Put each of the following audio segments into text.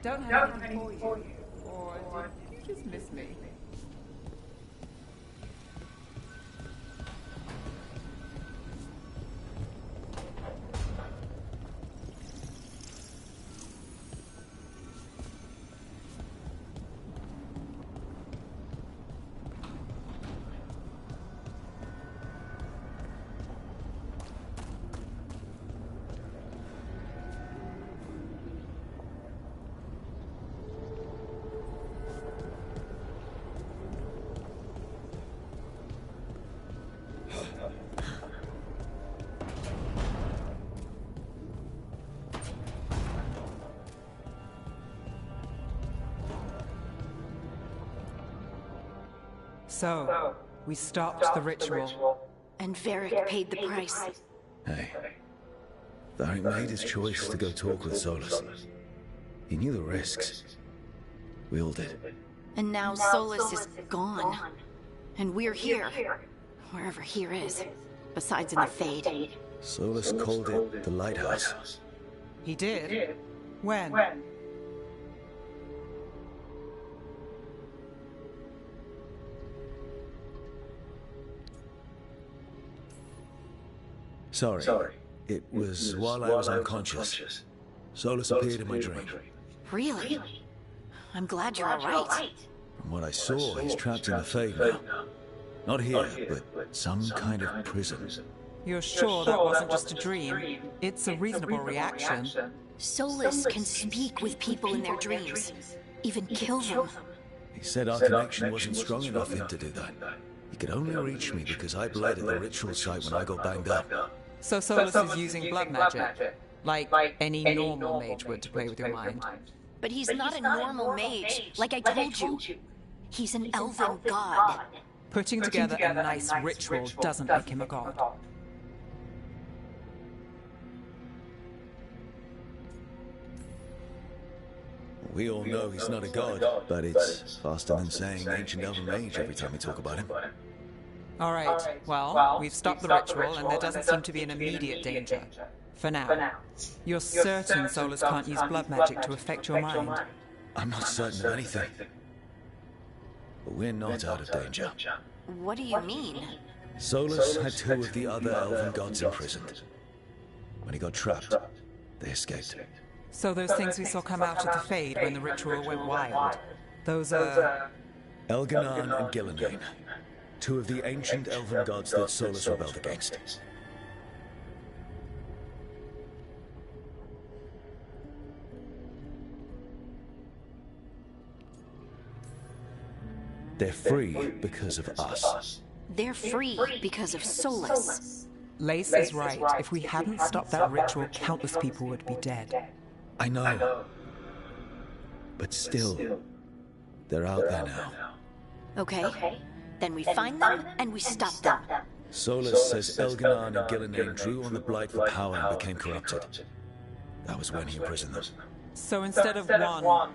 Don't have anything for you. Or did you just miss me? So, we stopped the ritual. And Varric paid the price. Hey. Varric made his choice to go talk with Solus. He knew the risks. We all did. And now Solus is gone. And we're here. Wherever here is. Besides in the Fade. Solus called it the Lighthouse. He did? When? Sorry. It was while I was unconscious. Solus appeared in my dream. Really? I'm glad you're alright. From what I saw, he's trapped in the Fade now. Not here, but some kind of prison. You're sure that wasn't just a dream? It's a reasonable reaction. Solus can speak with people in their dreams. Even kill them. He said our connection wasn't strong enough for him to do that. He could only reach me because I bled at the ritual site when I got banged up. So Solus is using blood magic, like any normal mage would to play with your mind. But he's not a normal mage, like I told you. He's an elven god. Putting together a nice ritual doesn't make him a god. We all know he's not a god, but it's faster than saying ancient elven mage every time we talk about him. Alright, well, we've stopped the ritual and there doesn't seem to be an immediate danger. For now. You're certain Solus can't use blood magic to affect your mind? I'm not certain of anything. But we're not out of danger. What do you mean? Solus had two of the other elven gods imprisoned. When he got trapped, they escaped. So those things we saw come out of the Fade when the ritual went wild, those are... Elganan and Gillenane. Two of the ancient elven gods that Solus rebelled against. They're free because of us. They're free because of Solus. Lace is right. If we hadn't stopped that ritual, countless people would be dead. I know. But still, they're out there now. Okay. Then we find them and we stop them. Solus says Elganan and Gillenane drew on the Blight for power and became corrupted. That was when he imprisoned them. So instead of one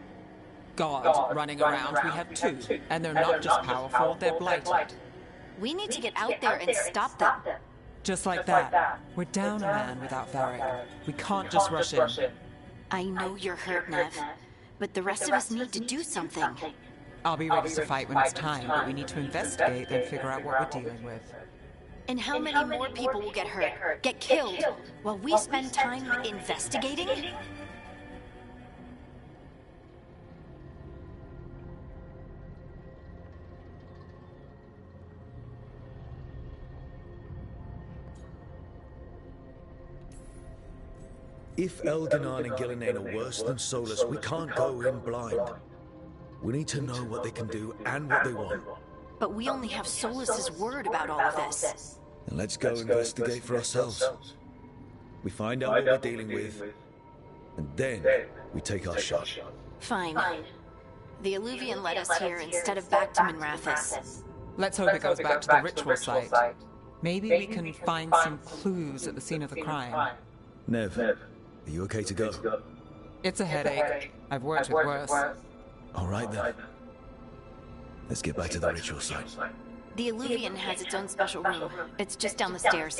god running around, we have two. And they're not just powerful, they're blighted. We need to get out there and stop them. Just like that. We're down a man without Varric. We can't just rush in. I know you're hurt, Nev. But the rest of us need to do something. I'll be ready to fight when it's time, but we need to investigate and figure out what we're dealing with. And how many more people will get hurt, get killed, while we spend time investigating? If Elganan and Gillenane are worse than Solus, we can't go in blind. We need to know what they can do and what they want. But we only have Solus's word about all of this. Then let's go investigate for ourselves. We find out what we're dealing with, and then we take our shot. Fine. The Illuvian led us here instead of back to Minrathous. Let's hope it goes back to the ritual site. Maybe we can find some clues at the scene of the crime. Nev, are you okay to go? It's a headache. I've worked with worse. All right then. Let's get back to the ritual site. The Illuvian has its own special room. It's just down the stairs.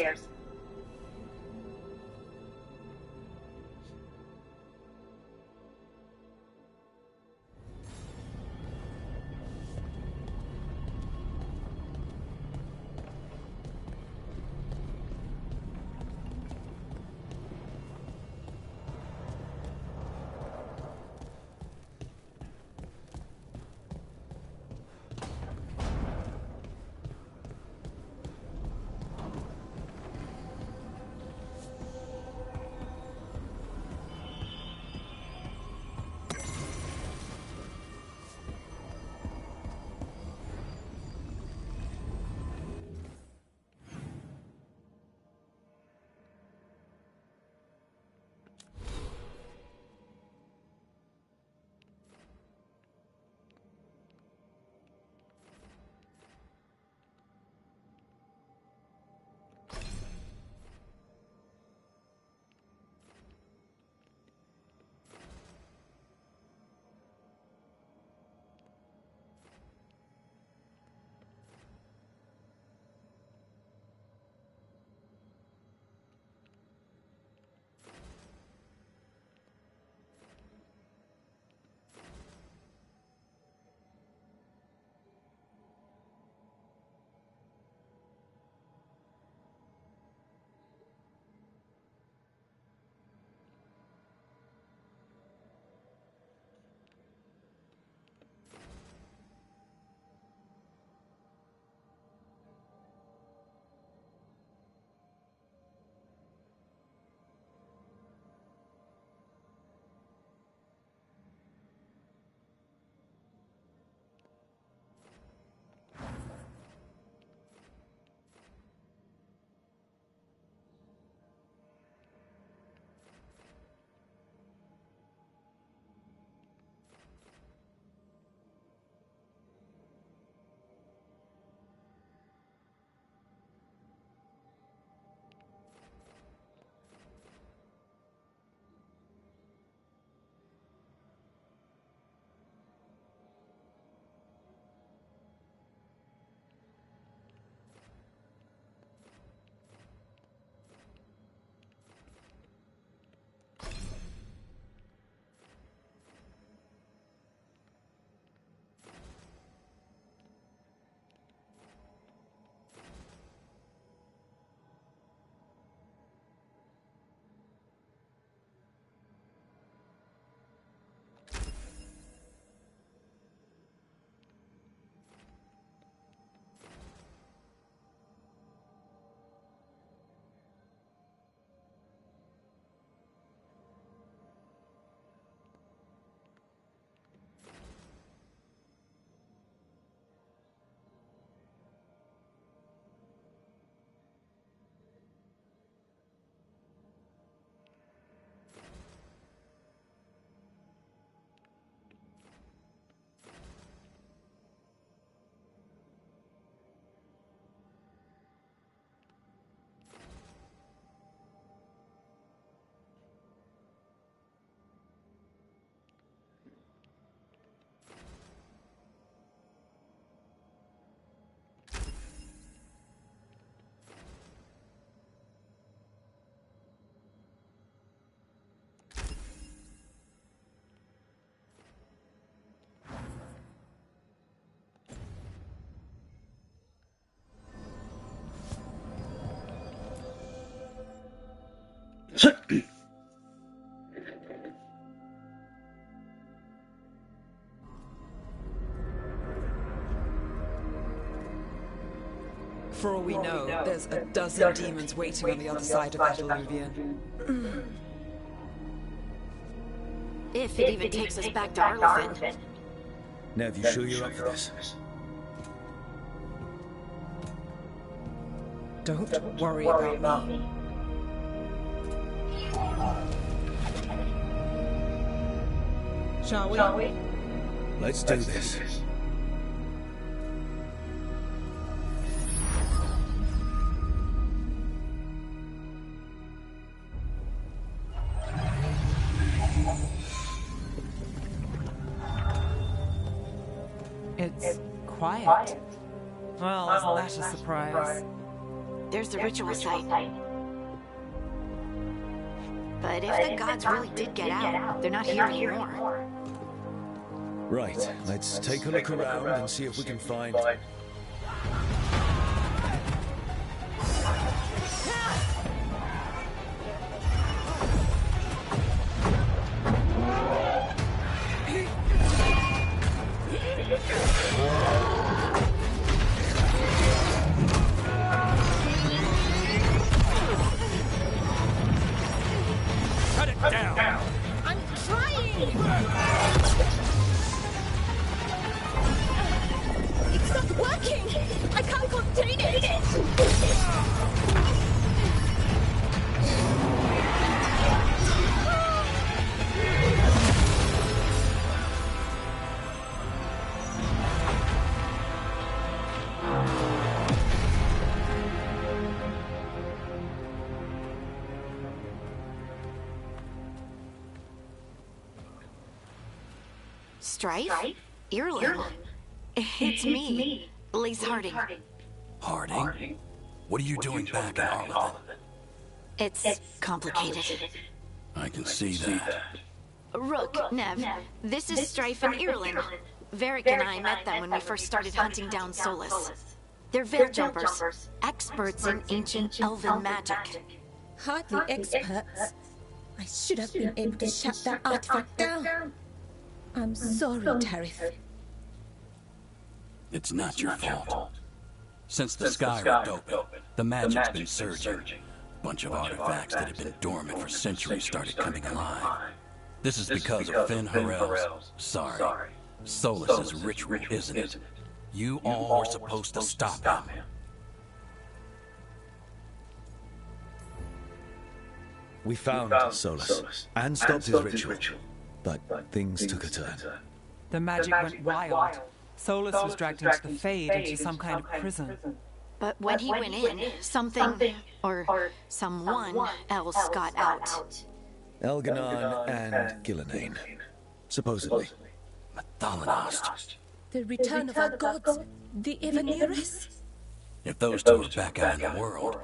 For all we know, there's a dozen demons waiting on the other side of that illuvian. If it even takes us back to Arlothin. Nev, you sure you're up for this? Don't worry about me. Shall we? Let's do this. It's quiet. Well, isn't that a surprise? There's the ritual site. But if the gods really did get out, they're not here anymore. Right, let's take a look around and see if we can find... Strife? Irulan? It's me, Blaze Harding. Harding? What are you doing back in Arlothin? It's complicated. I can see that. Rook, Nev, this is Strife and Irulan. Varric and I met them when we first started hunting down Solas. They're Veil Jumpers, experts in ancient elven magic. Hardly experts. I should have been able to shut that artifact down. I'm sorry, Tarith. It's not your fault. Since the sky ripped open, the magic's been surging. A bunch of artifacts that had been dormant for centuries started coming alive. This is because of Finn Harel's... Sorry. Solas's ritual, isn't it? You all were supposed to stop him. We found Solas and stopped his ritual, but things took a turn. The magic went wild. Solas was dragged into the Fade, into some kind of prison. But when he went in, something, or someone else got out. Elganon and Gillenane, supposedly. Mathalanost. The return of our gods, the Evaneris. If those two are back out in the world,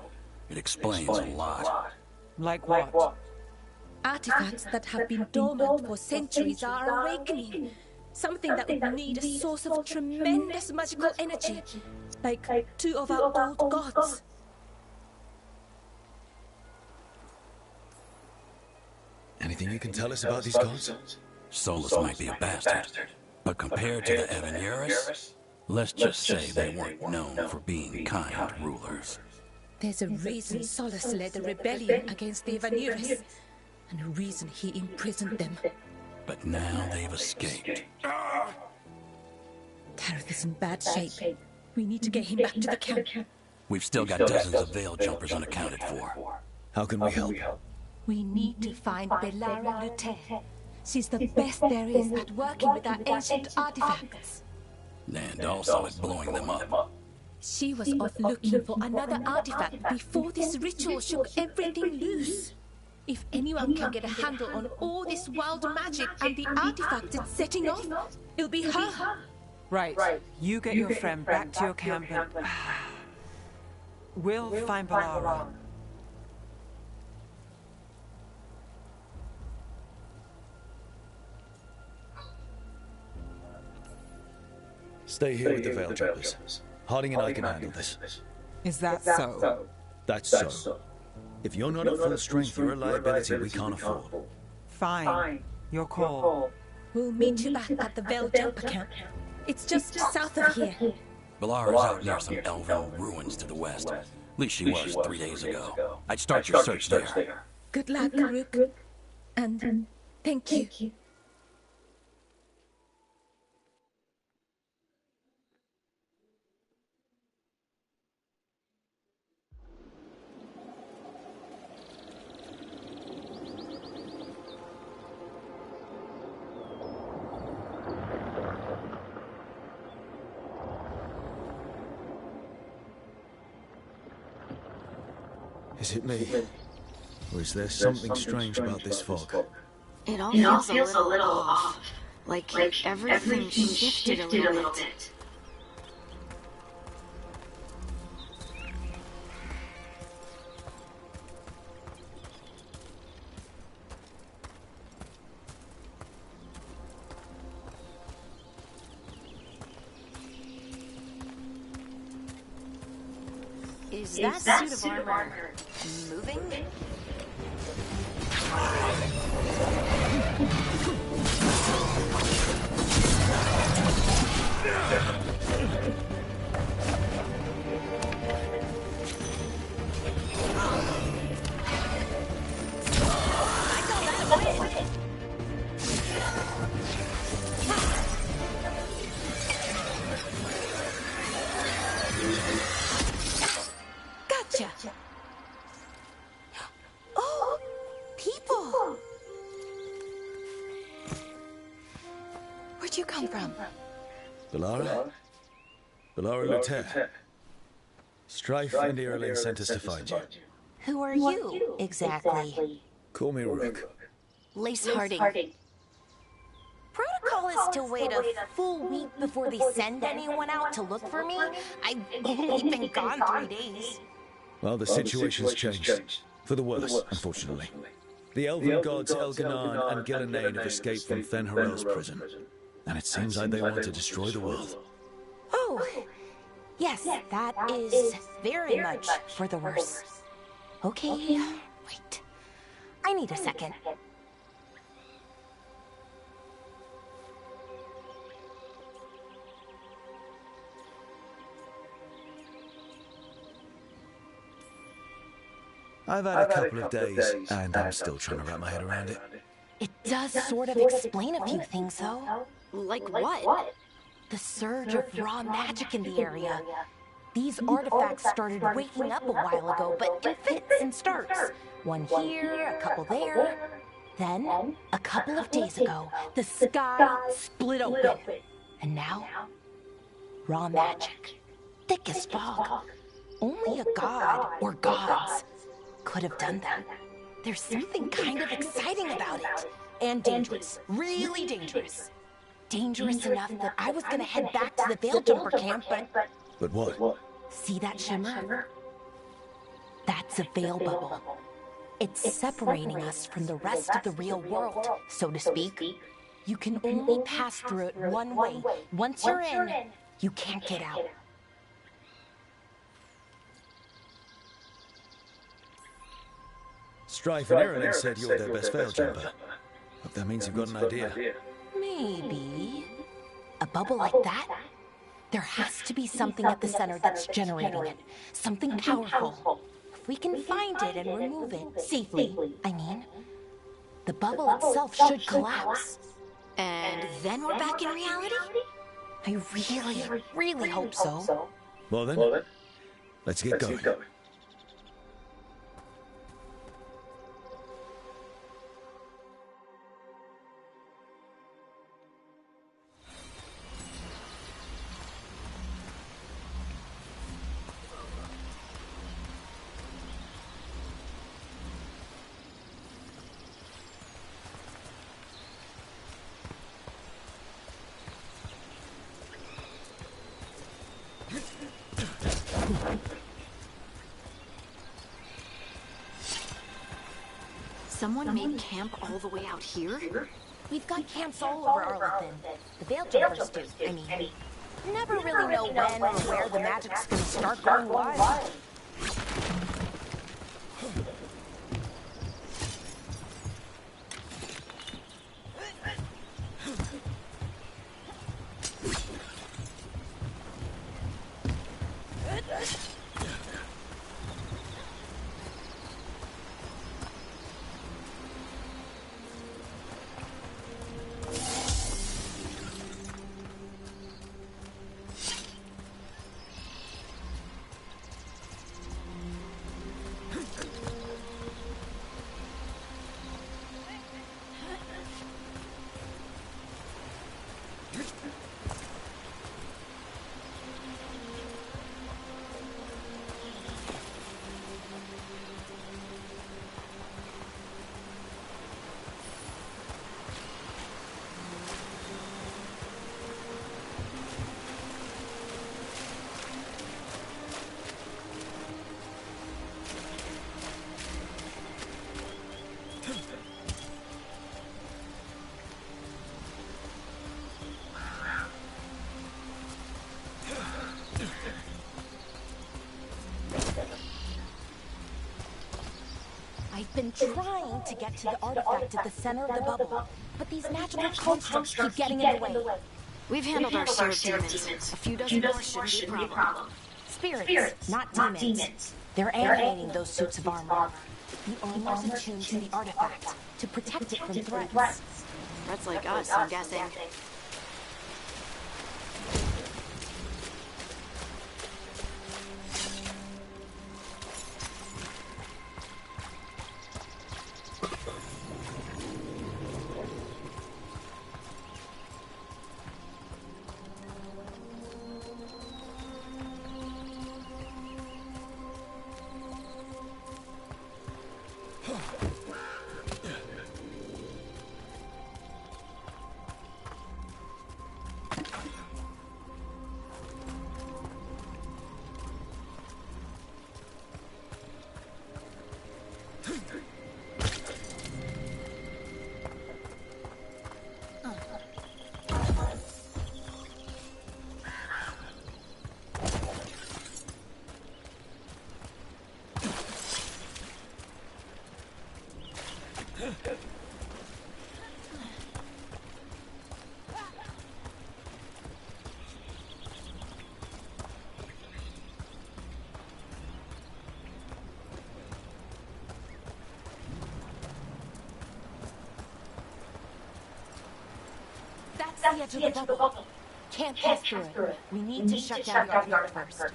it explains a lot. Like what? Artifacts that have been dormant for centuries are awakening. Something that would need a source of tremendous magical energy, like two of our old gods. Anything you can tell us about these gods? Solas might be a bastard, but compared to the Evaneris, let's just say they weren't known for being kind rulers. There's a reason Solas led a rebellion against the Evaneris, and a reason he imprisoned them. But now they've escaped. Tarith is in bad shape. We need to get him back to the camp. We've still got dozens of Veil Jumpers unaccounted for. How can we help? We need to find Belara Lute. She's the best there is at working with our ancient artifacts. And also at blowing them up. She was off looking for another artifact before this ritual shook everything loose. If anyone can get a handle on all this wild magic and the artifacts it's setting off, it'll be her. Right. You get your friend back to your camp and... We'll find Belara. Stay here with the Veil Jumpers. Harding and I can handle this. Is that so? That's so. If you're not at full strength, you're a liability we can't afford. Fine. Your call. We'll meet you back at the Veil Jumper Camp. It's just south of here. Balara is out near some elven ruins to the west. At least she was 3 days ago. I'd start your search there. Good luck, Rook. And thank you. Is it me? Or is there something strange about this fog? It all feels a little off. Like everything shifted a little bit. Is that suit of armor moving? Gotcha. Oh, people. Where'd you come from? Balara? Balara Luther. Strife and Irulan sent us to find you. Who are you, exactly? Call me Rook. Lace Harding. Protocol is to wait a full week before they send anyone out to look for me. I've only been gone 3 days. Well, the situation's changed. For the worse, unfortunately. The elven gods Elganan and Gillenane have escaped from Fen'Harel's prison. And it seems like they want to destroy the world. Oh, yes, that is very much for the worse. Okay, wait. I need a second. I've had a couple of days, and I'm still trying to wrap my head around it. It does sort of explain a few things, though. Like what? The surge of raw magic in the area. These artifacts started waking up a while ago, but in fits and starts. One here, a couple there. Then, a couple of days ago, the sky split open. And now, raw magic. Thick as fog. Only a god or gods could have done that. There's something kind of exciting about it. And dangerous. Really dangerous. Dangerous enough that I was gonna head back to the Veil Jumper camp, but... But what? See that shimmer? That's a veil bubble. It's separating us from the rest of the real world, so to speak. You can only pass through it one way. Once you're in, you can't get out. Strife and Irulan said you're their best veil jumper. Hope that means you've got an idea. Maybe. A bubble like that? There has to be something at the center that's generating it. Something powerful. If we can find it and remove it safely, I mean, the bubble itself should collapse. And then we're back in reality? I really hope so. Well then, let's get going. Someone made camp all the way out here? We've got camps all over Arlington. The Veil Jumpers do, I mean. Never really know when or where the magic's gonna start going wild. been trying to get to the artifact at the center of the bubble, but these magical constructs keep getting in the way. We've handled our share of demons. A few dozen more shouldn't be a problem. Spirits, not demons. They're animating those suits of armor. The armor's attuned to the artifact to protect it from threats. Threats like us, I'm guessing. That's the edge of the bubble. Can't pass through it. We need to shut down the artifact first.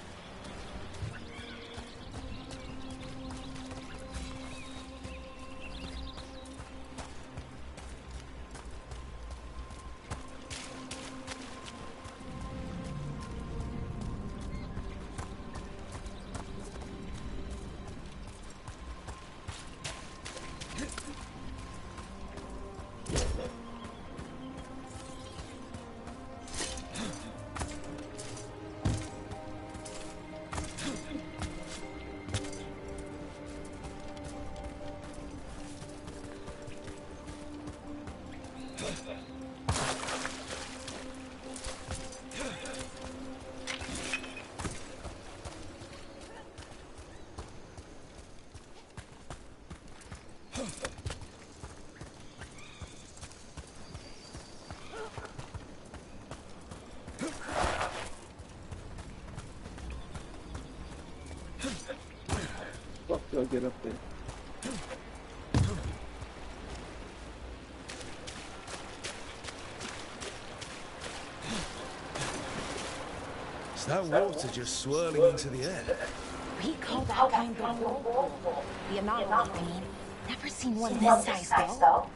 I'll get up there. Is that water just swirling into the air? We call that kind of whirlpool. The anomaly, I mean. Never seen one this size, though.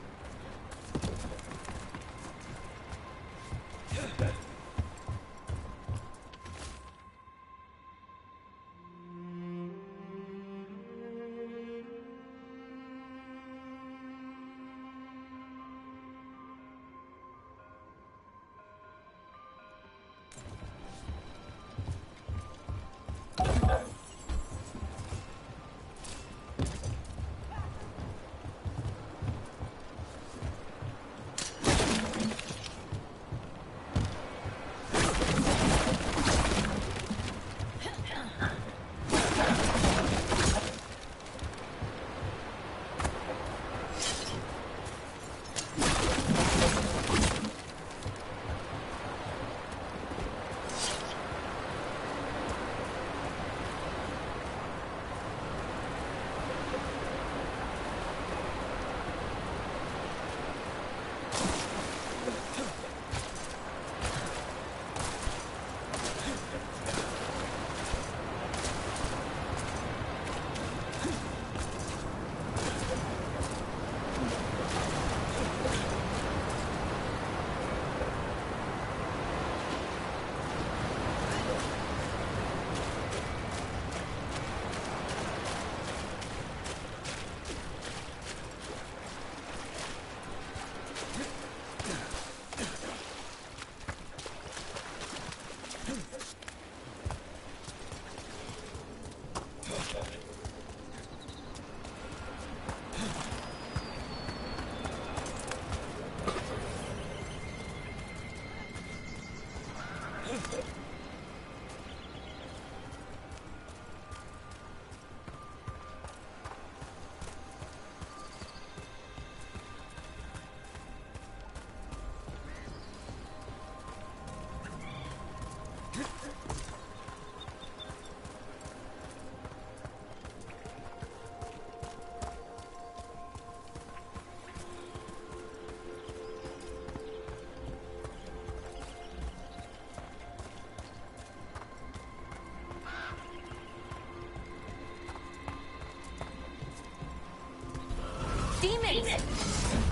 Demons!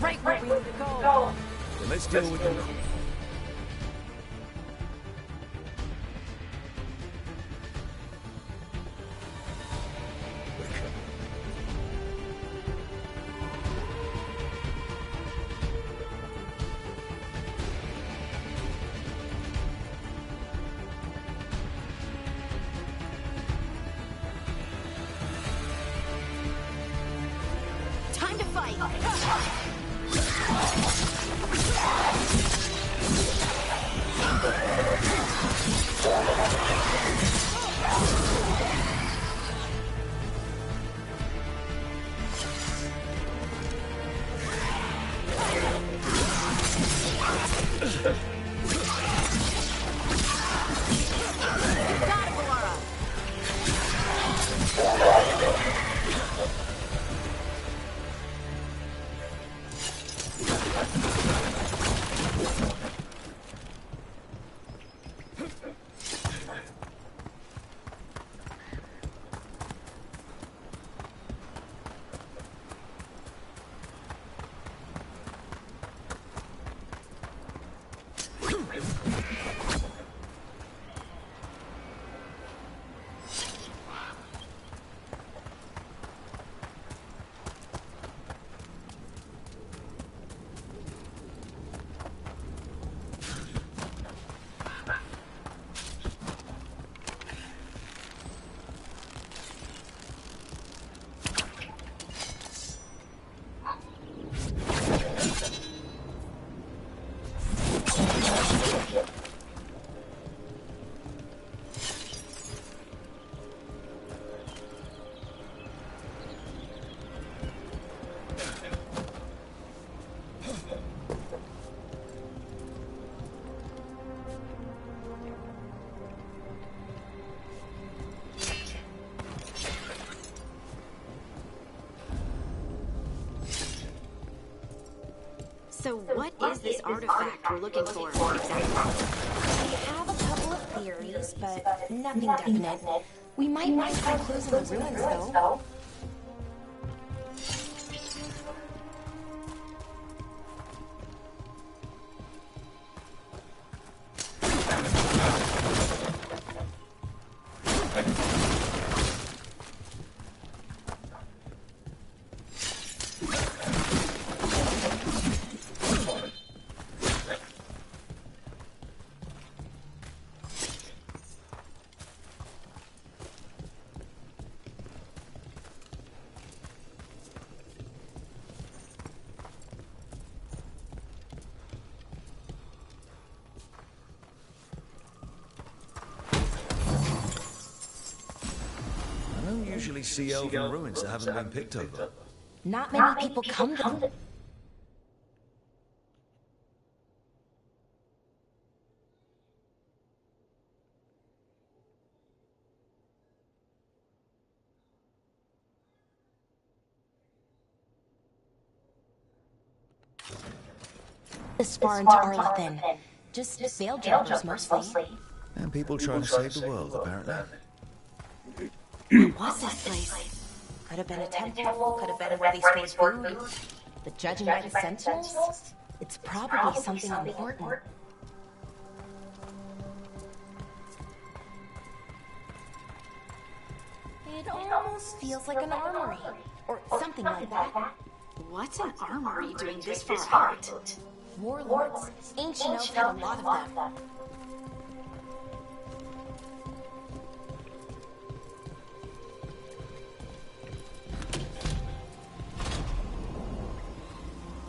Right where we need to go. Then let's deal with them. Time to fight! So what is this artifact we're looking for exactly? I have a couple of theories, but nothing definite. We might find some clues in the ruins, though. I don't usually see elven ruins that haven't been picked over. Not many people come to them. This far into Arlathan. Just veil jumpers mostly. And people trying to save the world, apparently. What's this place? Could have been a temple, could have been where they stored food. But judging by the sentinels, it's probably something important. It almost feels like an armory, or something like that. What's an armory doing this far out? Warlords. Ancient elves had a lot of them.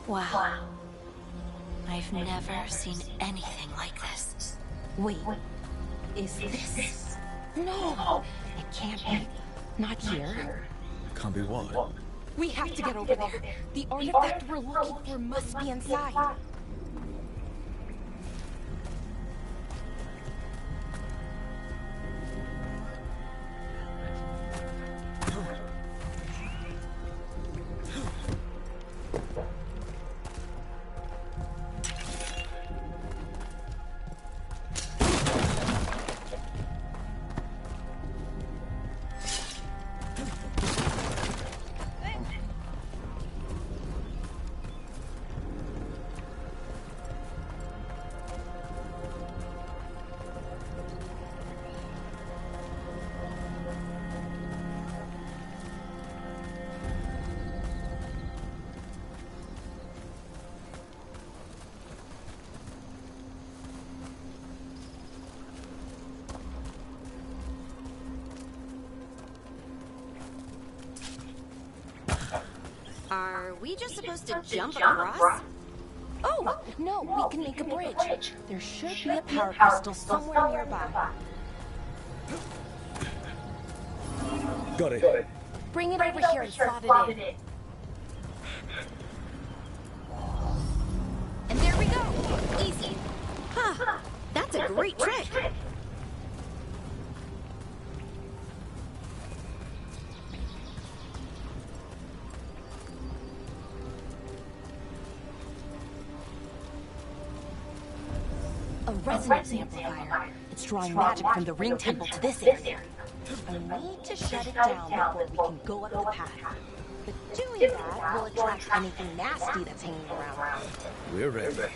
Wow. I've never seen anything like this. Wait, is this? No, it can't be. Not here. Can't be what? We have to get over there. The artifact we're looking for must be inside. we just supposed to jump across? Oh, no, we can make a bridge. There should be a power crystal somewhere nearby. Got it. Bring it over here and slot it in. And there we go. Easy. Huh. That's a great trick. A resonance amplifier. It's drawing magic from the ring temple to this area. I need to shut it down before we can go up the path. But doing that will attract anything nasty that's hanging around. We're ready.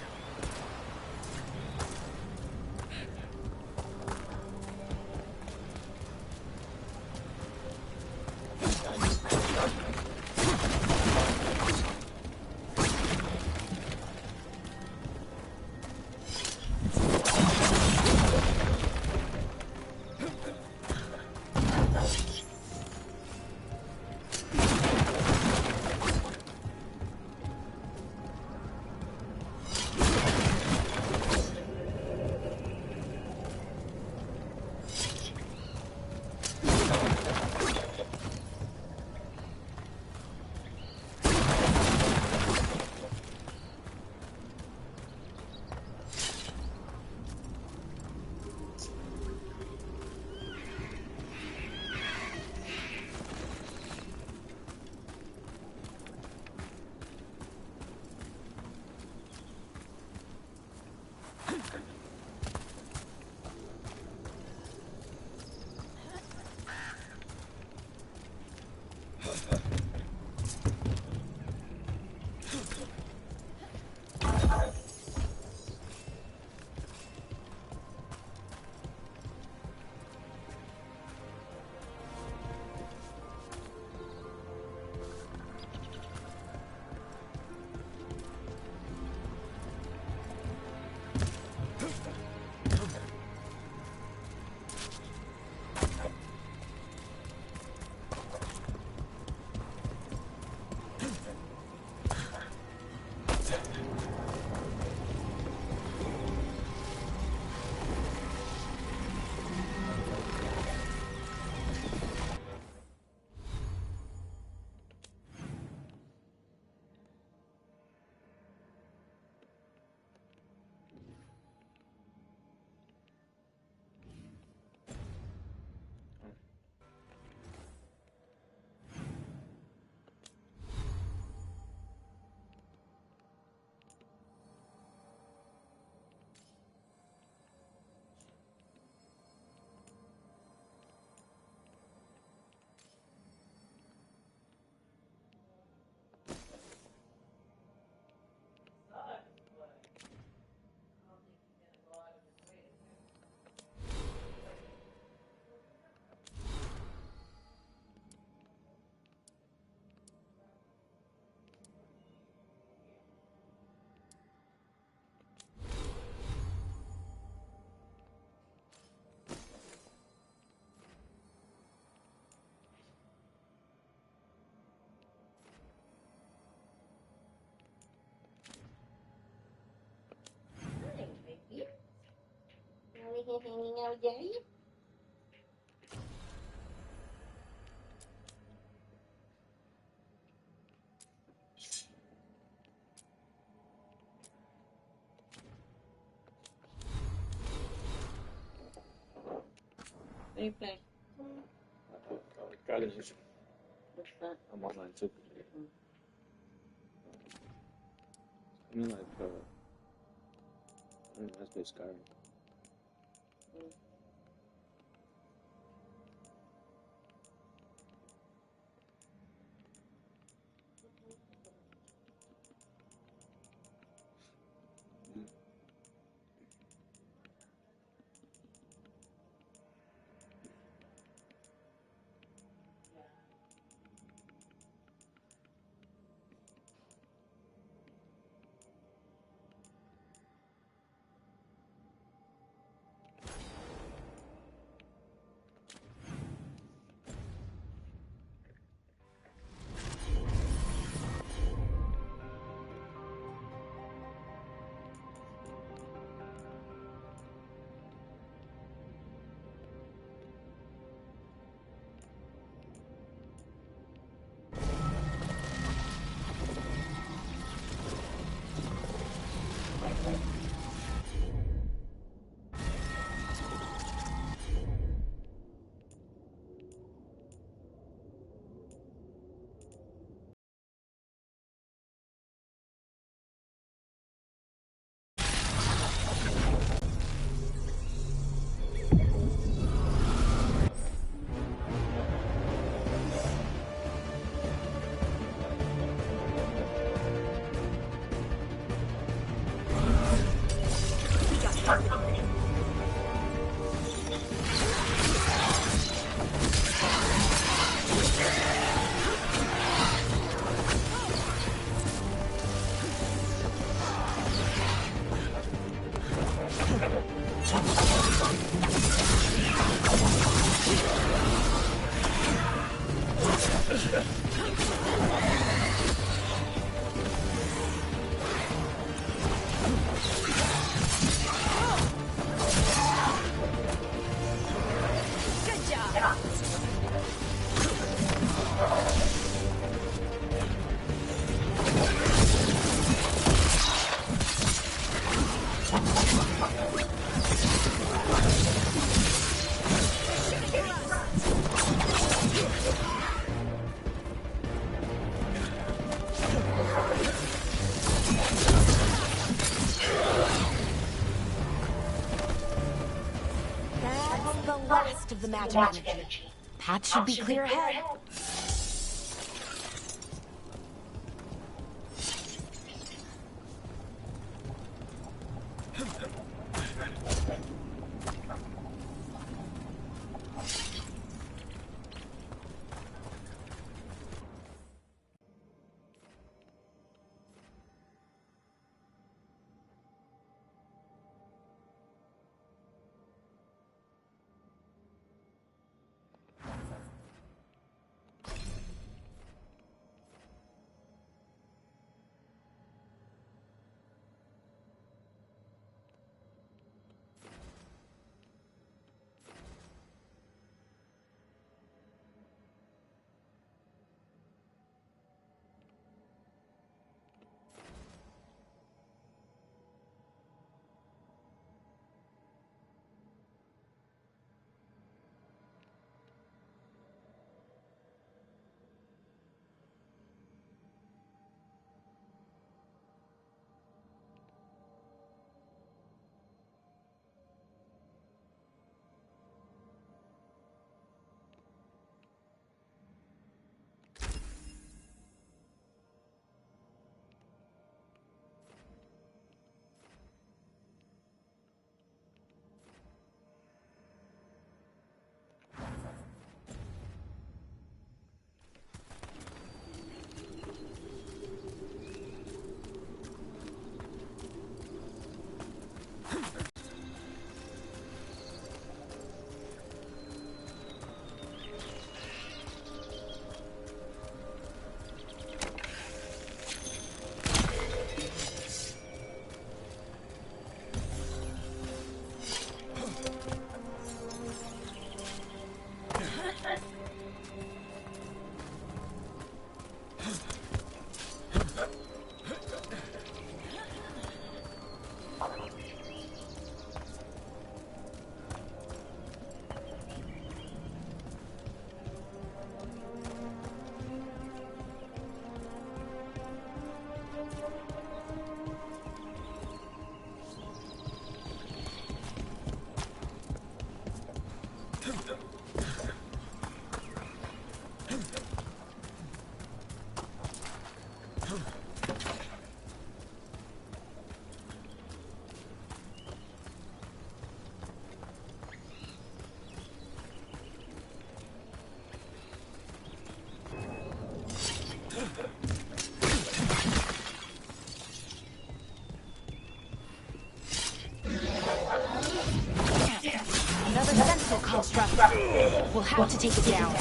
Hanging out, Daddy? What are you playing? Dragon Age. What's that? I'm online too. I mean, like, I mean, let's play Skyrim. Of the magic energy. Path should be clear ahead. Another central construct. We'll have to take it down.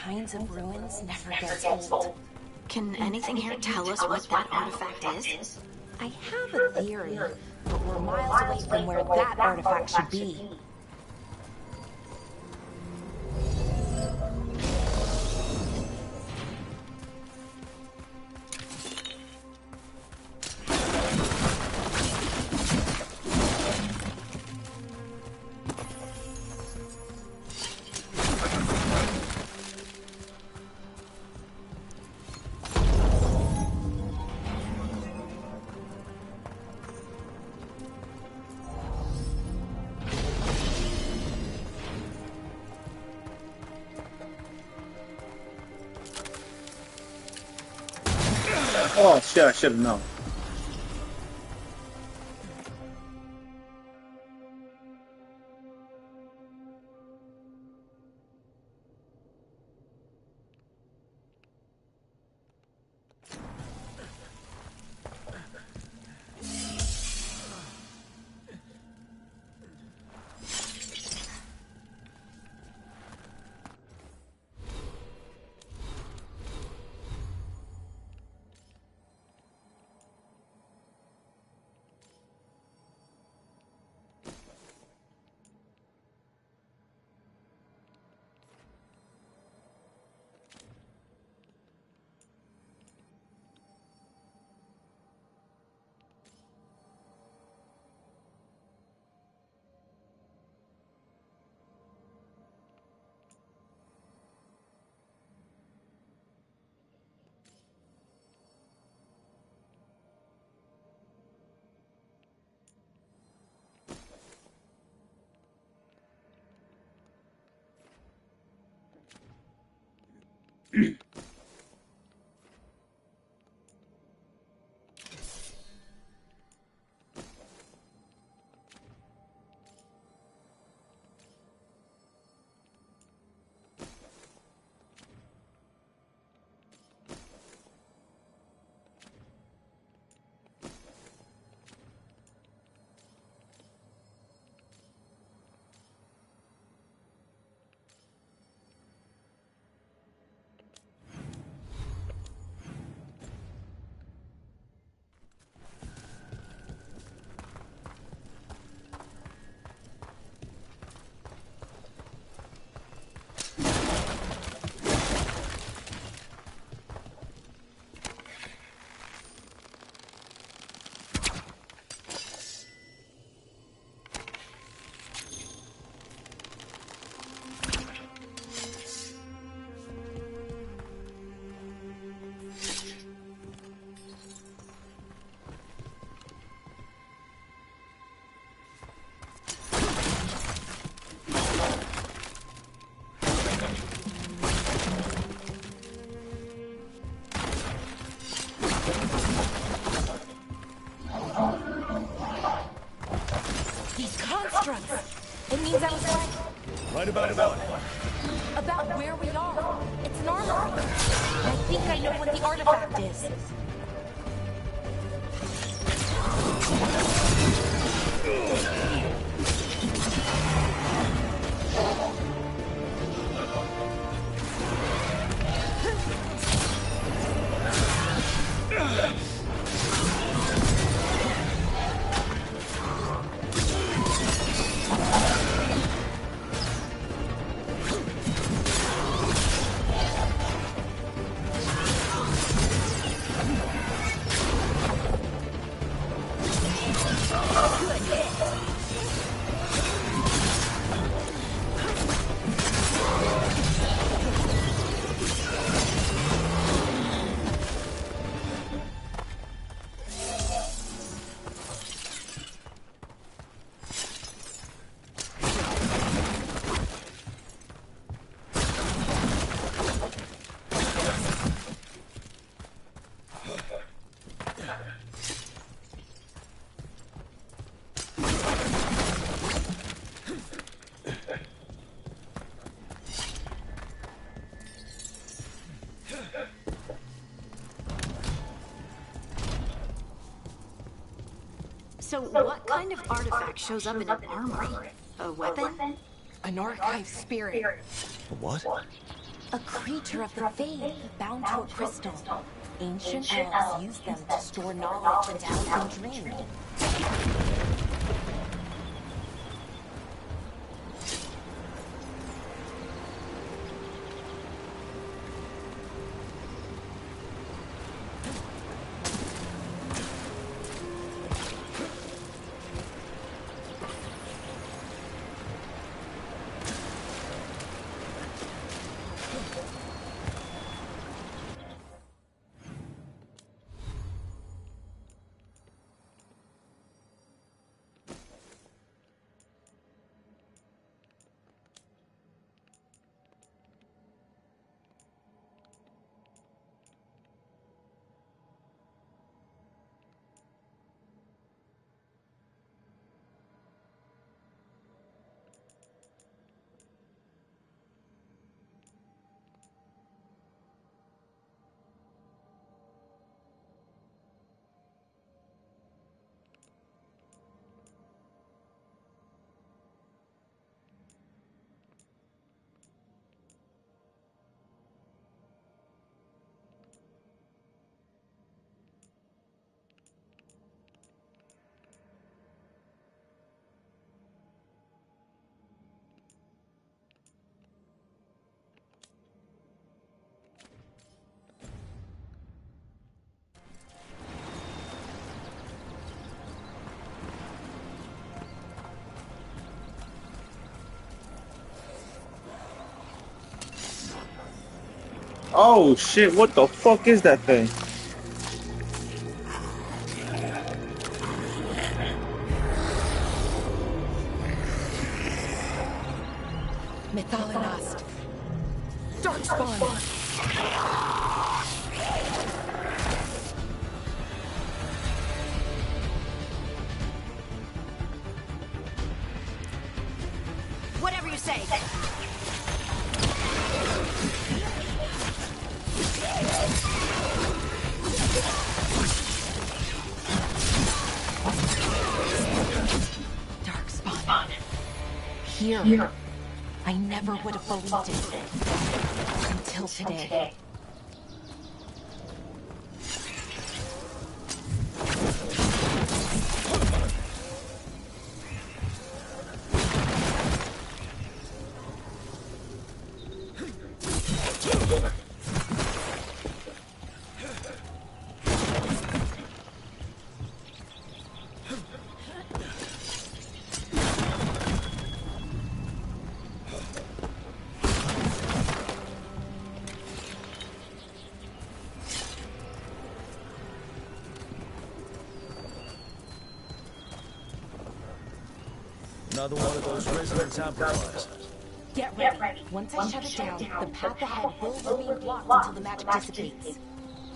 kinds of ruins never gets old. Can anything here tell us what that artifact is? I have a theory, but we're miles away from where that artifact should be. Oh shit, I should have known. It means I was right. Right about what? About where we are. It's an armory. I think I know what the artifact is. So what kind of artifact shows up in an armory? A weapon? An archive spirit. What? A creature of the Faith, bound to a crystal. Ancient elves used them to store knowledge and help them dream. Oh shit, what the fuck is that thing? Methalinast. Darkspawn. Whatever you say. Darkspawn. Here. I never would have believed it. Until today. Another one of those resonance amplifiers. Get ready. Once I shut it down, the path ahead will remain blocked until the magic dissipates.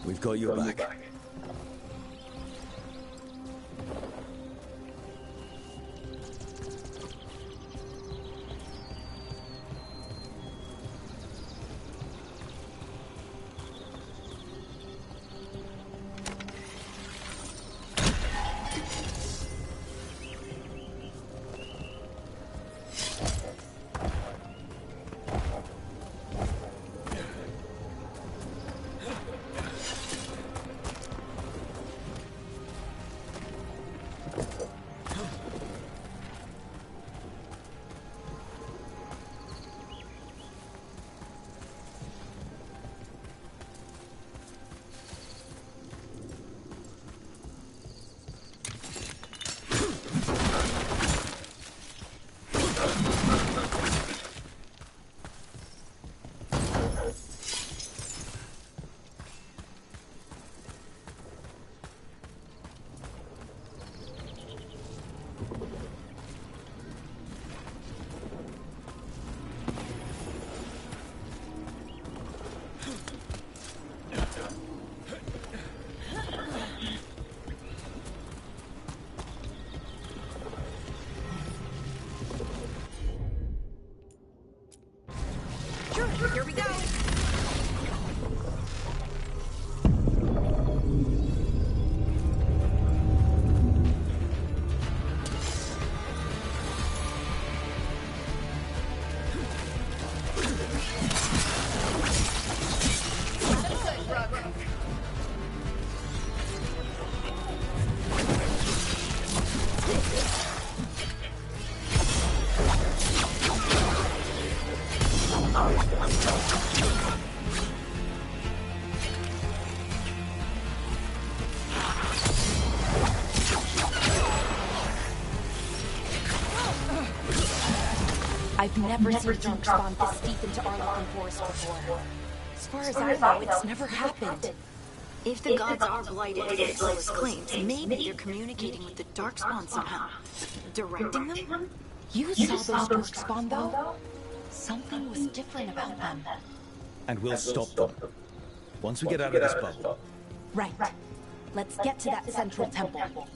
We've got your back. Here we go. I've never seen Darkspawn this deep into Arlequin Forest before. As far as I know, it's never happened. If the gods are blighted, as Solus claims, maybe they're communicating with the Darkspawn somehow. Directing them? You saw those Darkspawn, though? Something was different about them. And we'll stop them. Once we get out of this bubble. Right. Let's get to that central temple.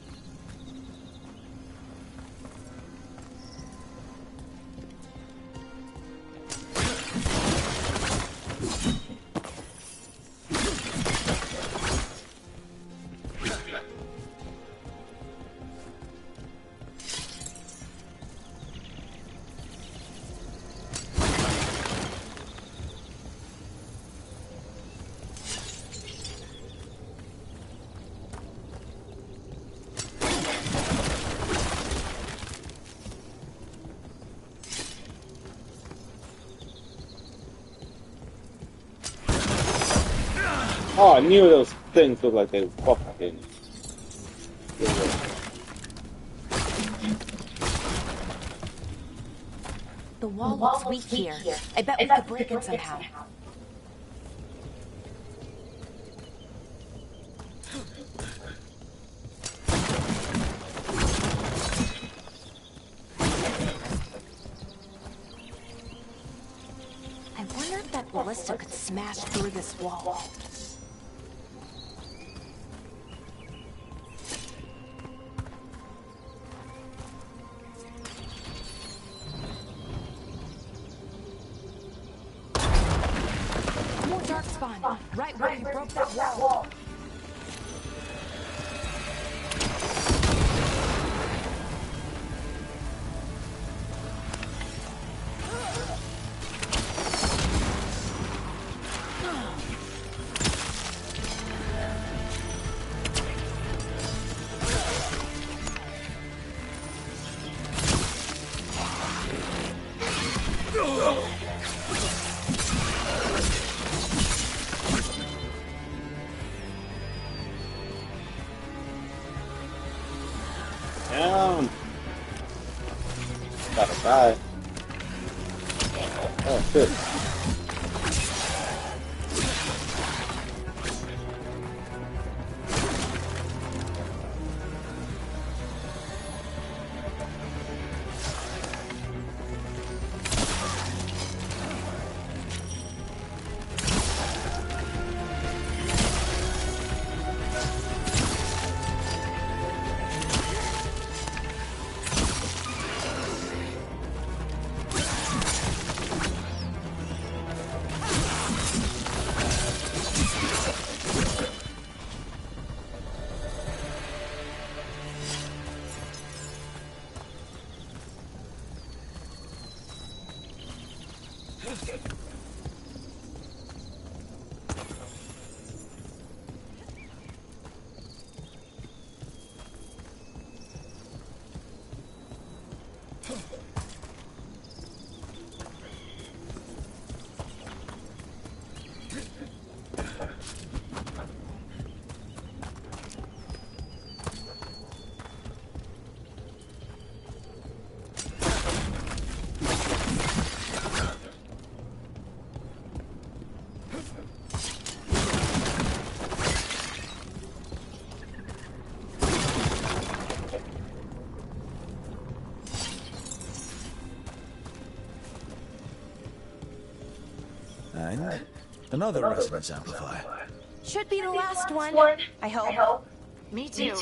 Oh, I knew those things looked like they were fucking. The wall looks weak here. I bet we could break it somehow. I wonder if that ballista could smash through this wall. More Darkspawn, right where you broke that wall. Down. Gotta die. Oh shit. And another resonance amplifier. Should be the last one, I hope. Me too.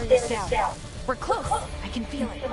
barrier's down. We're close. I can feel it.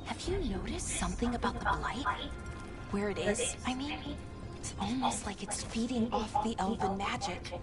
Have you noticed something about the blight? Where it is, I mean? It's almost like it's feeding off the elven magic.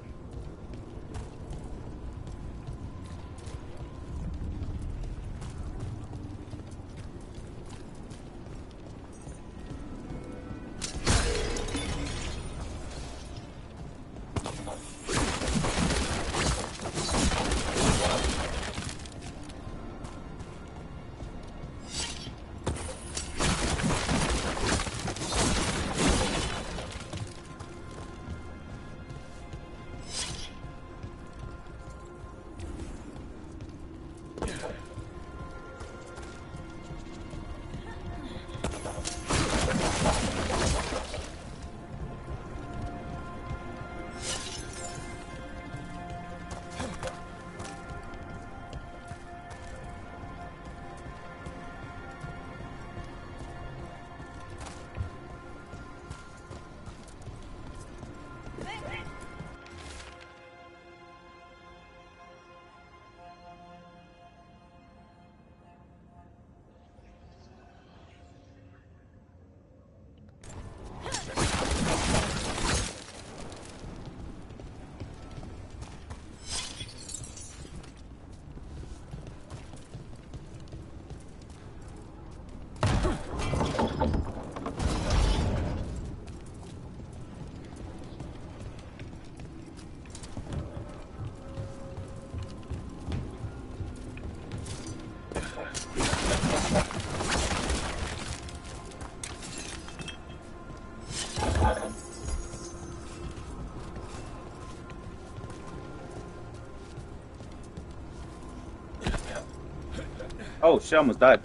Oh shit, I almost died.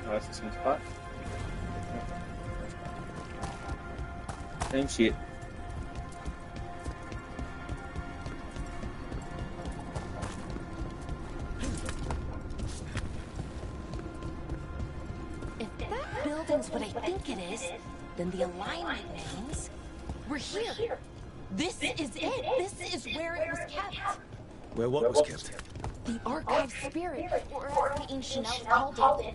That's the same spot. Same shit. If that building's what I think it is, then the alignment means we're here. This is it. This is where it was kept. Where what was kept? The archive spirit, or as the ancient elves called it,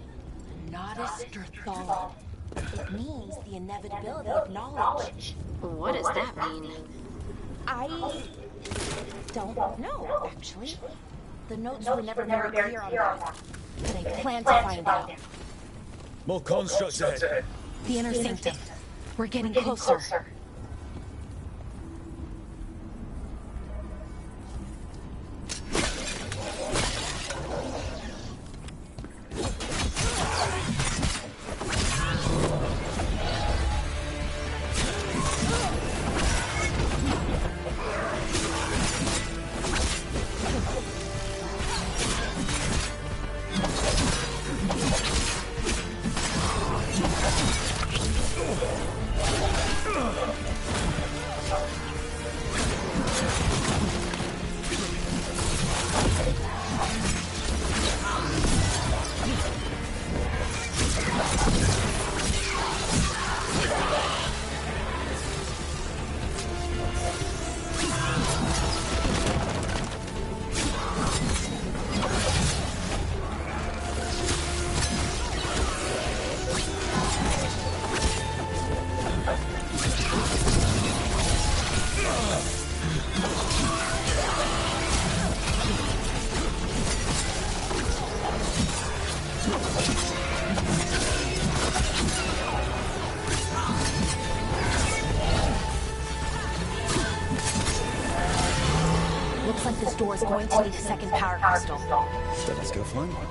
Nodus Durthal. It means the inevitability of knowledge. What does that mean? I don't know, actually. The notes were never very clear on that, but I plan to find out. More constructs ahead. The inner sanctum. We're getting closer. Looks like this door is going to need a second power crystal. So let's go find one.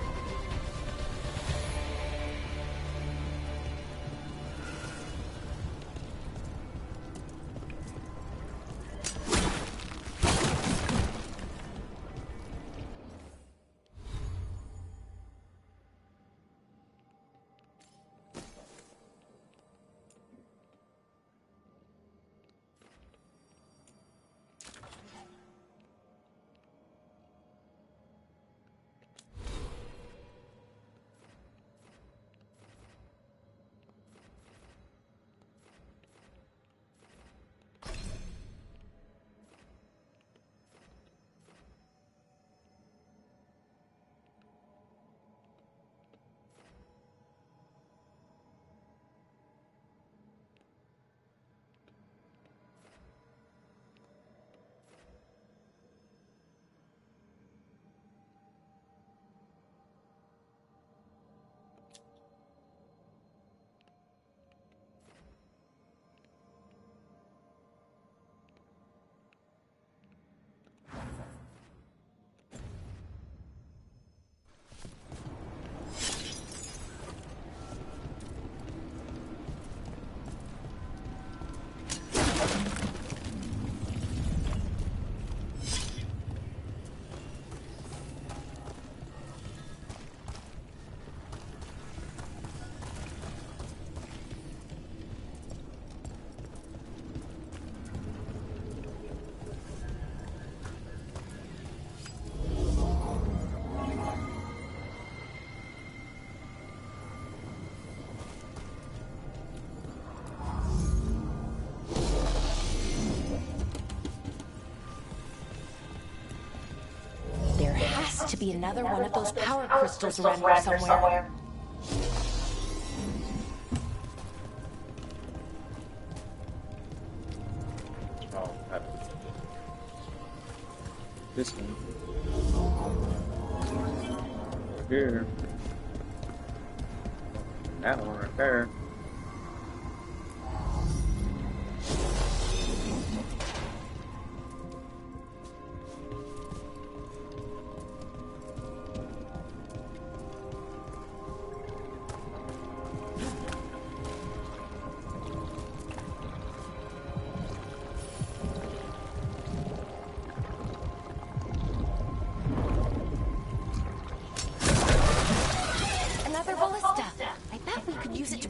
To be another one of those power crystals around here somewhere. Oh, this one. Here. That one right there.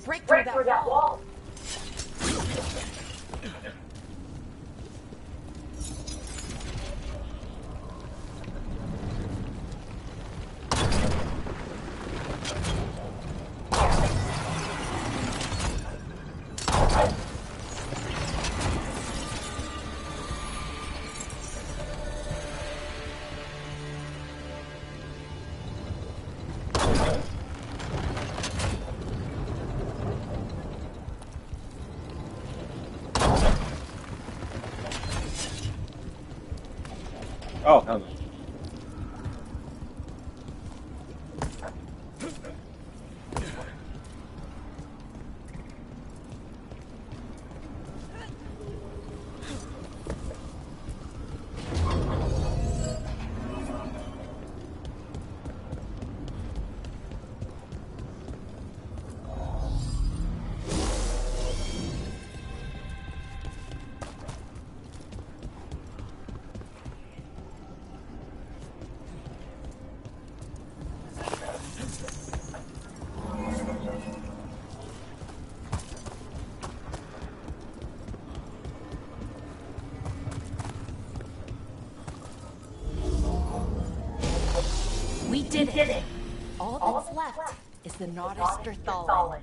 Break through that wall. Oh, hell no. We did it! All that's left is the Nodister Thalin.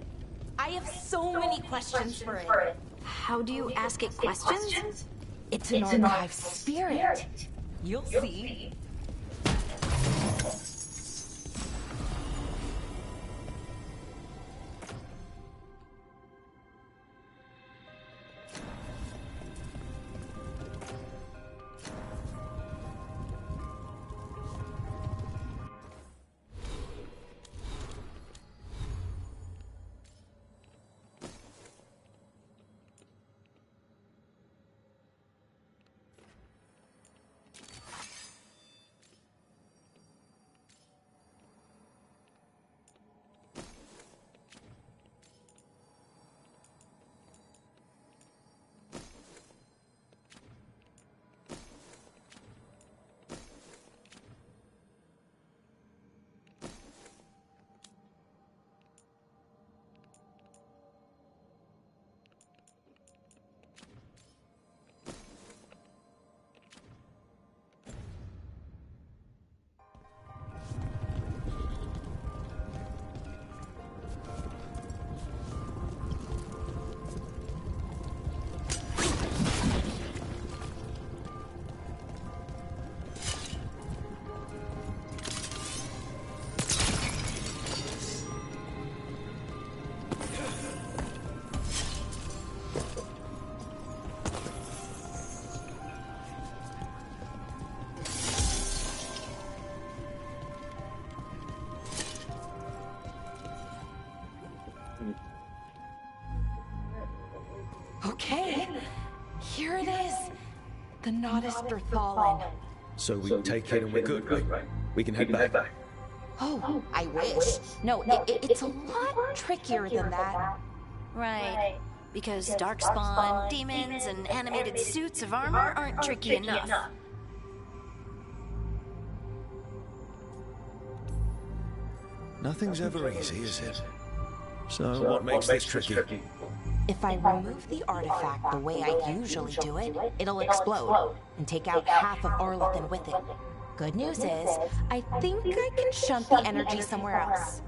I have so many questions for it. How do you ask it questions? It's an archive spirit. You'll see. The Nodus Berthalin. So we take it and we're good, right? We can head back. Oh, I wish. No, it's a lot trickier than that. Right. Because Darkspawn, demons, and animated suits of armor aren't tricky enough. Nothing's ever easy, is it? So what makes this tricky? If I remove the artifact the way I usually do it, it'll explode and take out half of Arlathan with it. Good news is, I think I can shunt the energy somewhere else.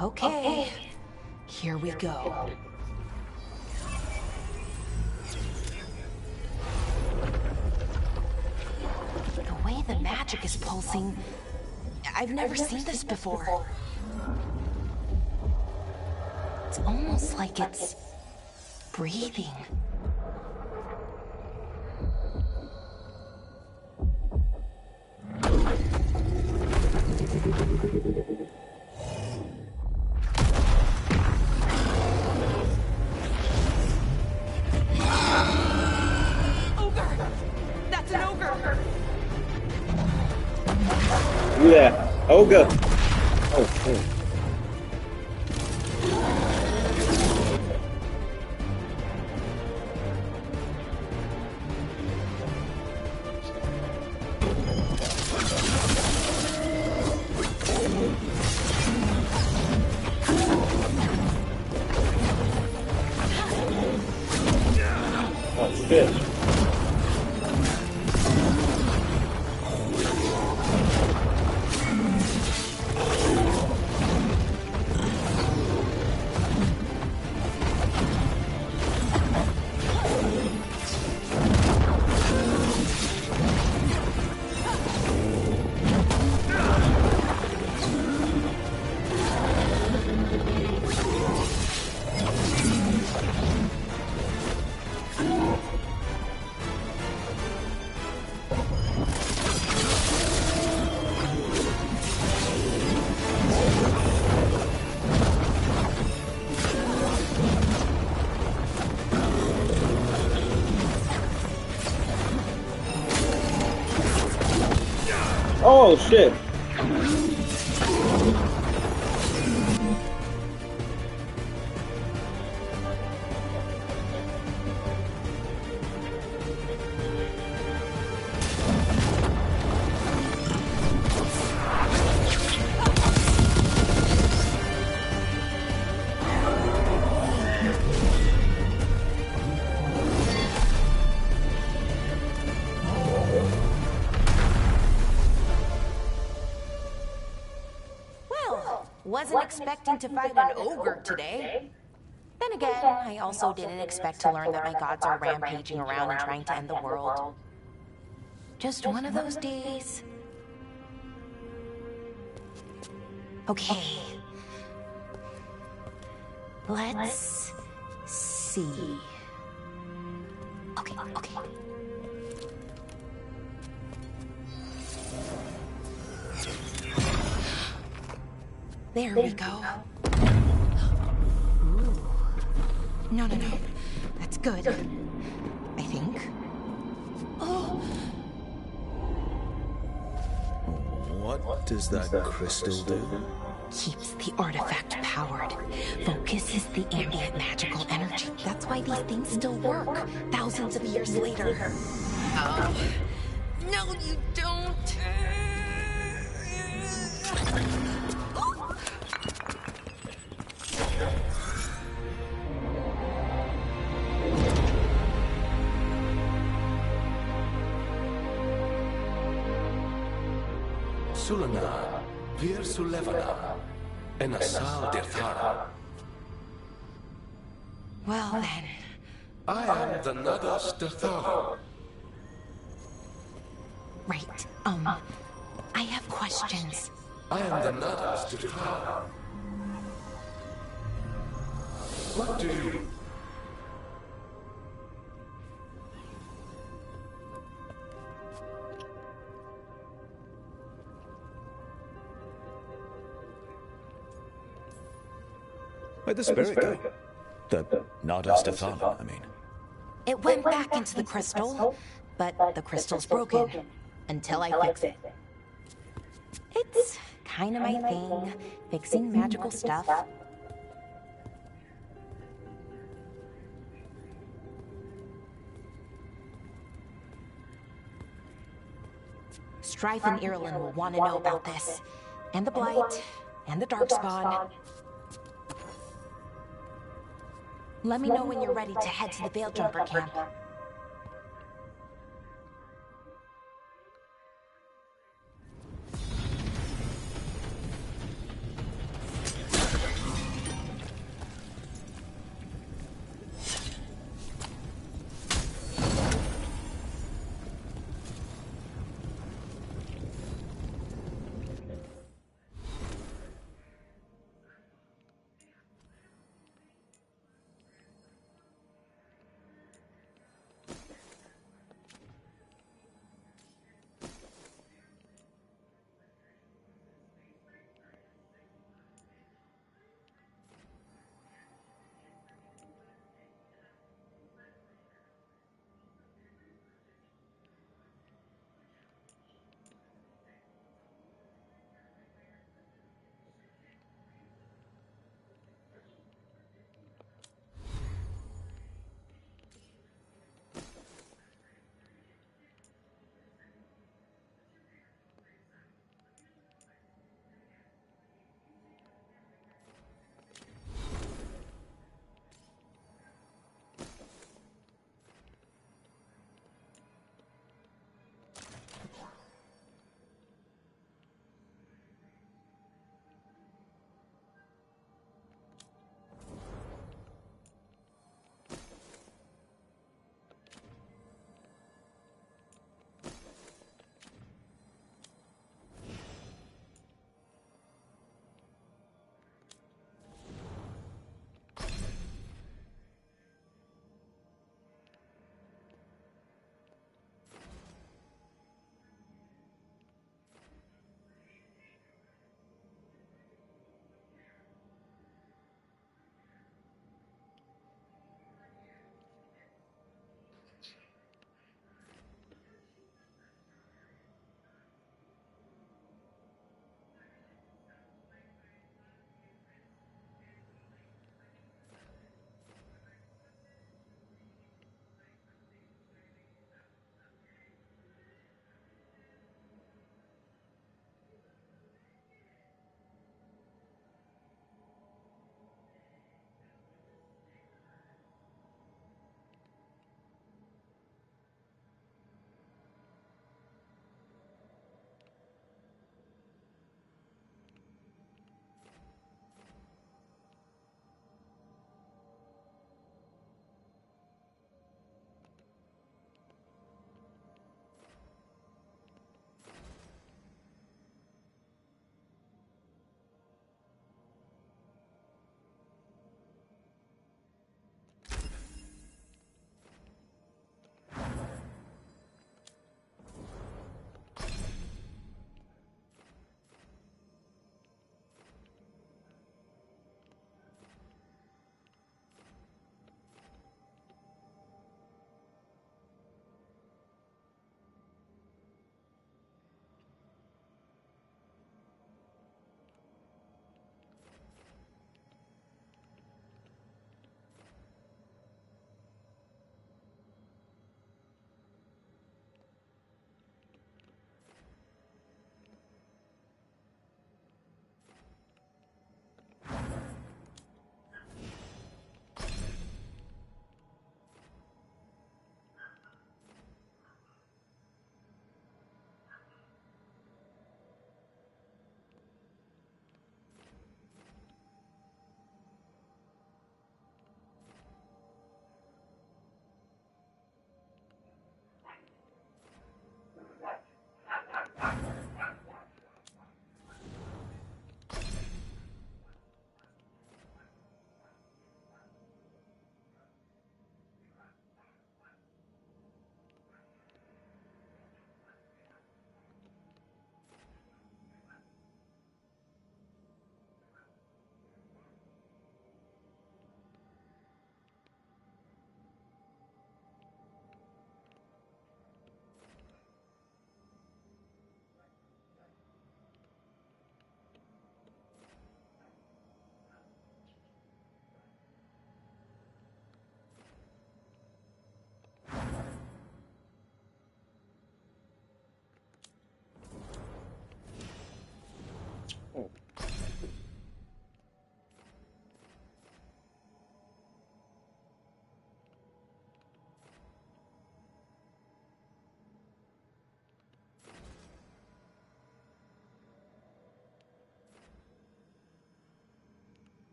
Okay, here we go. The way the magic is pulsing, I've never seen this before. It's almost like it's breathing. Ogre! That's an ogre! Yeah, ogre. Oh, shit. Oh, shit. Oh shit. Wasn't expecting to fight an ogre today. Then again, I also didn't expect to learn that my gods are rampaging around and trying to end the world. Just one of those days. Okay. Let's see. Okay. There we go. Ooh. No. That's good. I think. Oh. What does that crystal do? Keeps the artifact powered. Focuses the ambient magical energy. That's why these things still work, thousands of years later. Oh. No, you don't. Sulana, Vir Sulevana, Enasal Dirthara. Well then. I am the Nadas Dirthara. Right, I have questions. I am the Nadas Dirthara. What do you... Where'd the spirit go? The Nadas Dirthara, I mean. It went back into the crystal. but the crystal's broken until I fix it. It's kind of my thing, fixing magical stuff. Strife and Irulan will want to know about this, and the Blight, and the Darkspawn. Let me know when you're ready to head to the Veil-Jumper camp.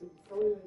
Vale.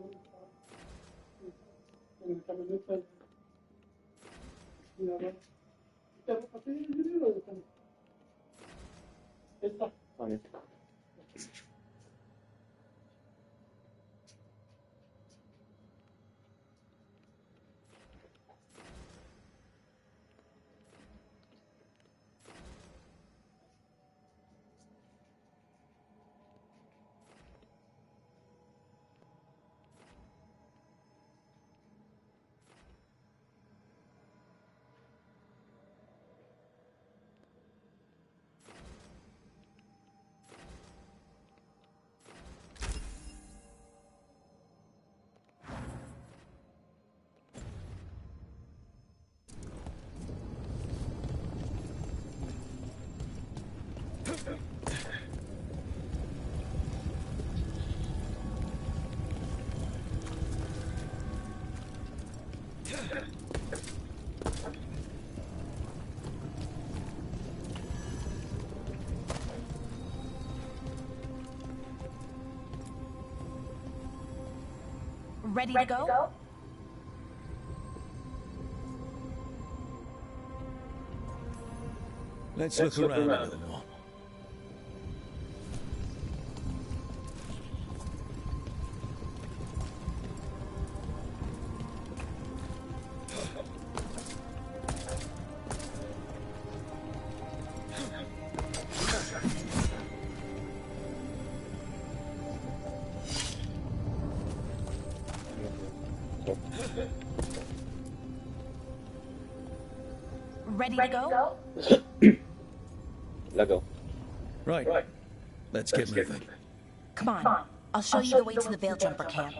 Ready to go? Let's look around a little more. Ready to go? Let go. Right. Let's get moving. Come on. I'll show you the way to the Veil Jumper camp.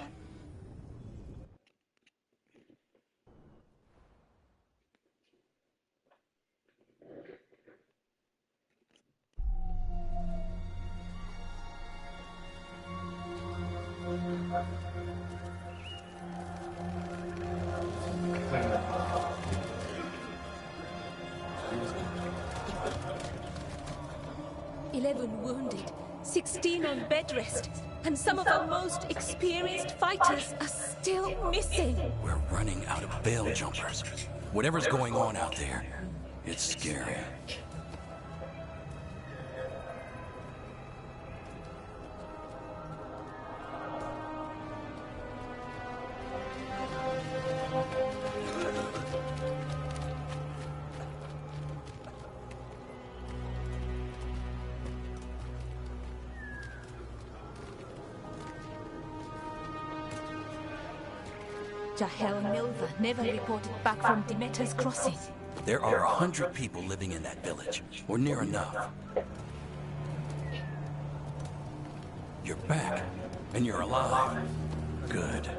Wounded, 16 on bed rest, and some of our most experienced fighters are still missing. We're running out of Veil Jumpers. Whatever's going on out there, it's scary. Jahel Milva never reported back from Demeter's Crossing. There are 100 people living in that village, or near enough. You're back, and you're alive. Good.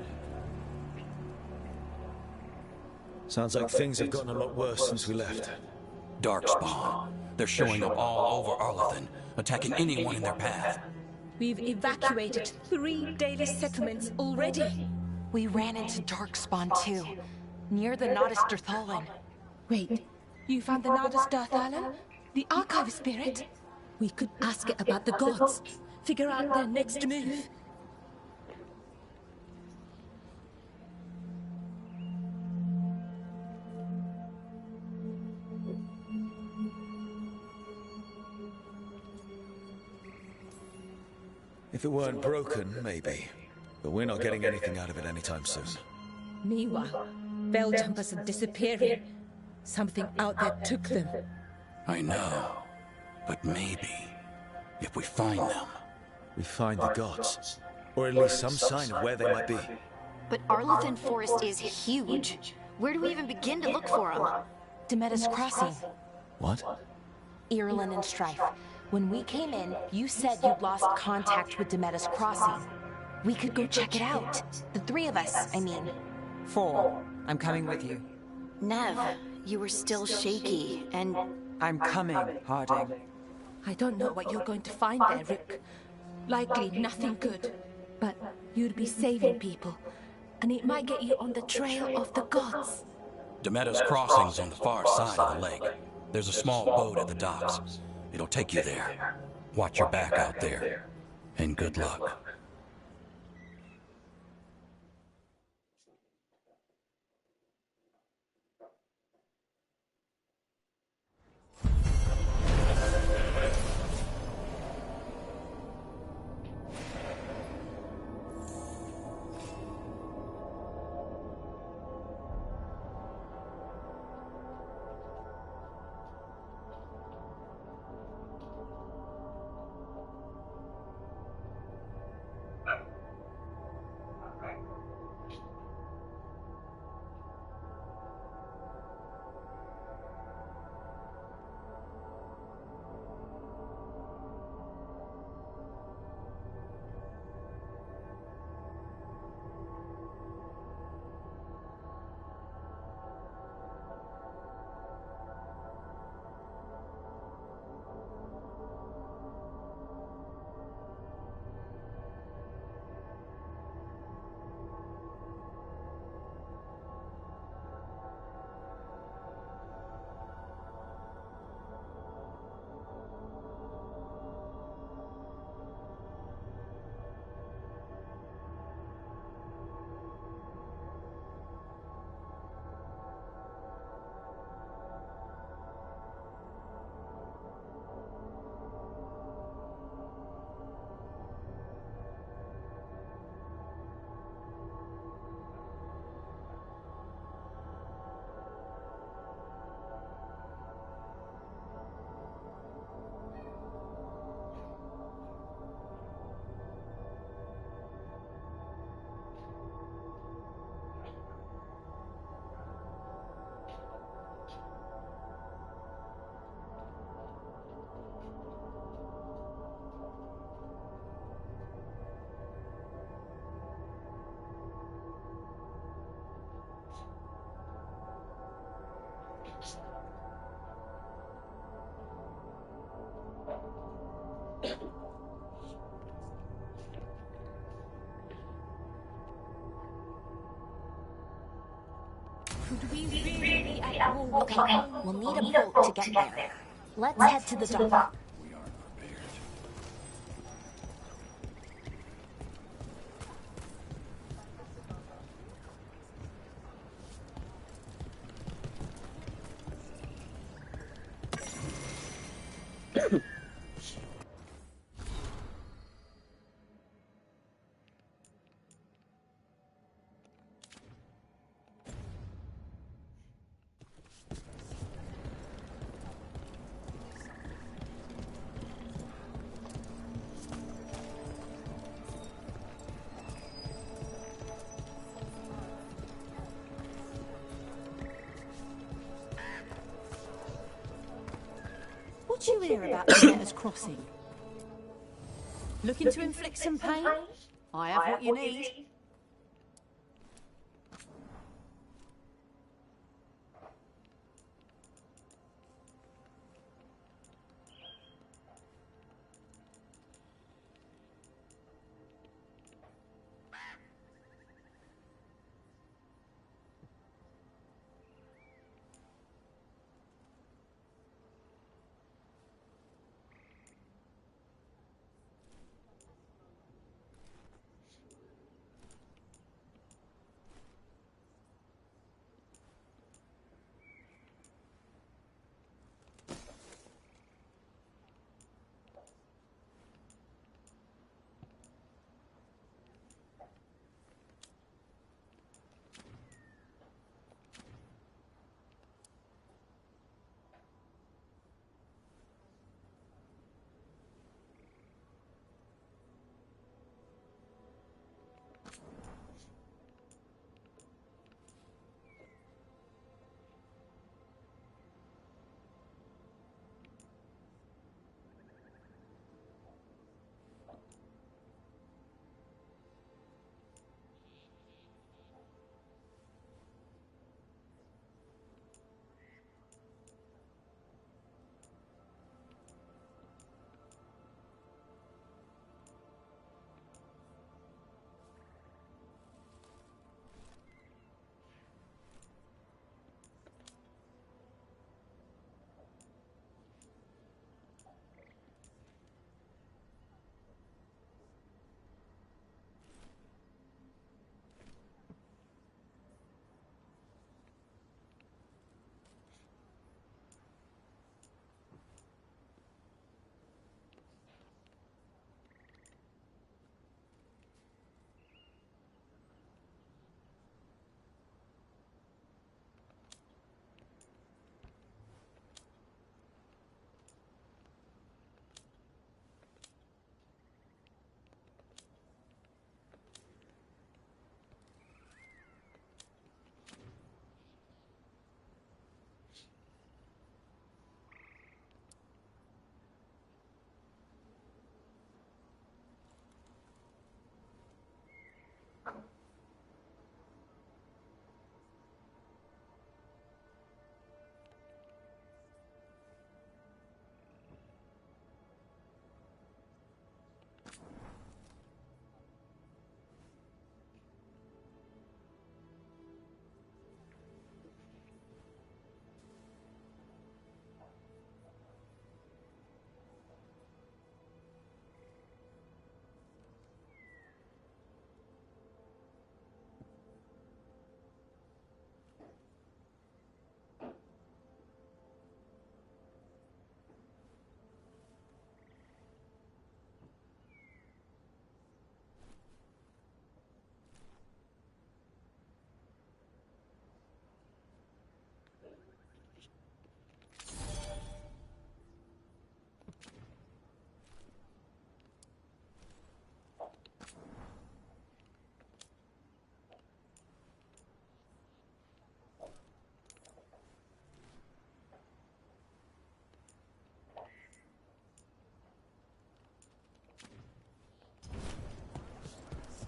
Sounds like things have gotten a lot worse since we left. Darkspawn. They're showing up all over Arlathan, attacking anyone in their path. We've evacuated 3 daily settlements already. We ran into Darkspawn too, near the Nodus Darthalan. Wait, you found the Nodus Darthalan? The Archive Spirit? We could ask it about the gods, figure out their next move. If it weren't broken, maybe. But we're not getting anything out of it anytime soon. Meanwhile, Veil Jumpers are disappearing. Something out there took them. I know. But maybe, if we find them... We find the gods. Or at least some sign of where they might be. But Arlathan Forest is huge. Where do we even begin to look for them? Demeter's Crossing. What? Irulan and Strife. When we came in, you said you'd lost contact with Demeter's Crossing. We could go check it out. The 3 of us, I mean. 4. I'm coming with you. Nev, you were still shaky, and... I'm coming, Harding. I don't know what you're going to find there, Rick. Likely nothing good. But you'd be saving people, and it might get you on the trail of the gods. Demeter's Crossing's on the far side of the lake. There's a small boat at the docks. It'll take you there. Watch your back out there. And good luck. Could we really be at war with Okay, we'll need a boat to get there. Let's head to the dock. We aren't prepared. What you hear about Demeter's Crossing? Looking to inflict some pain? I have what you need.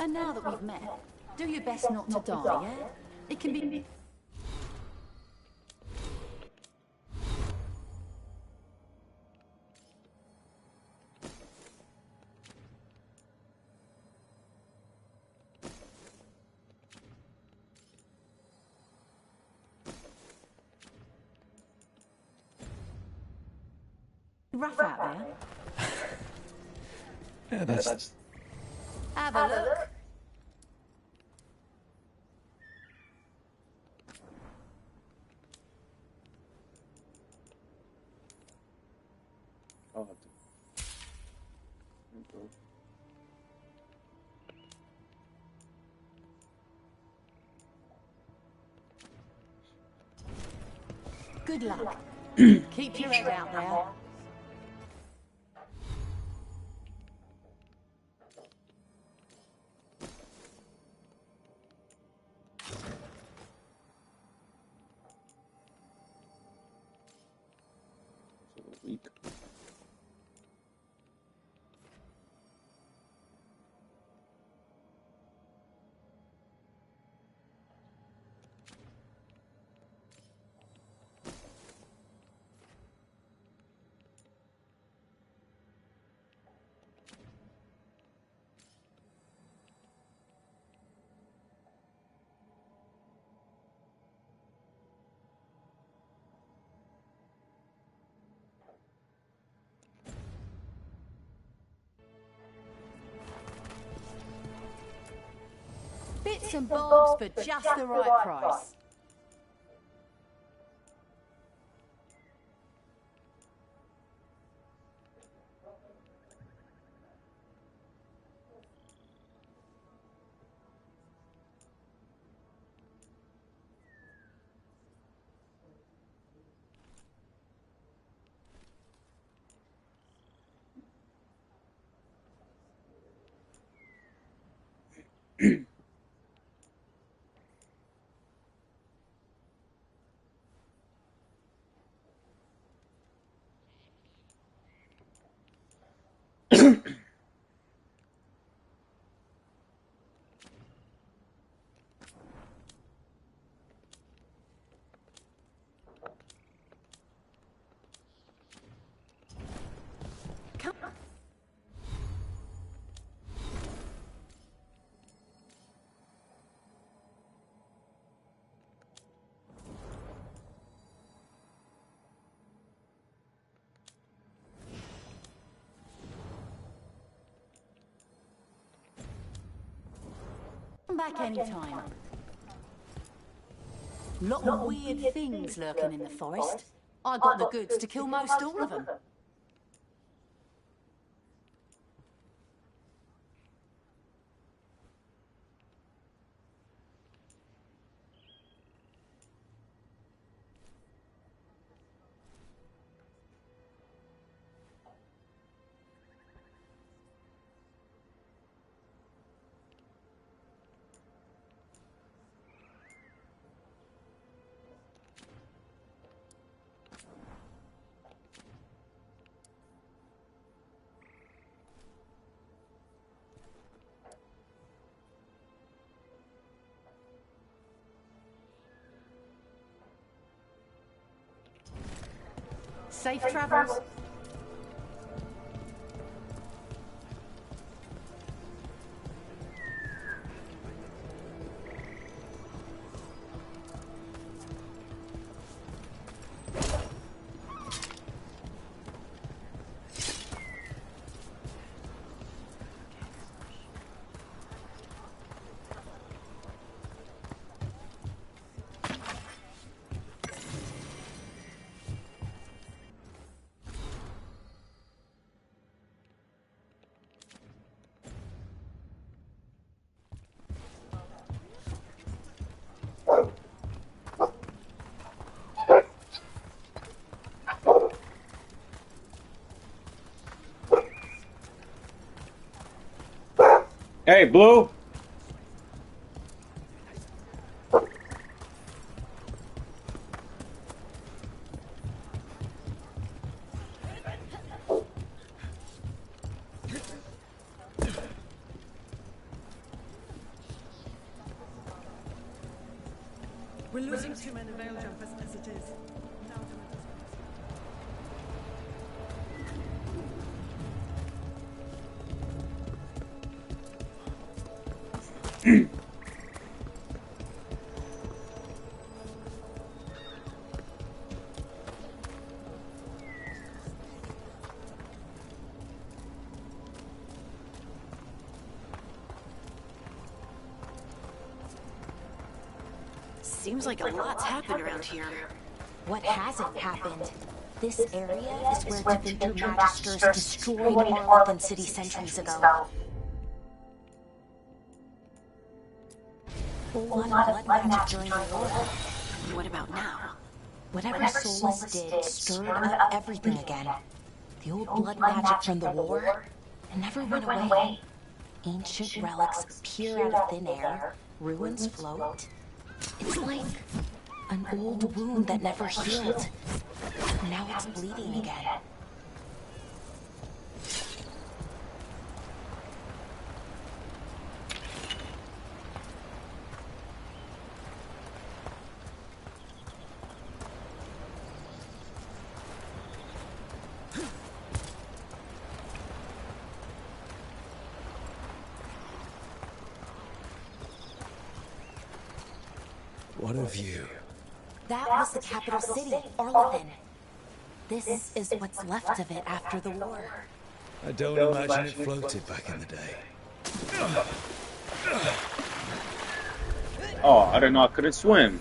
And now that we've met, do your best not to die, yeah? It can be... Rough out there. Yeah, that's... Have a look. Oh, Good luck. Keep your head out there. weak. Bits and bobs for just the right price. Come back anytime. Lot of weird things lurking in the forest. I got the goods to kill most all of them. Safe travels. Hey, Blue! We're losing too many veil jumpers as it is. Seems like a lot's happened around here. What hasn't happened? This area is where Tevinter Magisters destroyed Arlathan City centuries ago. A lot of blood magic during the war. What about now? Whatever Solus did stirred up everything again. The old blood magic from the war, it never went away. Ancient relics appear out of thin air, ruins float. It's like an old wound that never healed. Now it's bleeding again. What a view. That was the capital city, Arlathan. This is what's left of it after the war. I don't imagine it floated back in the day. Oh, I didn't know I couldn't swim.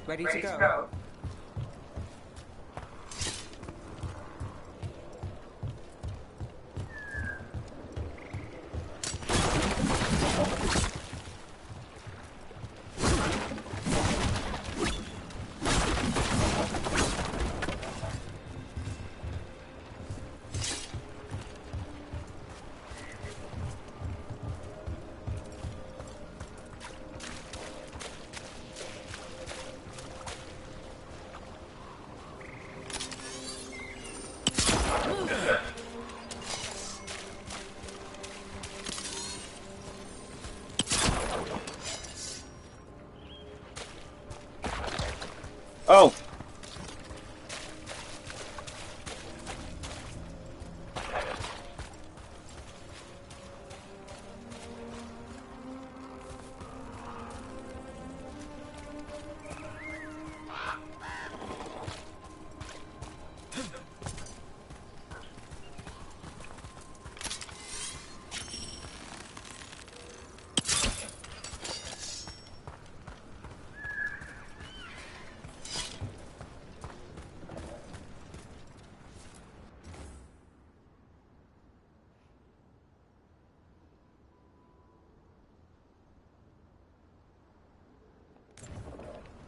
Ready to go. Oh.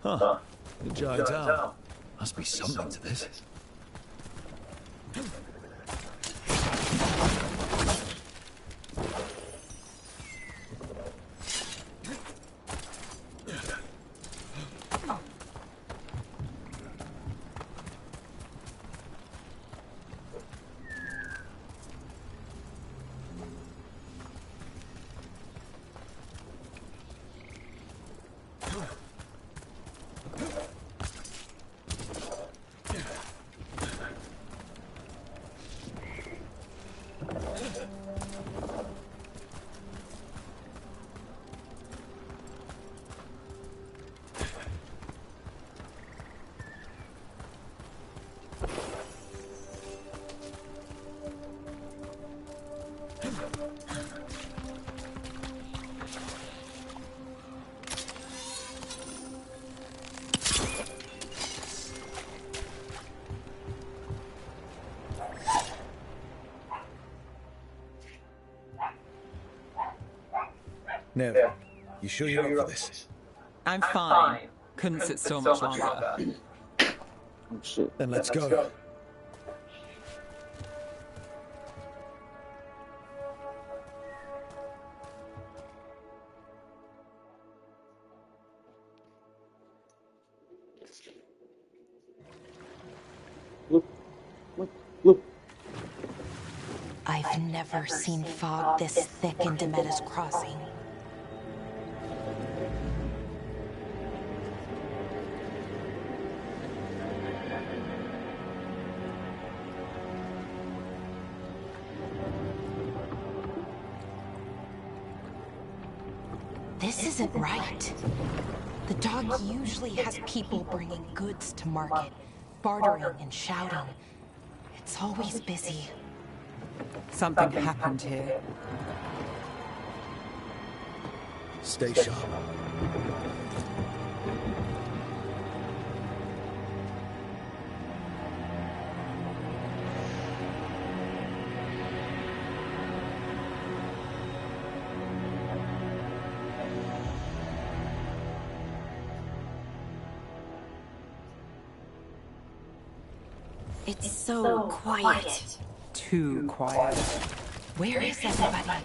Huh. The giant owl. Must be something to this. Nev, you sure you're up for this? I'm fine. Couldn't sit still much longer. Oh, shit. Then let's go. Look. Look. Look. I've never seen fog this thick in Demetta's Crossing. This isn't right. The dog usually has people bringing goods to market, bartering and shouting. It's always busy. Something happened here. Stay sharp. It's so quiet. Too quiet. Where is everybody?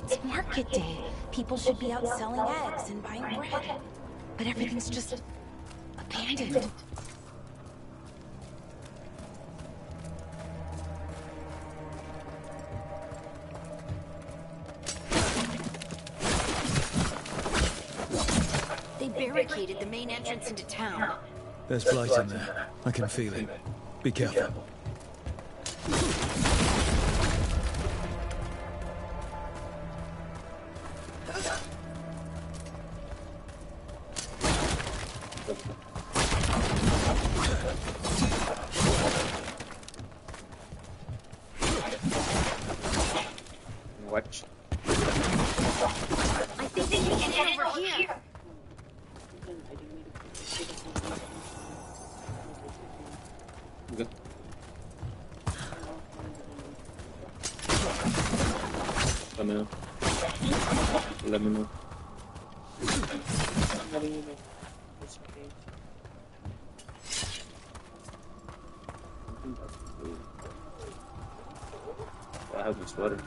It's market day. People should be out selling eggs and buying bread. But everything's just abandoned. They barricaded the main entrance into town. There's blight in there. I can feel it. Be careful. What? I think they can get in over here. Okay. Let me know. Let me know. I have a sweater.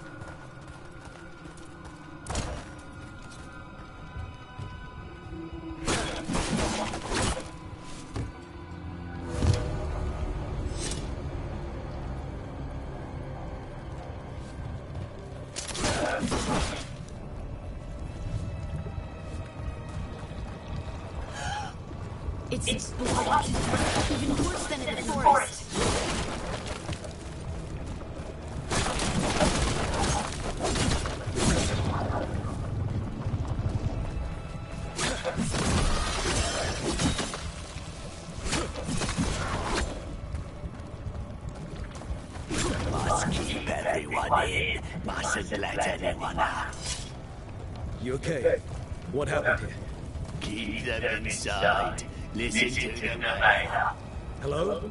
It's blocked. Even worse than in the forest. Must keep everyone in. Mustn't let anyone out. You okay? What happened here? Keep them inside. Listen to them later. Hello?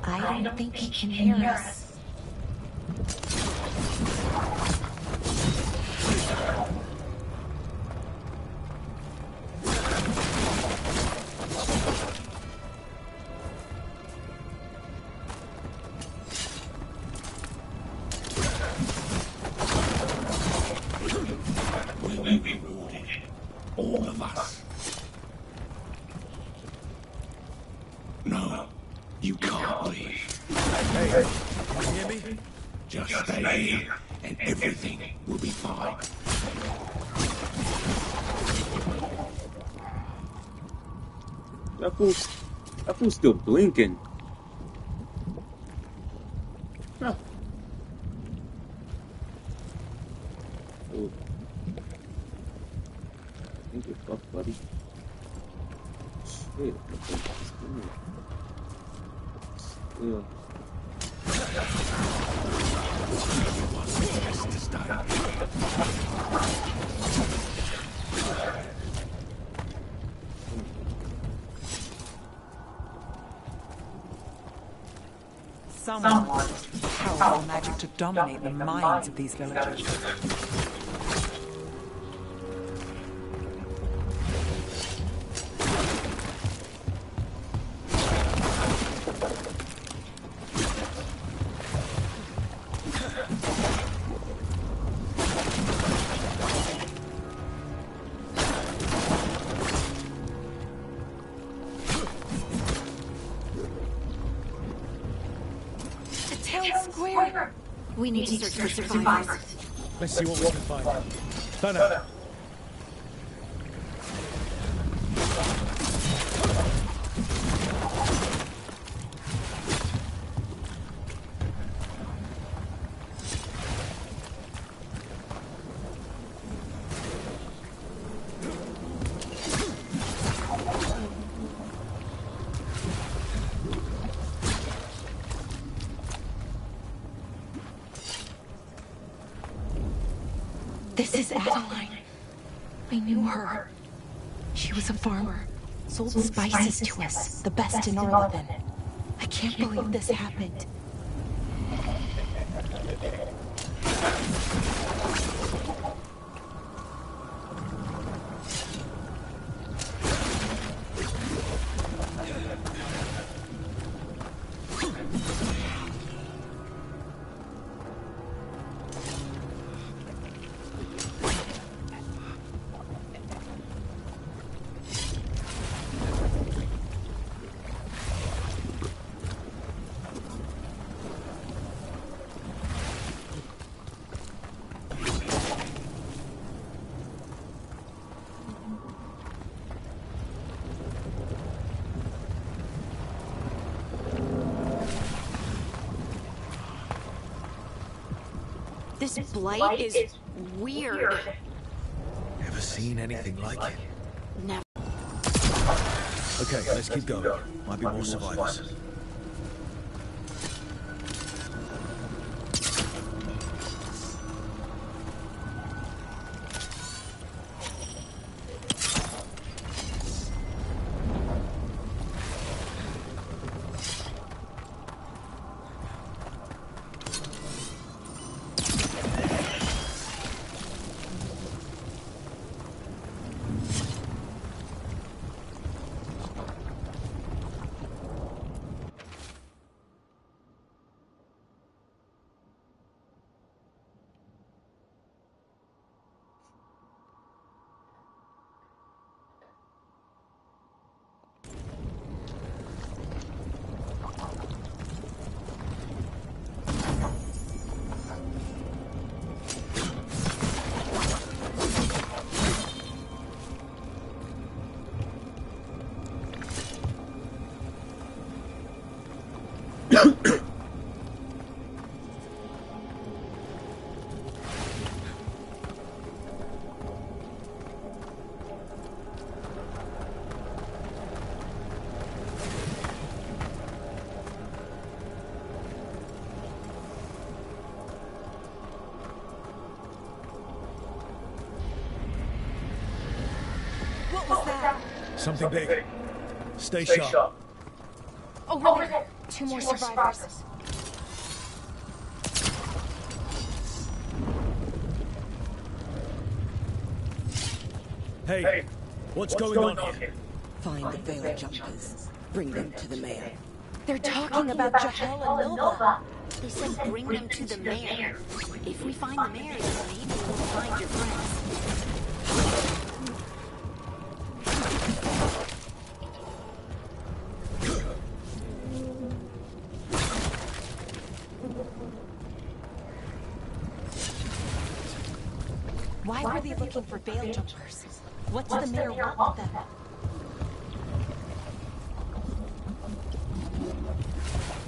I don't think he can hear us. We will be rewarded. All of us. No, you can't leave. Hey, can you hear me? Just stay here, and everything will be fine. That fool's still blinking. Huh. Oh. I think you're fucked, buddy. Shit. Still. Everyone's best to stay. Someone used powerful magic to dominate the minds of these villagers. We need to search for survivors. Let's see what we can find. Thunder! This is Adeline. I knew her. She was a farmer. Sold spices to us, the best in Orlevan. I can't believe this happened. This blight is weird. Ever seen anything like it? Never. Okay, let's keep going. Might be more survivors. Something big. Stay sharp. Over there. Two more survivors. Hey, what's going on here? Find the Veil Jumpers. Bring them to the mayor. They're talking about Jahel and Nova. They said bring them to the mayor. If we find the mayor, then maybe we'll find your friends. Why were they looking for Veil Jumpers? What did the mayor want with them?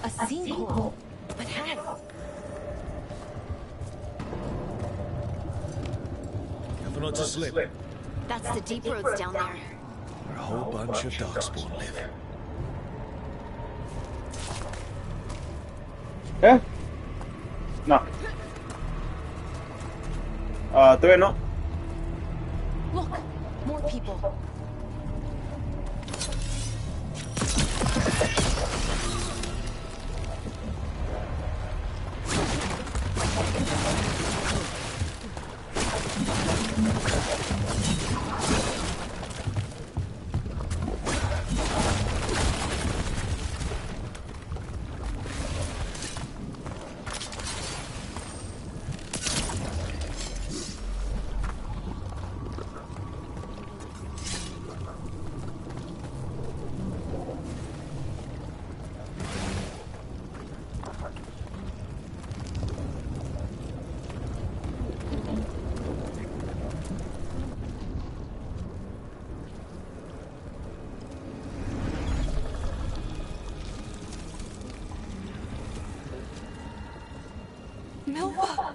A sinkhole? But how? Careful not to slip. That's the deep roads down there. Where a whole bunch of Darkspawn live. ¿Eh? No. Todavía no. Look, more people. Nova!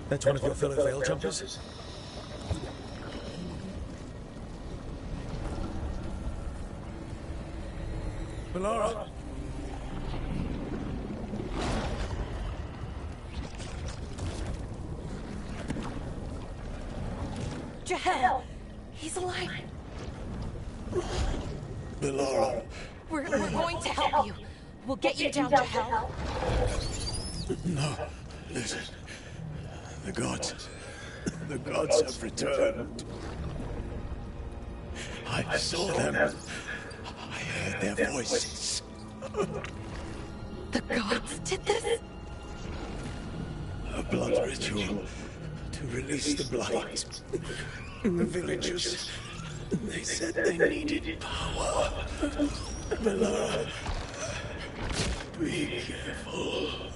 That's one of your fellow Veil Jumpers? Melara! Jahel! He's alive! Melara! We're going to help you. We'll get you down, Jahel. No, listen. The gods have returned. I saw them. I heard their voices. The gods did this? A blood ritual to release the blight. The villagers, they said they needed power. Melara, be careful.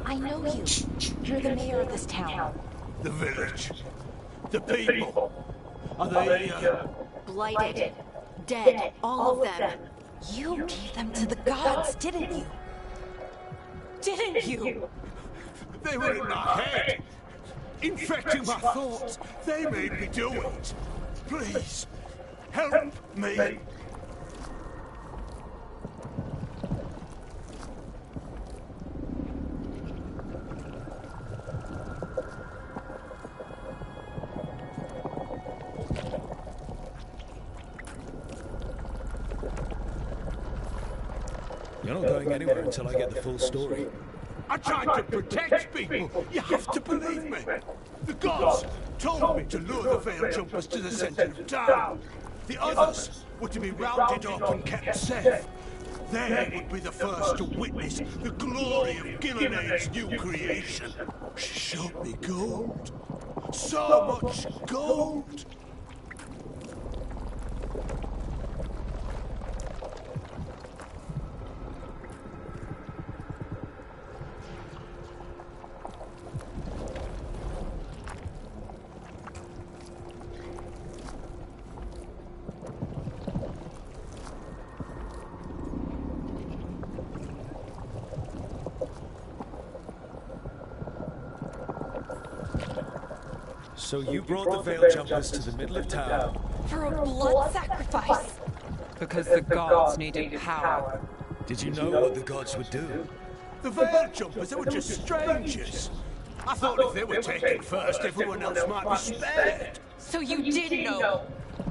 I know you. You're the mayor of this town. The village. The people. Are they, Blighted. Dead. All of them. You gave them to the gods, didn't you? Didn't you? They were in my head. Infecting my thoughts. They made me do it. Please, help me. You're not going anywhere until I get the full story. I tried to protect people. You have to believe me. The gods told me to lure the Veil Jumpers to the center of town. The others were to be rounded up and kept safe. They would be the first to witness the glory of Gillenade's new creation. She showed me gold. So much gold. So you brought the Veil Jumpers to the middle of town? For a blood sacrifice! Because the gods needed power. Did you know what the gods would do? The Veil Jumpers, they were just strangers. I thought if they were taken first, everyone else might be spared. So you did know?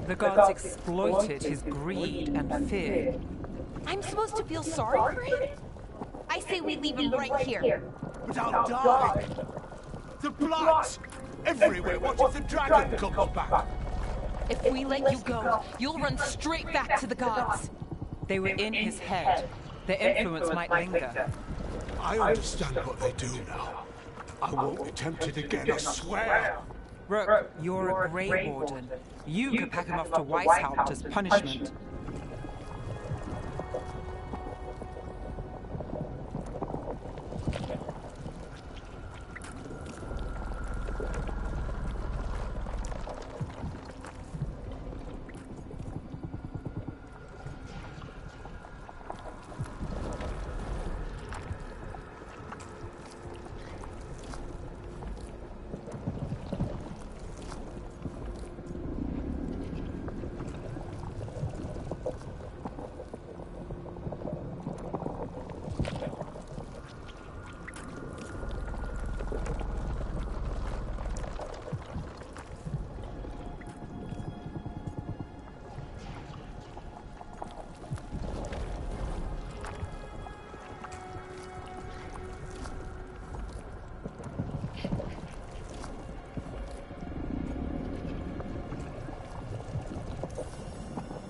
The gods exploited his greed and fear. I'm supposed to feel sorry for him? I say we leave him right here. But I'll die. The Blight! Everywhere! What if the dragon comes back? If we let you go, you'll run straight back to the gods. They were in his head. Their influence might linger. I understand what they do now. I won't be tempted again, I swear. Rook, you're a Grey Warden. You could pack him off to Weishaupt as punishment.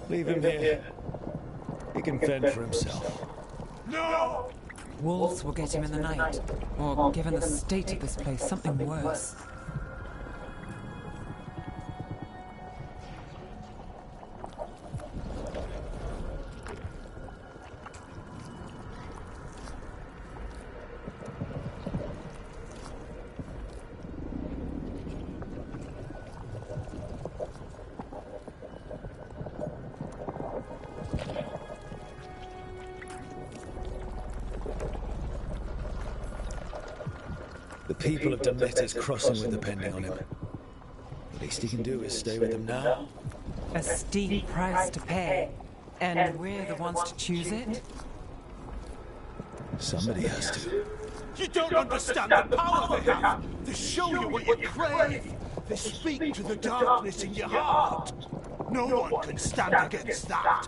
Leave him here. He can fend for himself. No! Wolves will get him in the night. Or, given the state of this place, something worse. The people of Demeter's Crossing were depending on him. The least he can do is stay with them now. A steep price to pay. And we're the ones to choose it? Somebody has to. You don't understand the power they have! They show you what you crave! They speak to the darkness in your heart! No one can stand against that!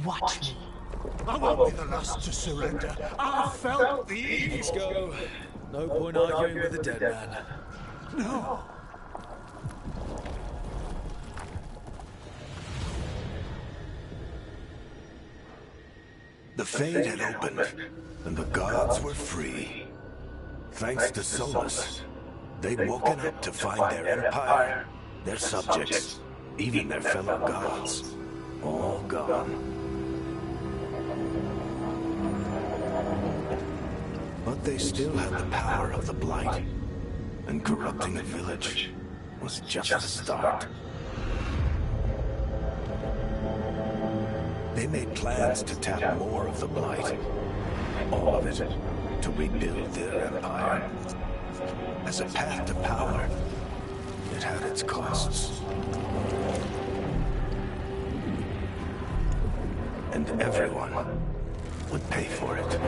Watch me. I won't be the last to surrender. I felt the evil. Let's go. No point arguing with the dead man. No. The Fade had opened, and the gods were free. Thanks to Solus, they'd woken up to find their empire, their subjects, even their fellow gods, all gone. But they still had the power of the Blight, and corrupting a village was just the start. They made plans to tap more of the Blight, all of it, to rebuild their empire. As a path to power, it had its costs. And everyone would pay for it.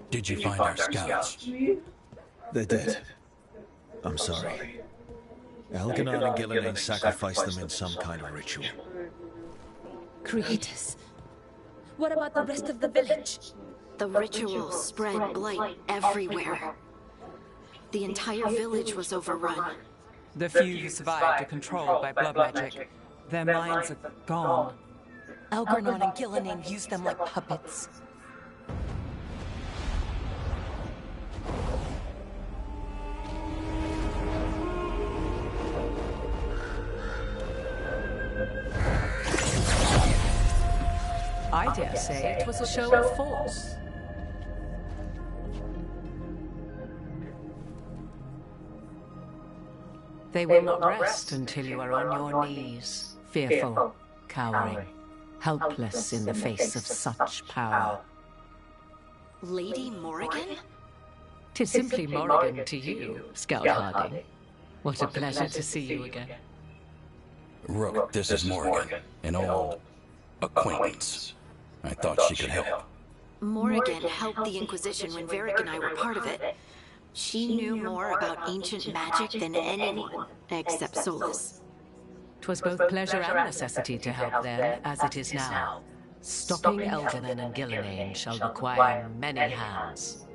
Did you find our scouts? They're dead. I'm sorry. Elganon and Gillenane sacrificed them in some kind of ritual. Creators. What about the rest of the village? The ritual spread blight everywhere. The entire village was overrun. The few who survived are controlled by blood magic. Their minds are gone. Elganon and Gillenane used them like puppets. I dare say it was a show of force. They will not rest until you are on your knees, fearful, cowering, helpless in the face of such power. Lady Morrigan? 'Tis simply Morrigan to you, Scout Harding. What a pleasure to see you again. Rook, this is Morrigan, an old acquaintance. I thought she could help. Morrigan helped the Inquisition when Varric and I were part of it. She knew more about ancient magic than anyone, except Solus. 'Twas both pleasure and necessity to help then, as it is now. Stopping Elganon and Gillenane shall require many hands.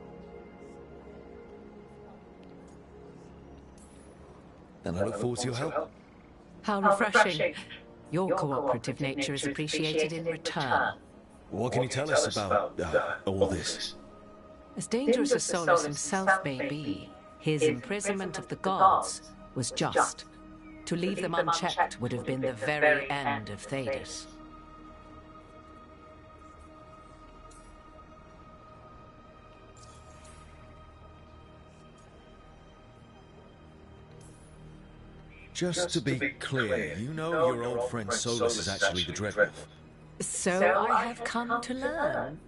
Then I look forward to your help. How refreshing. Your cooperative nature is appreciated in return. What can you tell us about all this? As dangerous as Solas himself may be, his imprisonment of the gods was just. To leave them unchecked would have been the very end of Thedas. Just to be clear, you know your old friend Solas is actually the Dreadwolf. So I have come to learn.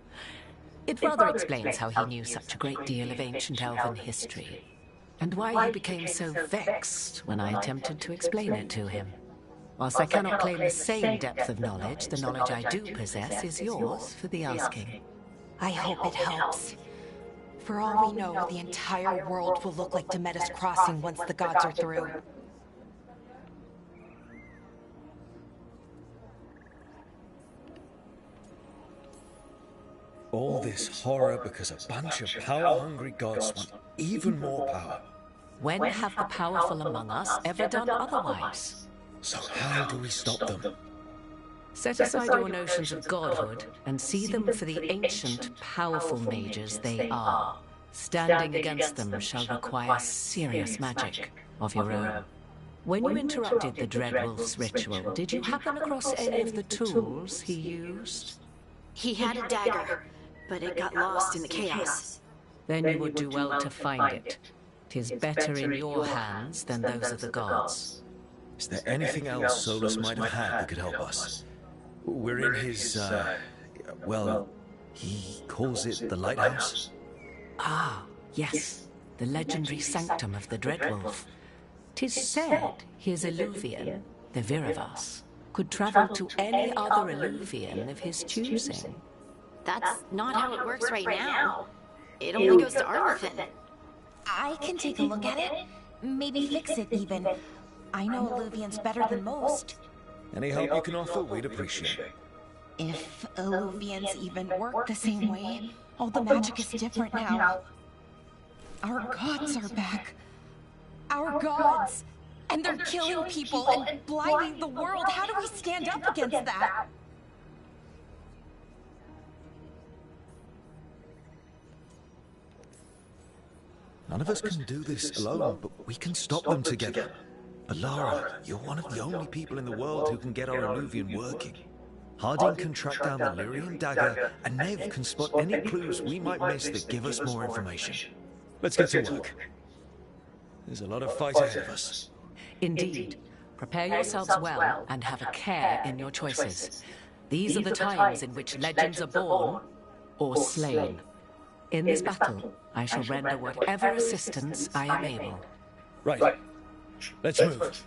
It rather explains how he knew such a great deal of ancient elven history, and why he became so vexed when I attempted to explain it to him. Whilst I cannot claim the same depth of knowledge, the knowledge I do possess is yours for the asking. I hope it helps. For all we know, the entire world will look like Demetus Crossing once the gods are through. All this horror because a bunch of power-hungry gods want even more power. When have the powerful among us ever done otherwise? So how do we stop them? Set aside your notions of godhood and see them for the ancient, powerful mages they are. Standing against them shall require serious magic of your own. When you interrupted the Dreadwolf's ritual, did you happen across any of the tools he used? He had a dagger, but it got lost in the chaos. Then you would do well to find it. 'Tis better in your hands than those of the gods. Is there anything else Solas might have had that could help us? We're in his, well, he calls it the Lighthouse? Ah, yes, the legendary sanctum of the Dreadwolf. 'Tis said his Eluvian, the Viravas, could travel to any other Eluvian of his choosing. That's not how it works right now. It only goes to Arlathan. I can take a look at it. Maybe fix it, even. I know Eluvians better than most. Any help you can offer, we'd appreciate it. If Eluvians even work the same way, all the magic is different now. Our gods are back. Our gods! And they're killing people and blinding the world. How do we stand up against that? None of us can do this alone, but we can stop them together. Alara, you're one of the only people in the world who can get our Eluvian working. Harding can track down the Lyrian dagger, and Nev can spot any clues we might miss that give us more information. Let's get to work. There's a lot of fight ahead of us. Indeed. Prepare yourselves well and have a care in your choices. These are the times in which legends are born or slain. In this battle, I shall render whatever assistance I am able. Right. Let's move.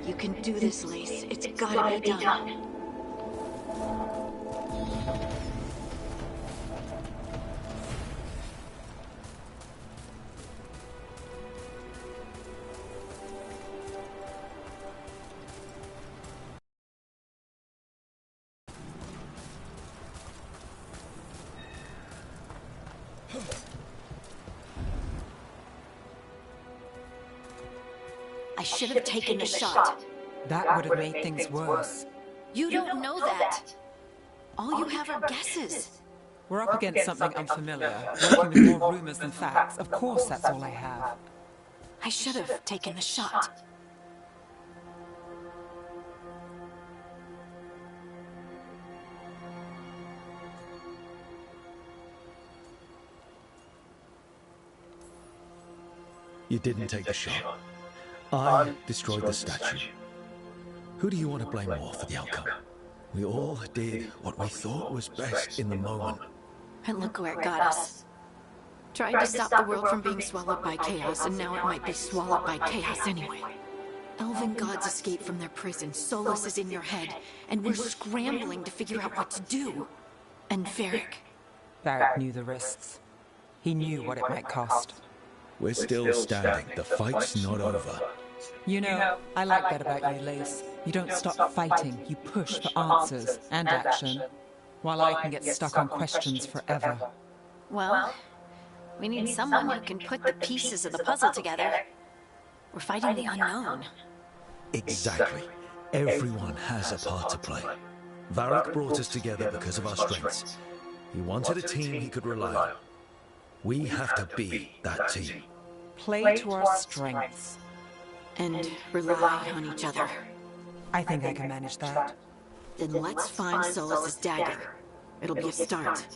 You can do this, Lace. It's gotta be done. I should have taken the shot. That would have made things worse. You don't know that. All you have are guesses. We're up against something unfamiliar, working with more rumors than facts. Of course, that's all I have. I should have taken the shot. You didn't take the shot. I destroyed the statue. Who do you want to blame more for the outcome? We all did what we thought was best in the moment. And look where it got us. Tried to stop the world from being swallowed by chaos, and now it might be swallowed by chaos anyway. Elven gods escaped from their prison, Solus is in your head, and we're scrambling to figure out what to do. And Varric. Varric knew the risks. He knew what it might cost. We're still standing. The fight's not over. You know, I like that about you, Lace. You don't stop fighting. You push for answers and action, while I can get stuck on questions forever. Well, we need someone who can put the pieces of the puzzle together. We're fighting the unknown. Exactly. Everyone has a part to play. Varric brought us together because of our strengths. He wanted a team he could rely on. We have to be that team. Play to our strengths. And rely on each other. I think I can manage that. Then let's find Solus's dagger. It'll be a start.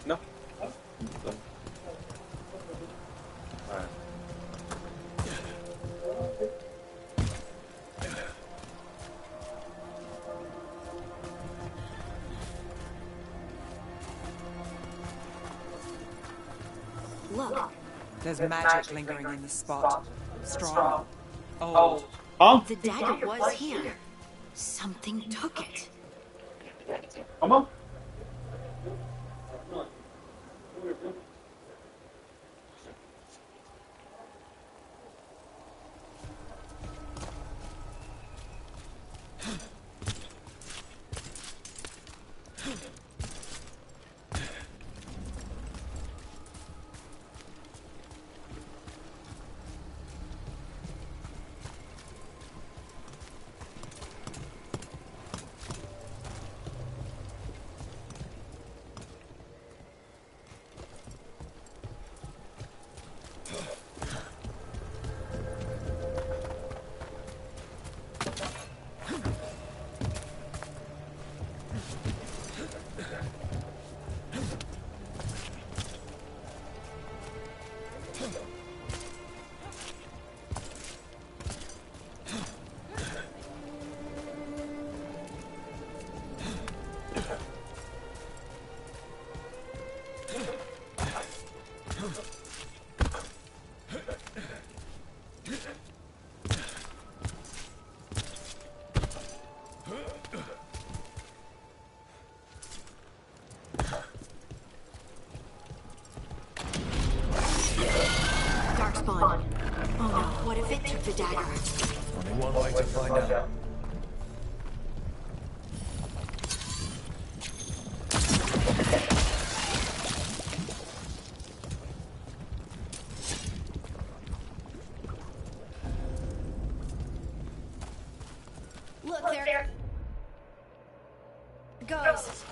No. Look. There's magic lingering in this spot. Strong. Old. The dagger was here. Something took it. Come on. Darkspawn. Oh no, what if it took the dagger? Only one way to find out. Look, there it goes.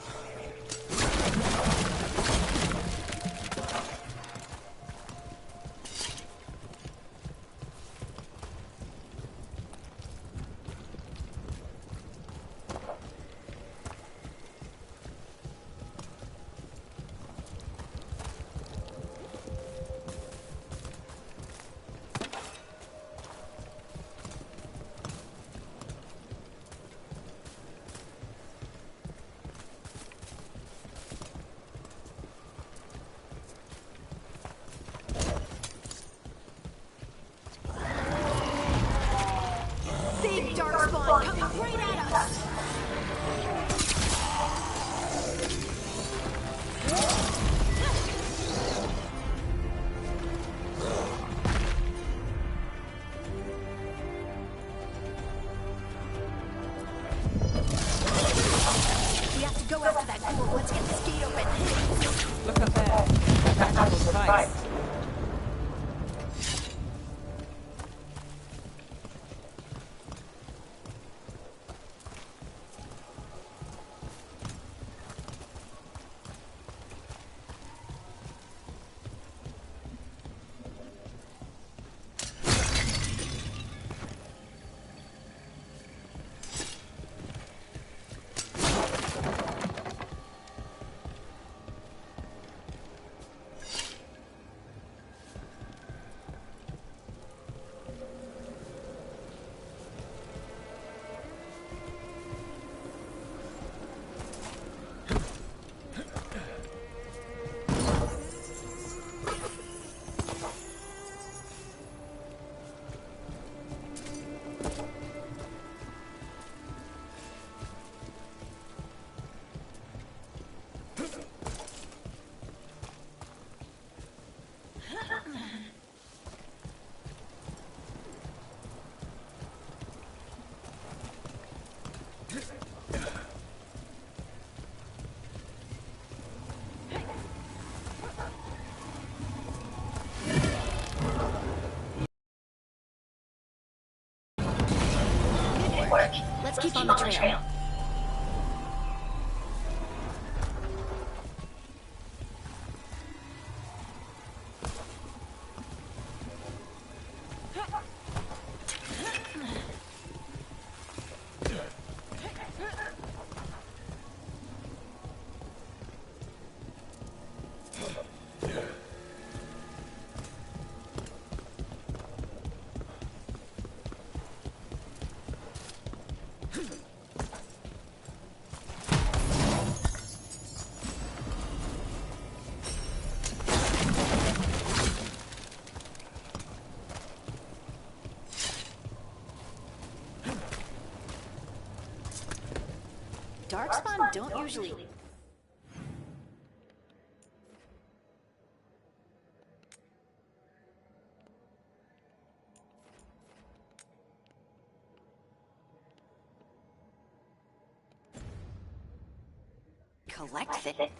Darkspawn coming right at us! We have to go after that ghoul. Let's get this gate open. Look up there. Magical device. trail. Darkspawn don't usually... collect it.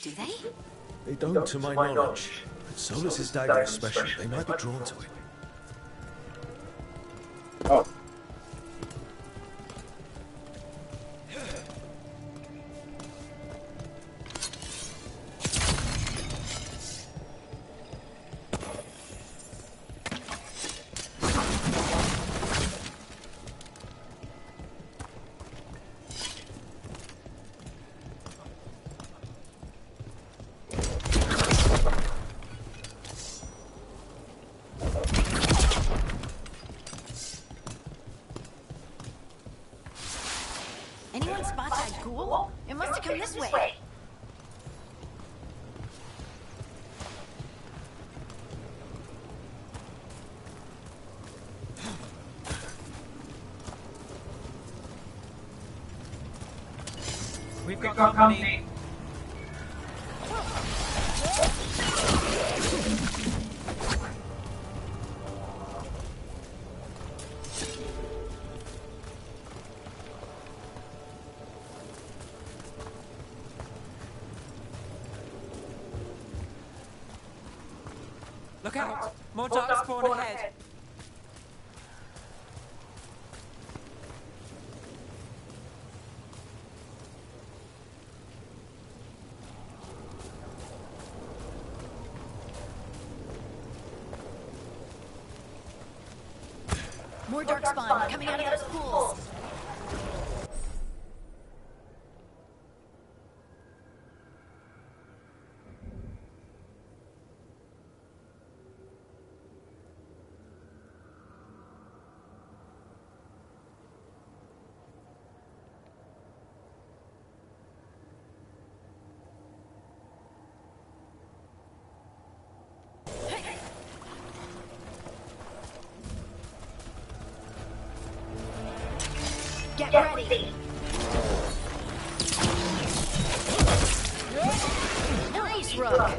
Do they? They don't, to my knowledge. Solus's dagger is special. They might be drawn to it. Oh. Anyone spot that ghoul? It must have come this way. We've got company. Look out! More darkspawn ahead! More darkspawn coming out of those pools. Get ready. Nice, Rook.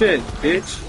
shit, bitch.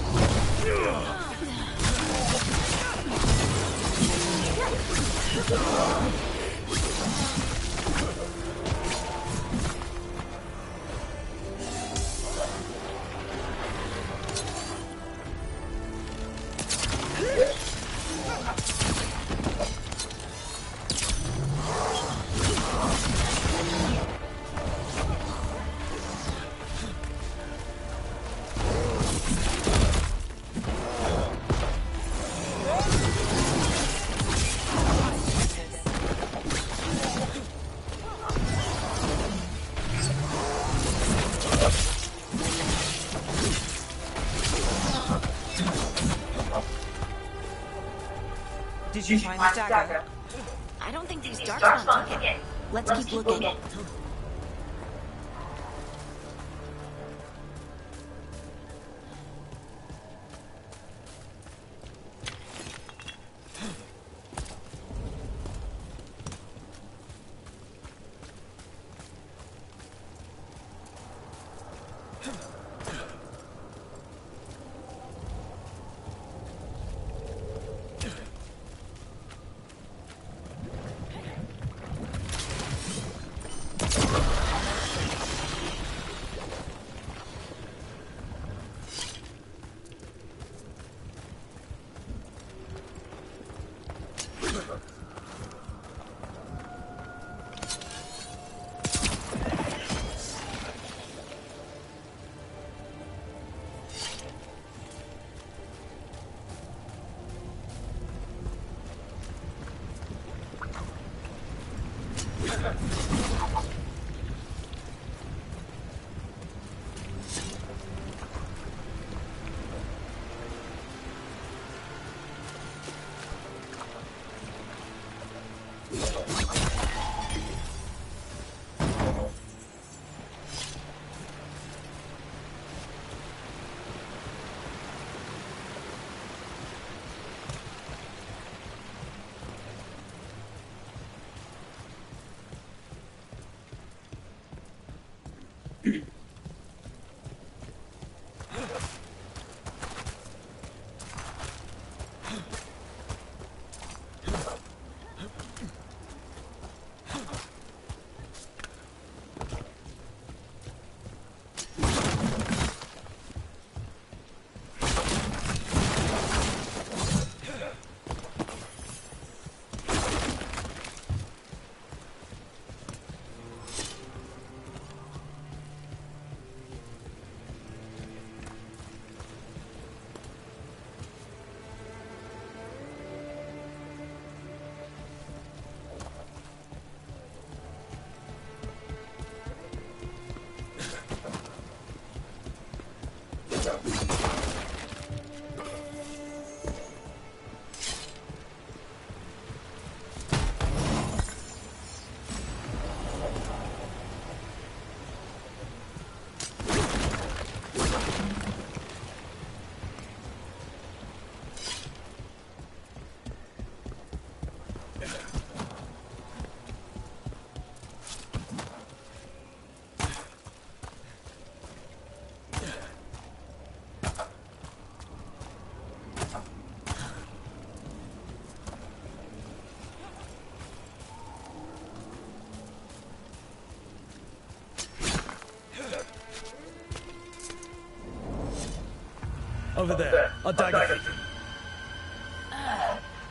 Did you find the dagger? I don't think these darkspawn took it. Let's keep looking. Over there, a dagger.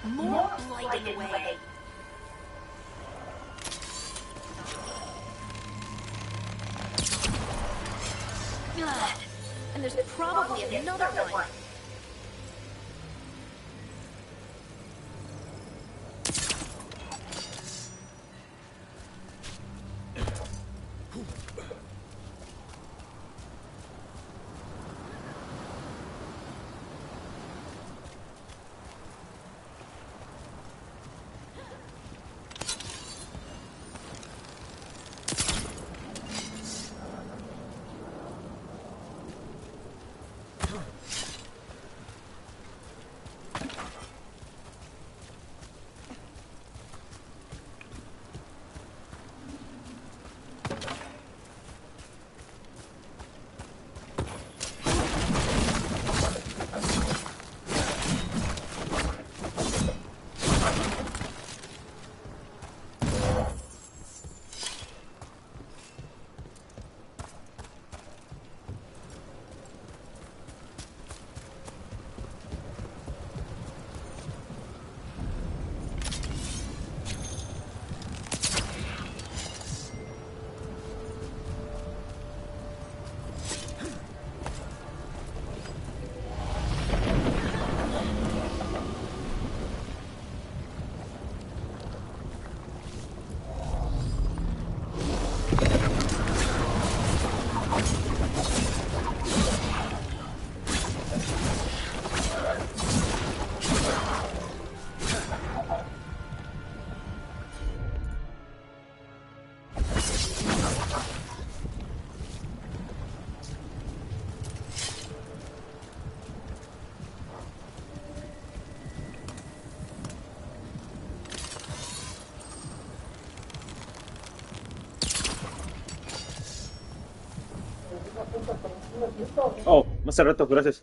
More blight in the way. And there's probably another one. Oh, más al rato, gracias.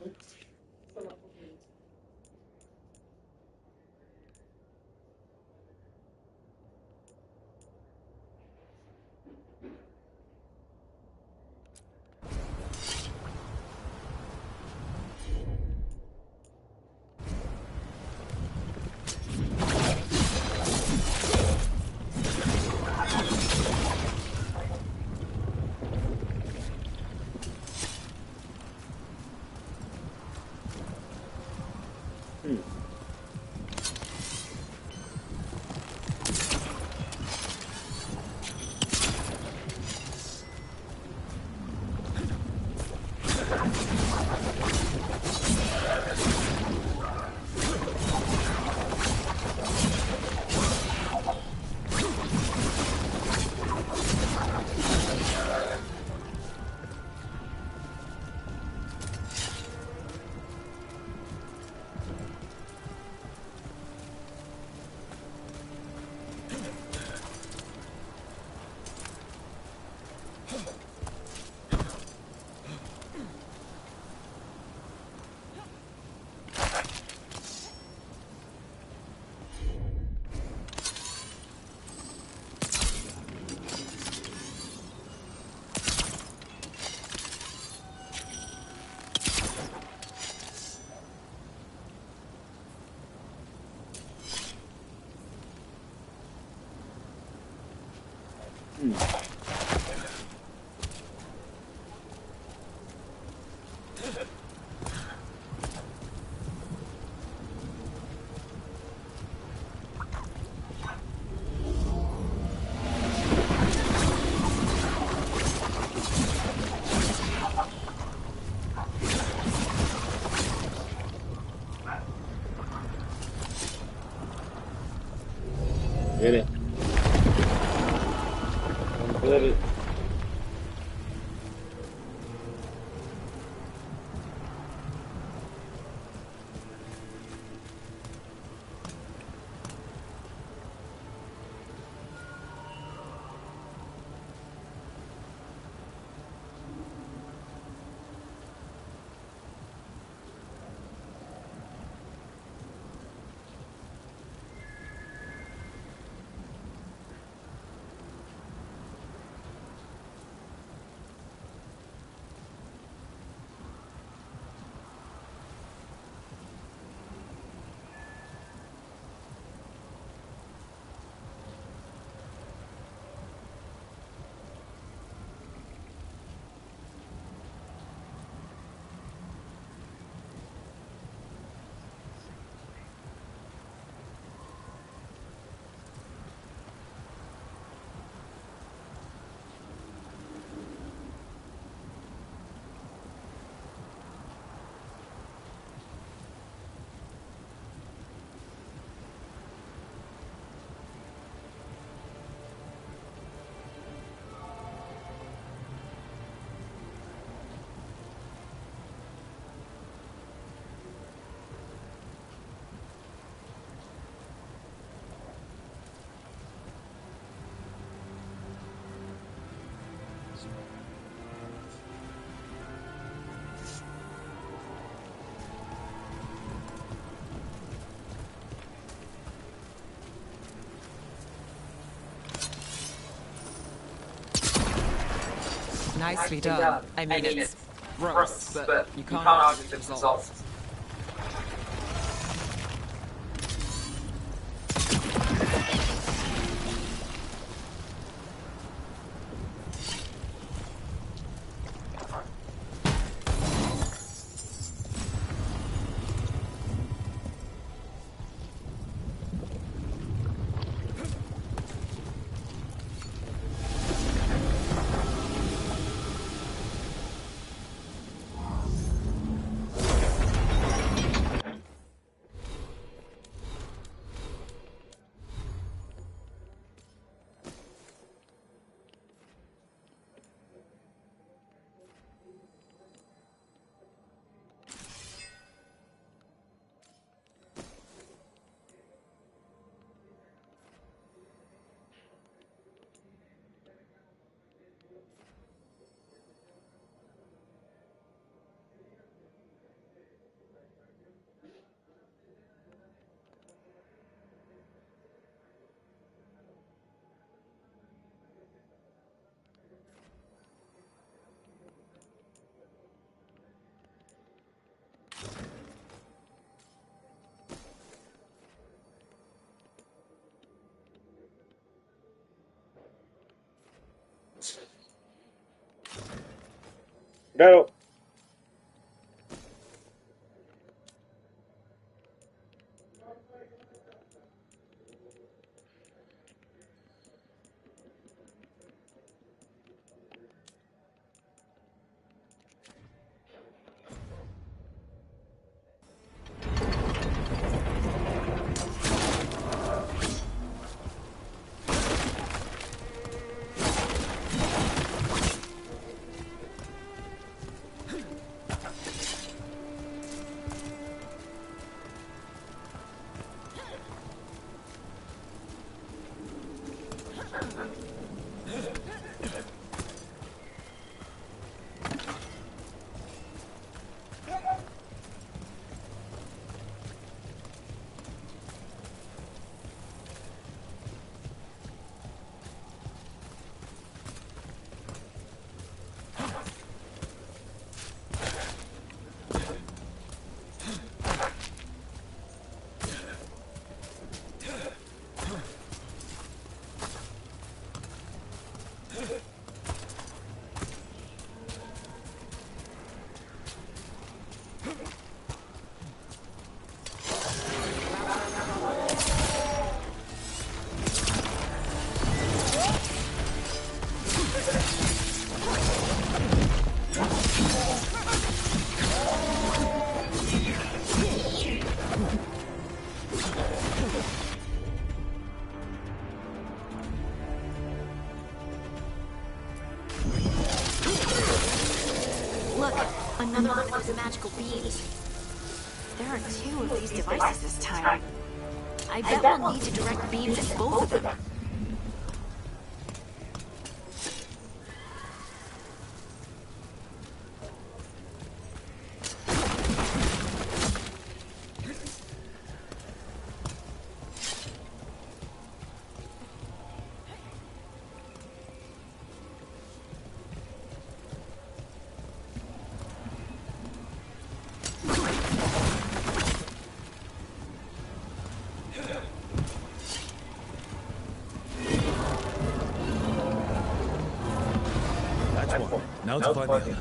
Viene. Dale. Nicely done. I mean, it's gross, but you can't argue with the results. Claro. Look, another one of those magical beams. There are 2 of these devices this time. I bet we'll need to direct beams at both of them. Now to find the other.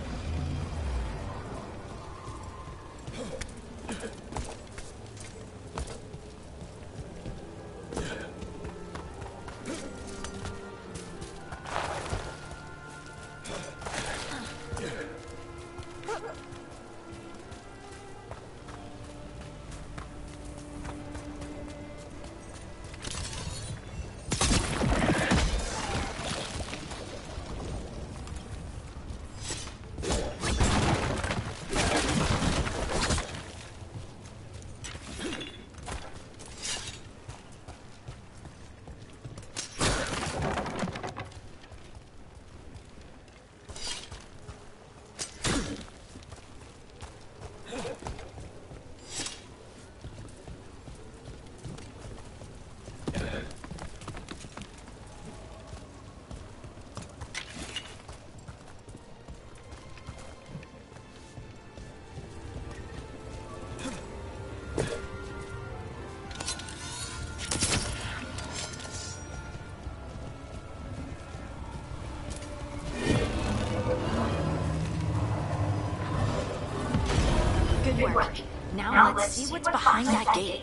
Good work. Now let's see what's behind that gate.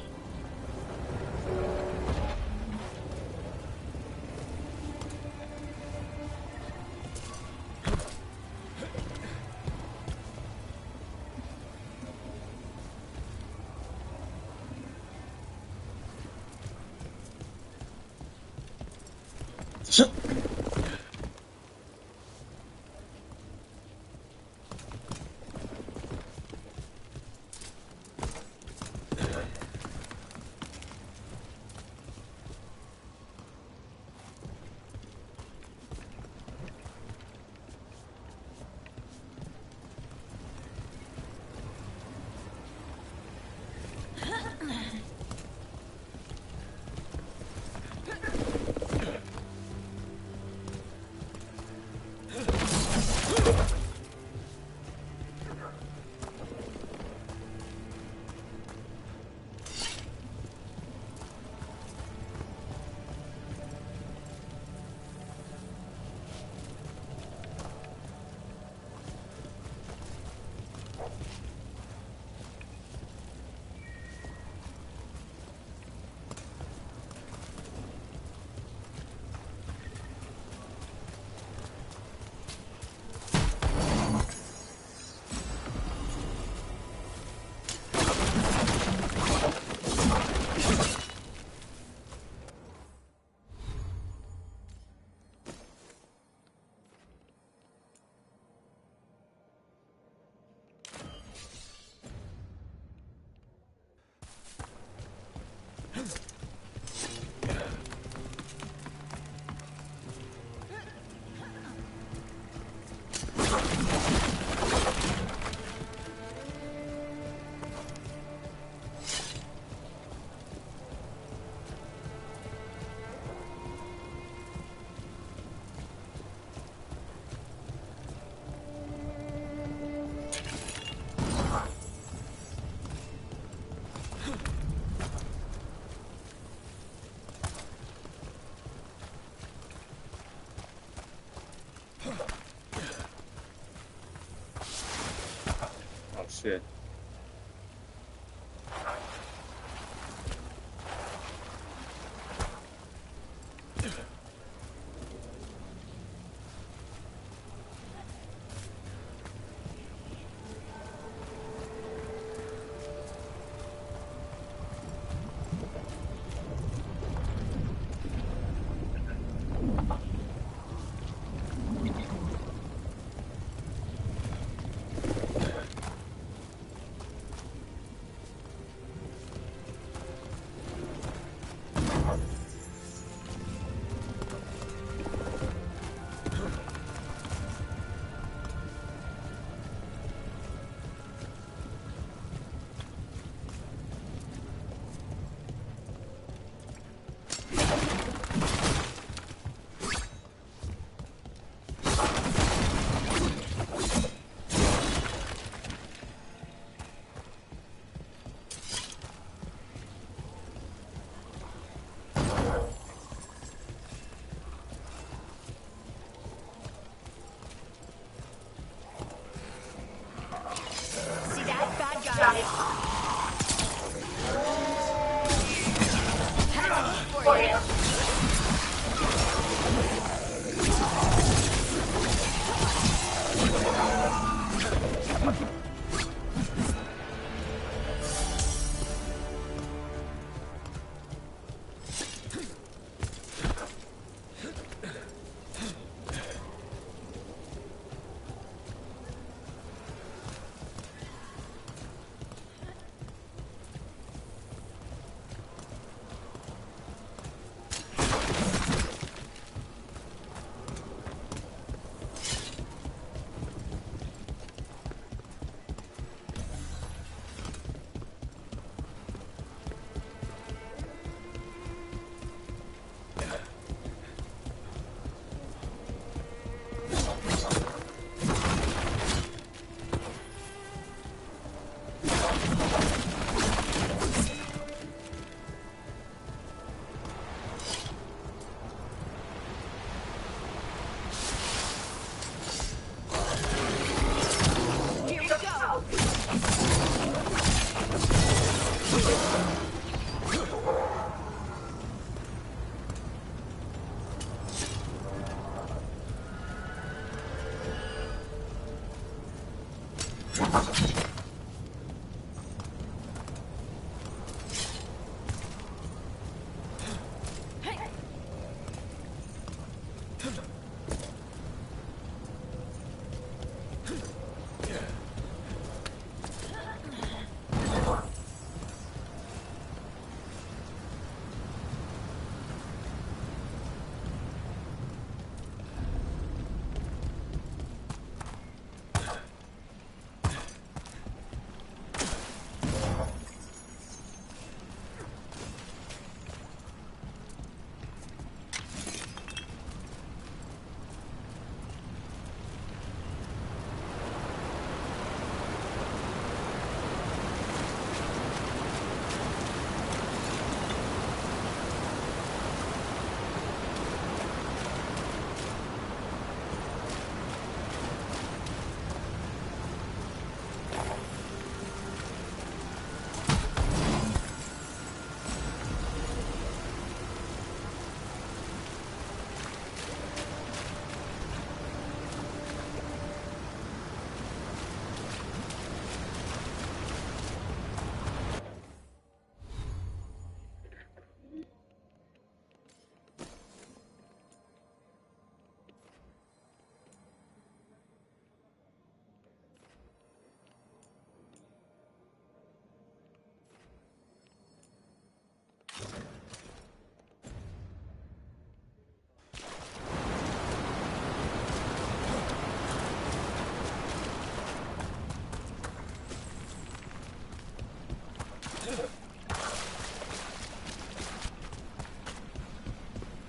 shit.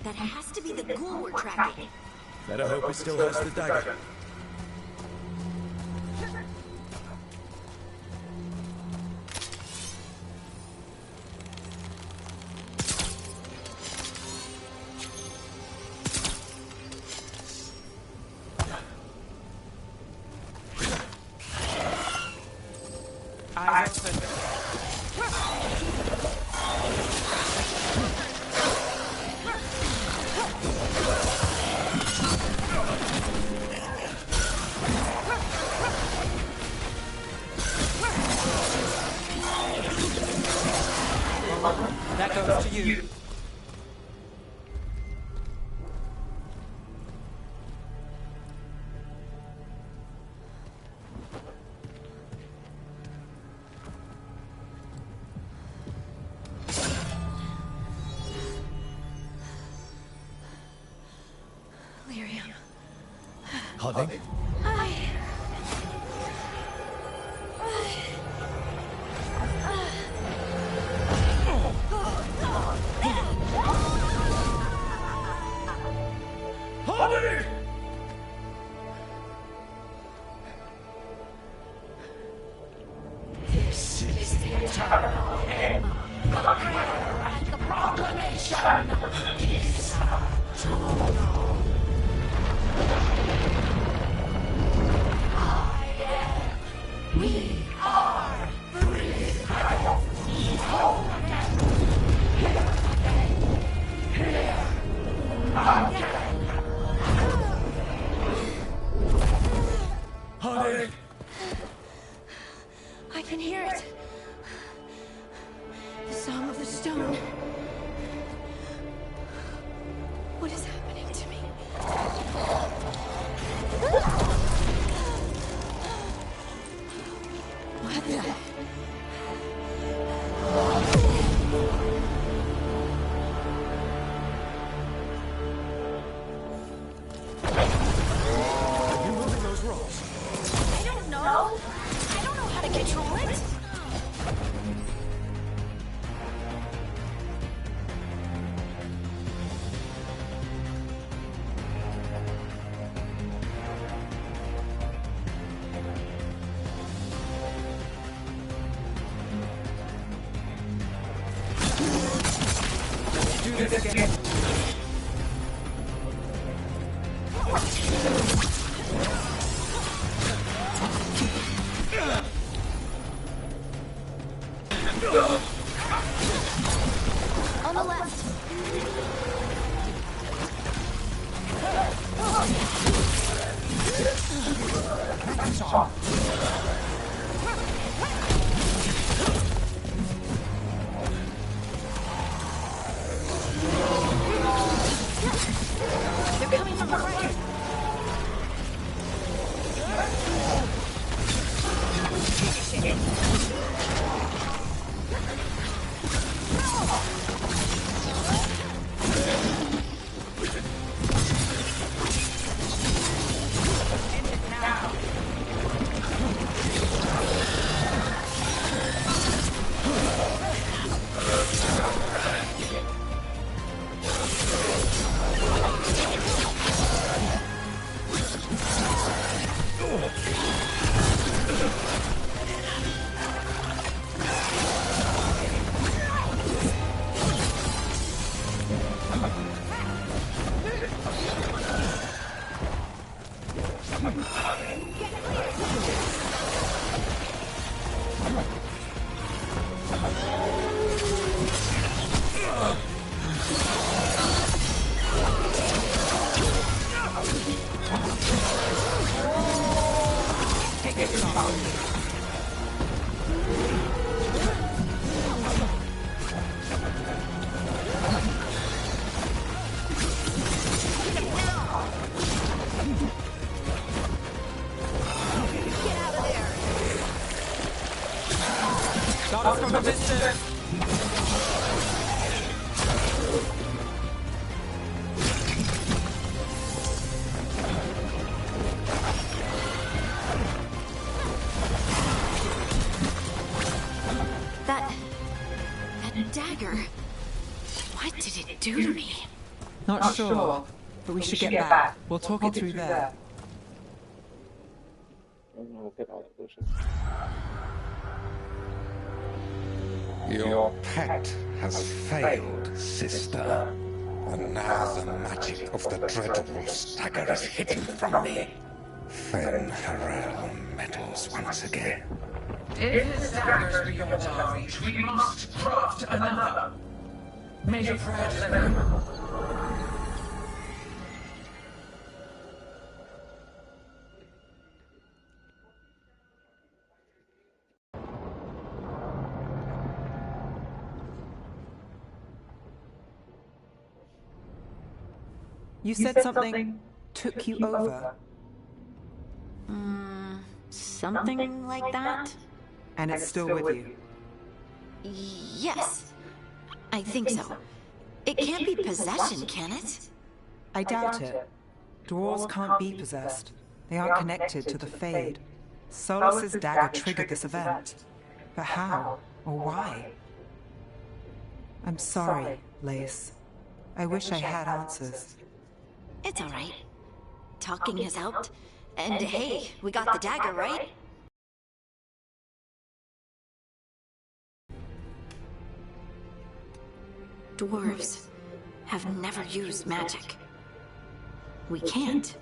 That has to be the ghoul we're tracking. Better hope it still has the dagger. That goes to you. Lyrium. Harding? Harding! This is the eternal end. The prayer and the proclamation is to we are free. Harding! I can hear it. The Song of the Stone. What is happening to me? What the... I don't know how to control it. Do this again. On the left. They're coming from the right. Shot us from a distance. That dagger. What did it do to me? Not sure, but we should get back. We'll talk it through there. Your pact has failed, sister. And now the magic of the dreadful stagger is hidden from me. Fen Harel meddles once again. If the dagger is beyond our reach, we must craft another. May your prayer deliver. You said something took you over. Something like that? And it's still with you? Yes. I think so. It can't be possession, can it? I doubt it. Dwarves can't be possessed. They aren't connected to the Fade. Solus's dagger triggered this event. But how? Or why? I'm sorry, Lace. I wish I had answers. It's all right. Talking has helped. And hey, we got the dagger, right? Dwarves have never used magic. We can't.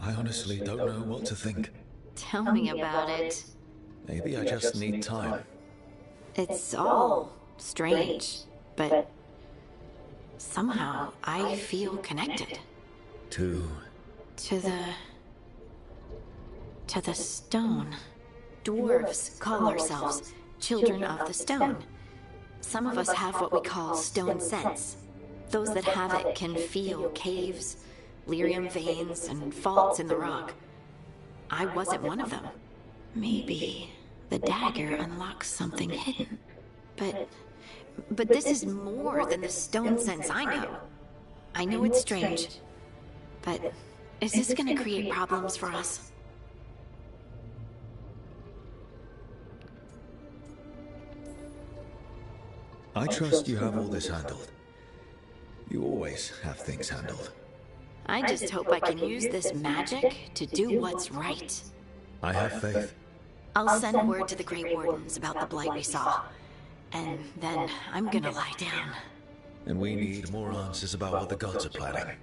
I honestly don't know what to think. Tell me about it. Maybe I just need time. It's all strange, but somehow I feel connected. To the stone. Dwarves call ourselves children of the stone. Some of us have what we call stone sense. Those that have it can feel caves, lyrium veins, and faults in the rock. I wasn't one of them. Maybe the dagger unlocks something hidden. But this is more than the stone sense I know. I know it's strange, but is this gonna create problems for us? I trust you have all this handled. You always have things handled. I just hope I can use this magic to do what's right. I have faith. I'll send word to the Grey Wardens about the blight we saw. And then I'm gonna lie down. And we need more answers about what the gods are planning.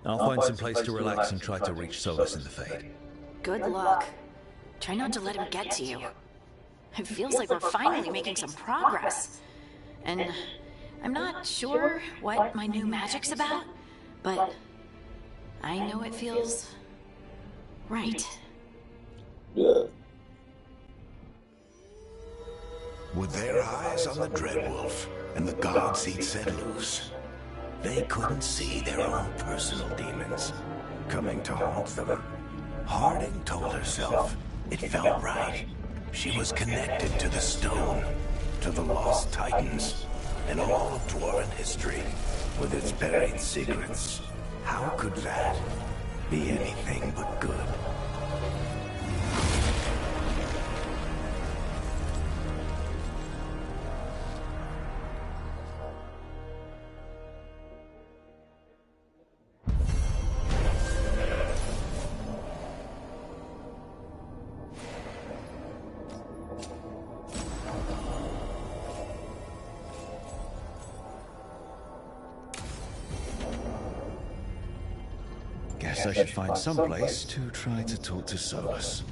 I'll find some place to relax and try to reach Solus in the Fade. Good luck. Try not to let him get to you. It feels like we're finally making some progress. And I'm not sure what my new magic's about, but I know it feels right. With their eyes on the Dreadwolf and the gods he'd set loose, they couldn't see their own personal demons coming to haunt them. Harding told herself it felt right. She was connected to the stone, to the lost titans, and all of Dwarven history with its buried secrets. How could that be anything but good? Guess I should find some place to try to talk to Solus.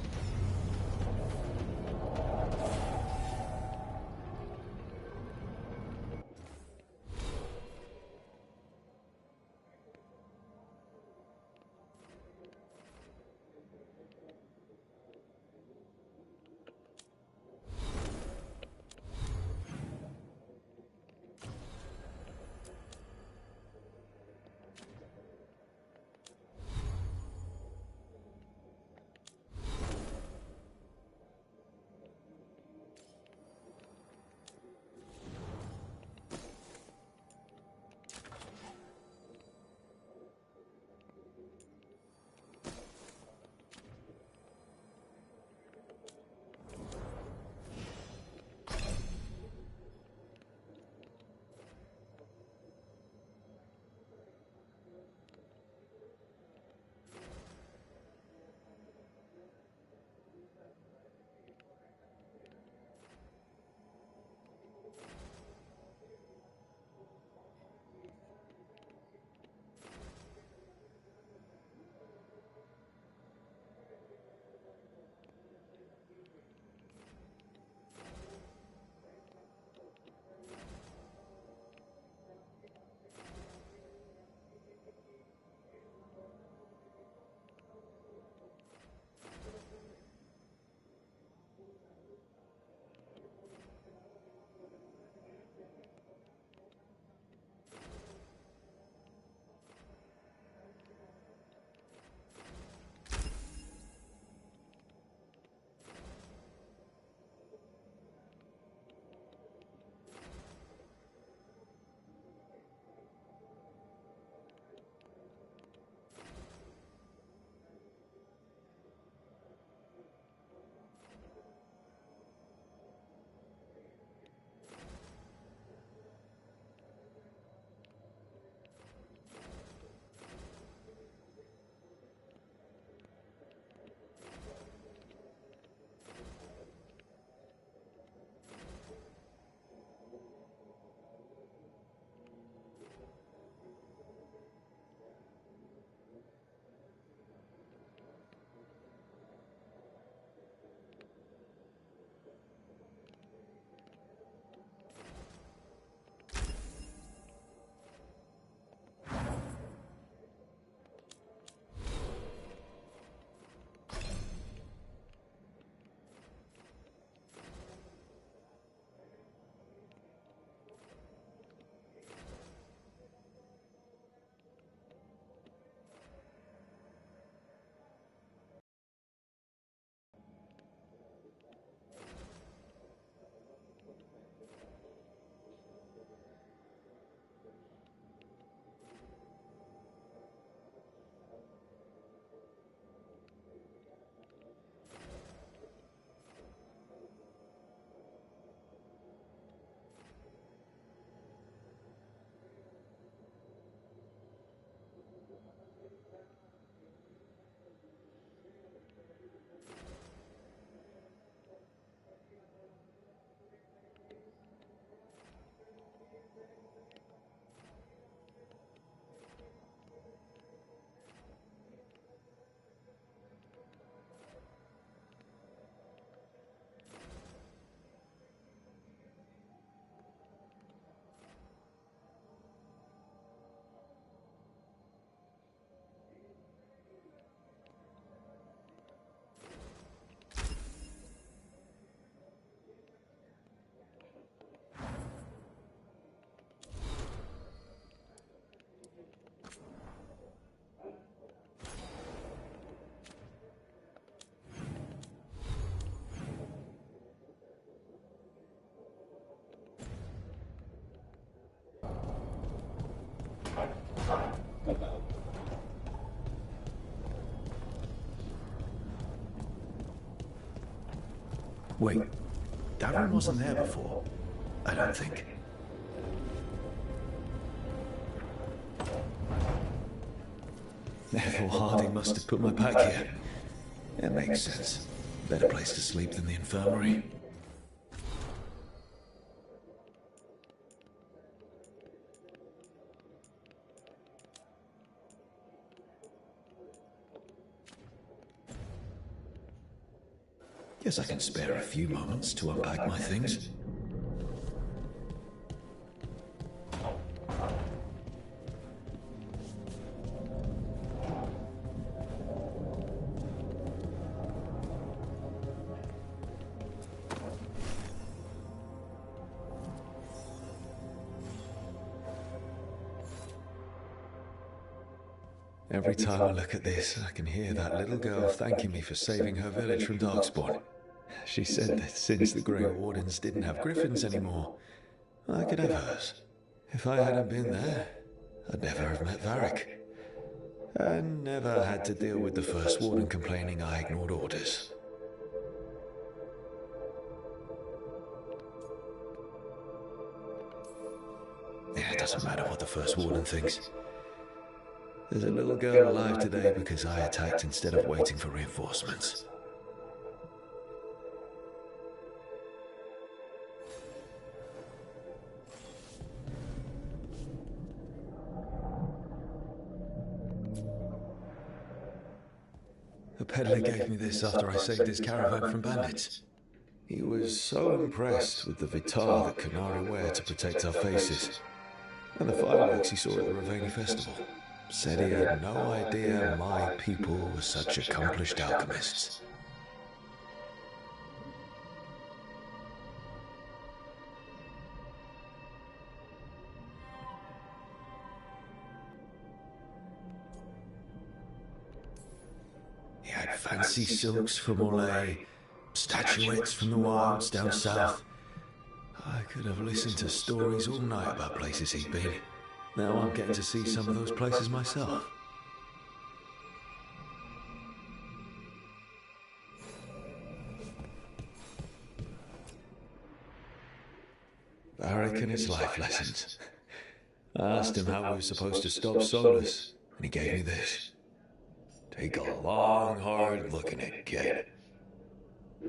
Wait, Darren wasn't there before? I don't think. Therefore, Harding must have put my pack here. It makes sense. Better place to sleep than the infirmary. Guess I can spare a few moments to unpack my things. Every time I look at this, I can hear that little girl thanking me for saving her village from Darkspawn. She said that since the Grey Wardens didn't have griffins anymore, I could have hers. If I hadn't been there, I'd never have met Varric. And never had to deal with the First Warden complaining I ignored orders. Yeah, it doesn't matter what the First Warden thinks. There's a little girl alive today because I attacked instead of waiting for reinforcements. The peddler gave me this after I saved his caravan from bandits. He was so impressed with the Vitar that Qunari wear to protect our faces, and the fireworks he saw at the Ravani festival. Said he had no idea my people were such accomplished alchemists. He had fancy silks from Orlais, statuettes from the wilds down south. I could have listened to stories all night about places he'd been. Now I'm getting to see some of those places myself. Varric and his life lessons. I asked him how we were supposed to stop Solus, and he gave me this. Take a long, hard look at it, kid.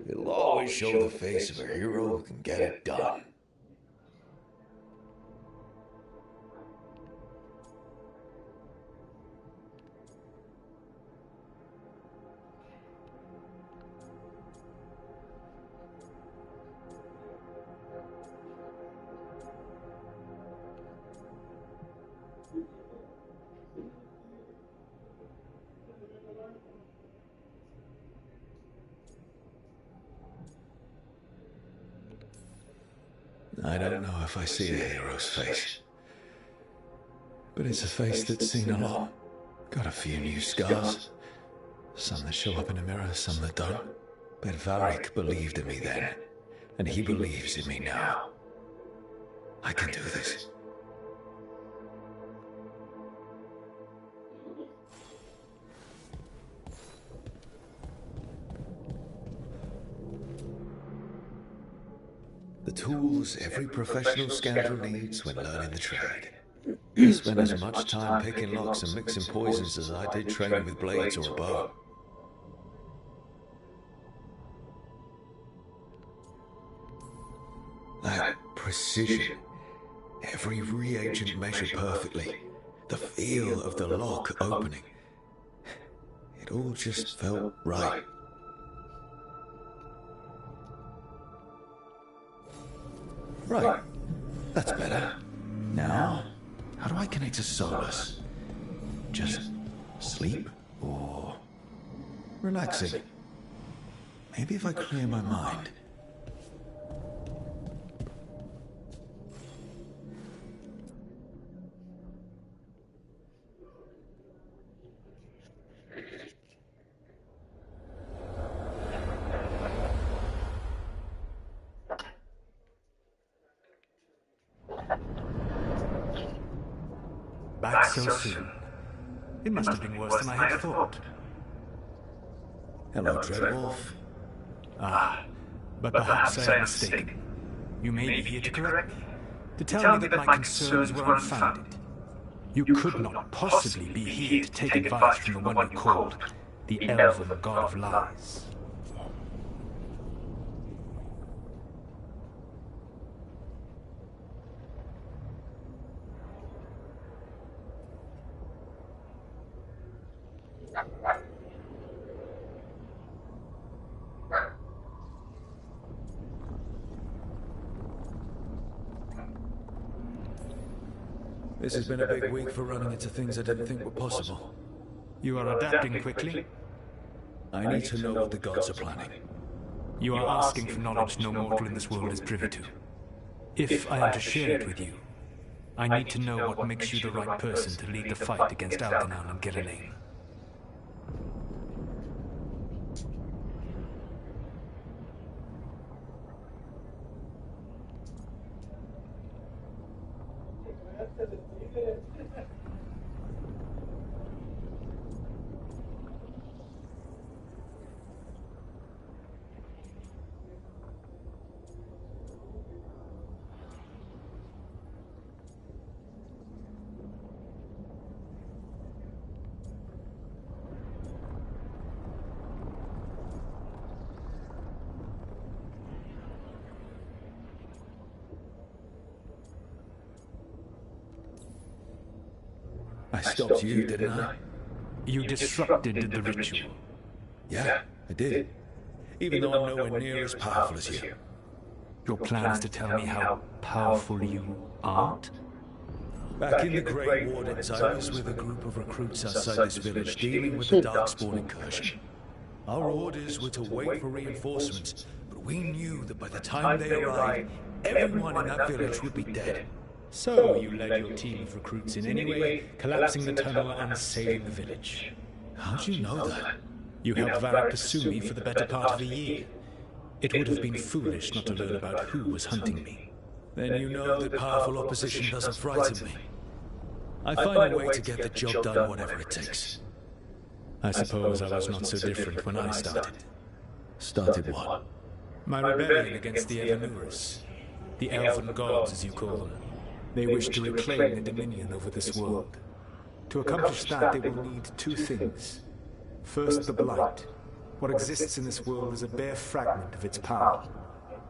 It'll always show the face of a hero who can get it done. I don't know if I see a hero's face, but it's a face that's seen a lot. Got a few new scars. Some that show up in a mirror, some that don't. But Varric believed in me then, and he believes in me now. I can do this. The tools every professional scoundrel needs when learning the trade. I spent as much time picking locks and mixing poisons as I did training with blades or a bow. That precision, every reagent measured perfectly, the feel of the lock opening, it all just felt right. Right, that's better. Now, how do I connect to Solus? Just sleep or relaxing? Maybe if I clear my mind. Back so soon. It must have been worse than I had thought. Hello, Dreadwolf. Ah, but perhaps I am mistaken. You may be here to correct me, to tell me that my concerns were unfounded. You could not possibly be here to take advice from the one you called the Elven God of Lies. This has been a big week for running into things I didn't think were possible. You are adapting quickly? I need to know what the gods are planning. You are asking for knowledge no mortal in this world is privy to. If I am to share it with you, I need to know what makes you the right person to lead the fight against Algernon and Gillenane. I stopped you, didn't I? You disrupted the ritual. Yeah, I did. Even though I'm nowhere near as powerful as you. Your plan is to tell me how powerful you aren't? Back in the Grey Wardens, I was with a group of recruits outside this village dealing with the Darkspawn incursion. Our orders were to wait for reinforcements, but we knew that by the time they arrived, everyone in that village would be dead. So you led your team of recruits in any way, collapsing the tunnel and saving the village. How do you know that? You helped Varric pursue me for the better part of a year. It would have been foolish not to learn about who was hunting me. Then you know that powerful opposition doesn't frighten me. I find a way to get the job done, whatever it takes. I suppose I was not so different when I started. Started what? My rebellion against the Evanurus. The Elven Gods, as you call them. They wish to reclaim the dominion over this world. To accomplish that, they will need two things. First, the Blight. What exists in this world is a bare fragment of its power.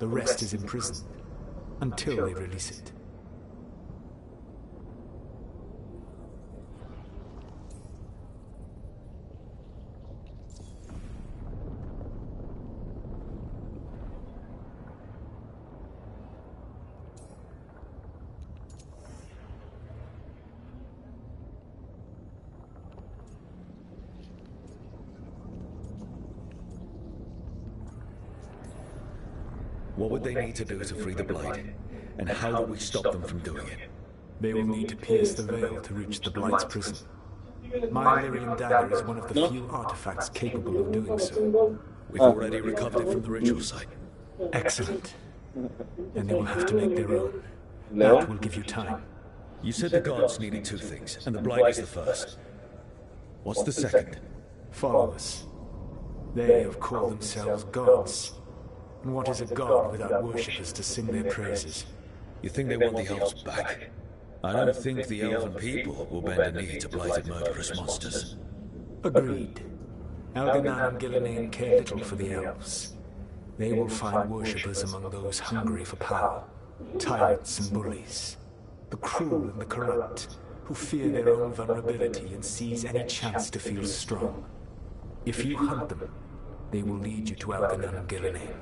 The rest is imprisoned, until they release it. What would they need to do to free the Blight? And how do we stop them from doing it? They will need to pierce the veil to reach the Blight's prison. My Lyrian dagger is one of the few artifacts capable of doing so. We've already recovered it from the ritual site. Excellent. Then they will have to make their own. That will give you time. You said the gods needed two things, and the Blight is the first. What's the second? Followers. They have called themselves gods. And what is a god without worshippers to sing their praises? You think they want the elves back? I don't think the elven people will bend a knee to blighted murderous monsters. Agreed. Algernon and Gillenane care little for the elves. They will find worshippers among those hungry for power. Tyrants and bullies. The cruel and the corrupt, who fear their own vulnerability and seize any chance to feel strong. If you hunt them, they will lead you to Algernon and Gillenane.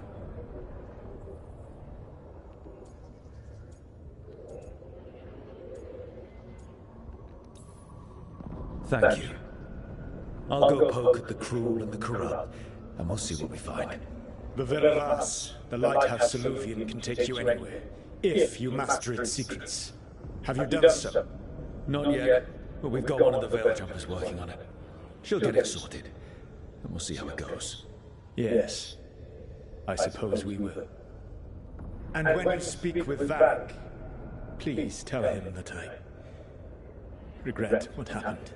Thank you. I'll go poke at the cruel and the corrupt, and we'll see what we find. The Velavas, the lighthouse Soluvian, can take you anywhere, if you master its secrets. Have you done so? Not yet, but we've got one of the Veil Jumpers working on it. She'll get it sorted, and we'll see how it goes. Yes, I suppose we will. And when you speak with Varric, please tell him that I regret what happened.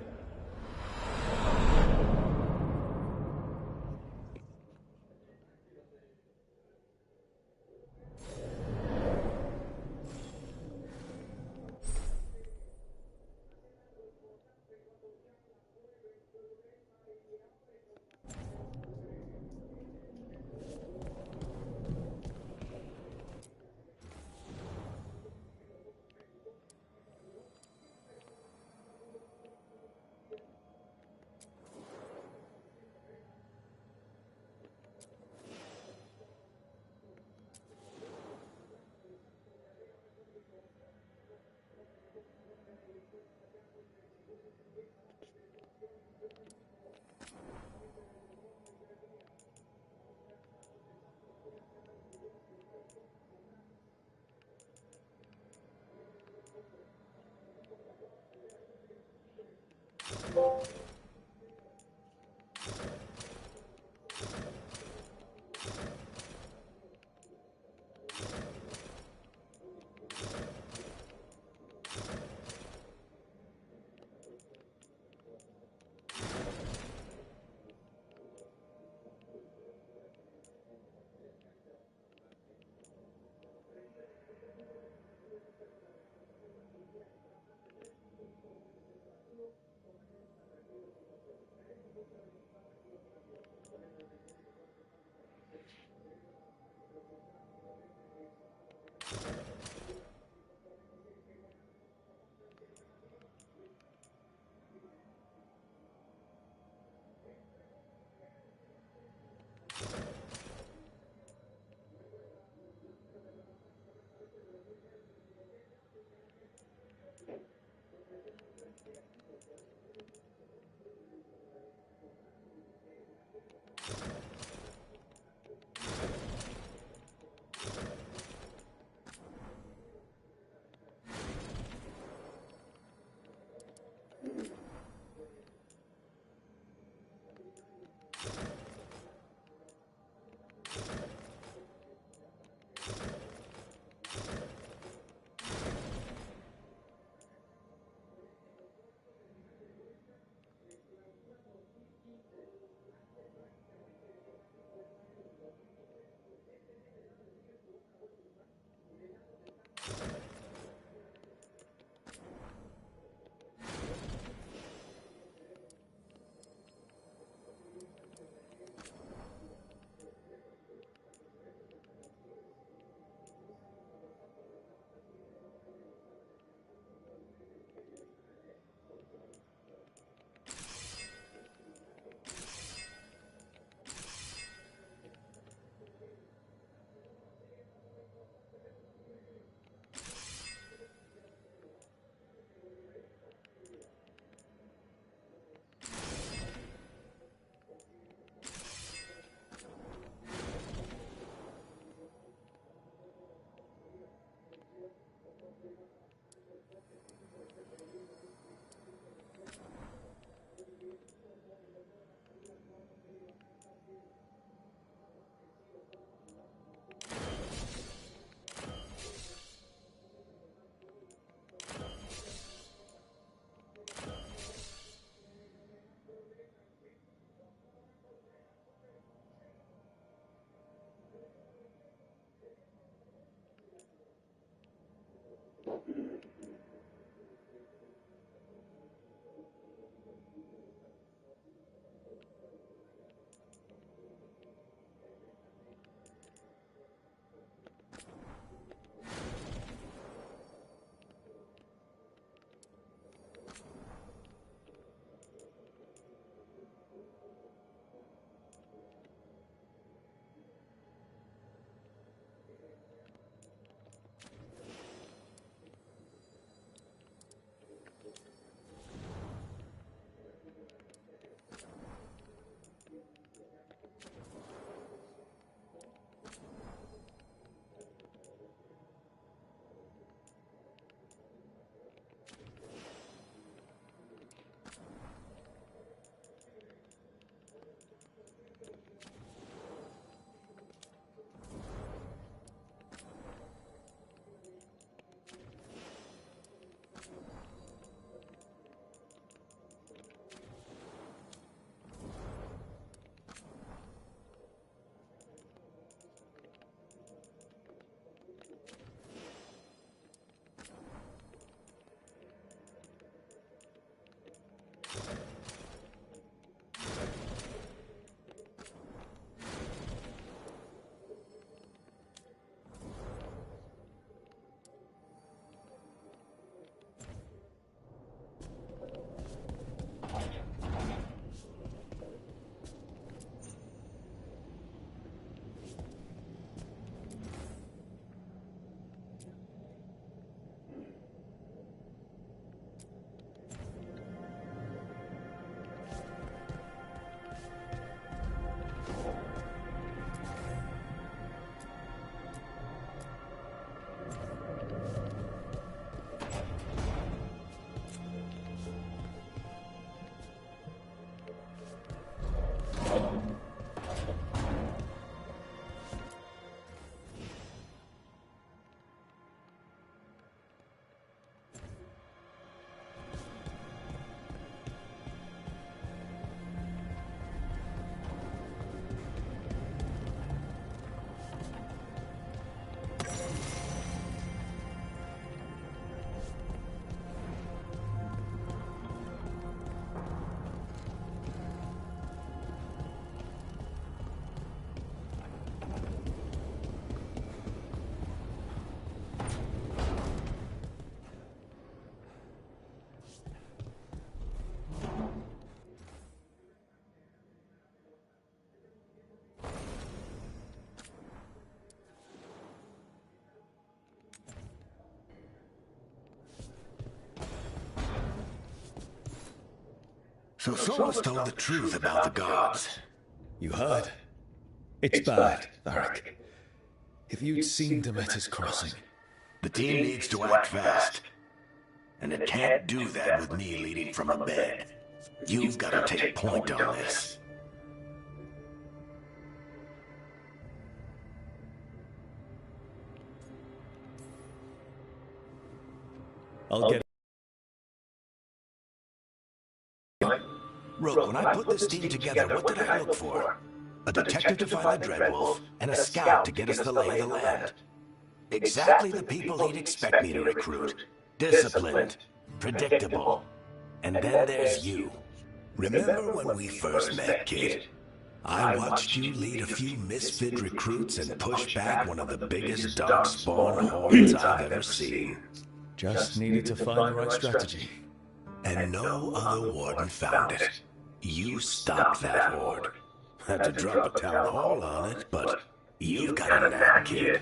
So Solus told the truth about the gods. You heard? It's bad, Varric. If you'd seen Demeter's crossing... The team needs to act fast. And it can't do that with me leading from a bed. You've got to take point on this. I'll get... Rook, when I put this team together, what did I look for? A detective to find the Dreadwolf, and a scout to get us the lay of the land. Exactly the people he'd expect me to recruit. Disciplined, predictable. And then there's you. Remember when we first met, kid? I watched you lead a few misfit recruits and push back one of the biggest darkspawn hordes I've ever seen. Just needed to find the right strategy. And no other warden found it. You stopped that horde. Had to drop a town hall on it, but you've got a knack, kid.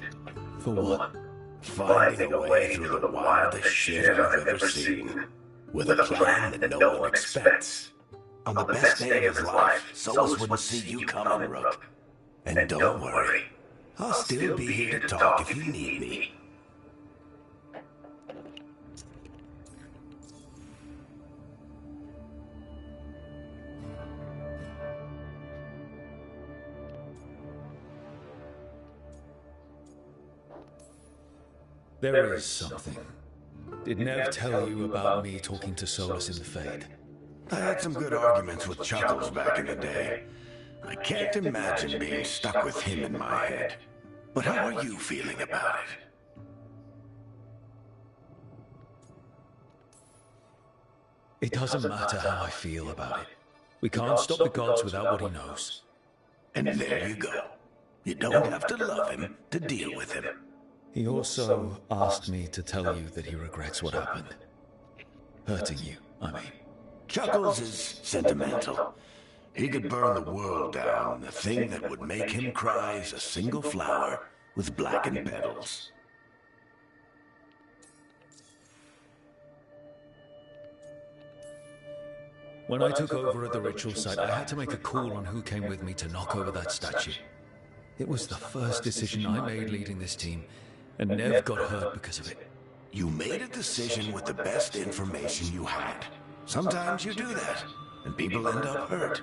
For what? Finding a way through the wildest shit I've ever seen. With a plan that no one expects. On the best day of his life, Solus wouldn't see you coming, Rook. And don't worry, I'll still be here to talk if you need me. There is something. Did Nev tell you about me talking to Solus in the Fade? I had some good arguments with Chuckles back in the day. I can't imagine being stuck with him in my head. But how are you feeling about it? It doesn't matter how I feel about it. We can't stop the gods without what he knows. And there you go. You don't have to love him to deal with him. He also asked me to tell you that he regrets what happened. Hurting you, I mean. Chuckles is sentimental. He could burn the world down, and the thing that would make him cry is a single flower with blackened petals. When I took over at the ritual site, I had to make a call on who came with me to knock over that statue. It was the first decision I made leading this team, and Nev got hurt because of it. You made a decision with the best information you had. Sometimes you do that, and people end up hurt.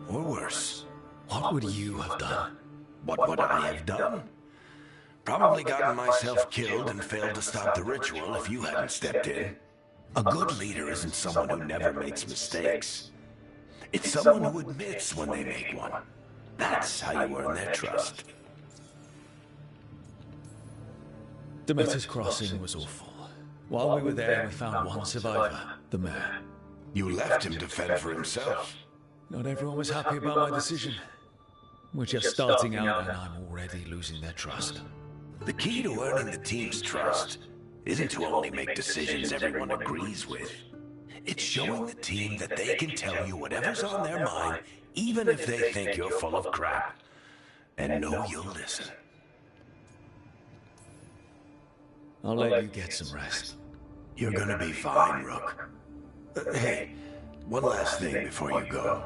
Or worse. What would you have done? What would I have done? Probably gotten myself killed and failed to stop the ritual if you hadn't stepped in. A good leader isn't someone who never makes mistakes. It's someone who admits when they make one. That's how you earn their trust. Demeter's crossing was awful. While we were there, we found one survivor, the mayor. You left him to fend for himself. Not everyone was happy about my decision. We're just starting out and I'm already losing their trust. The key to earning the team's trust isn't to only make decisions everyone agrees with. It's showing the team that they can tell you whatever's on their mind, even if they think you're full of crap. And know you'll listen. I'll let you get some rest. You're gonna be fine, Rook. Hey, one last thing before you go.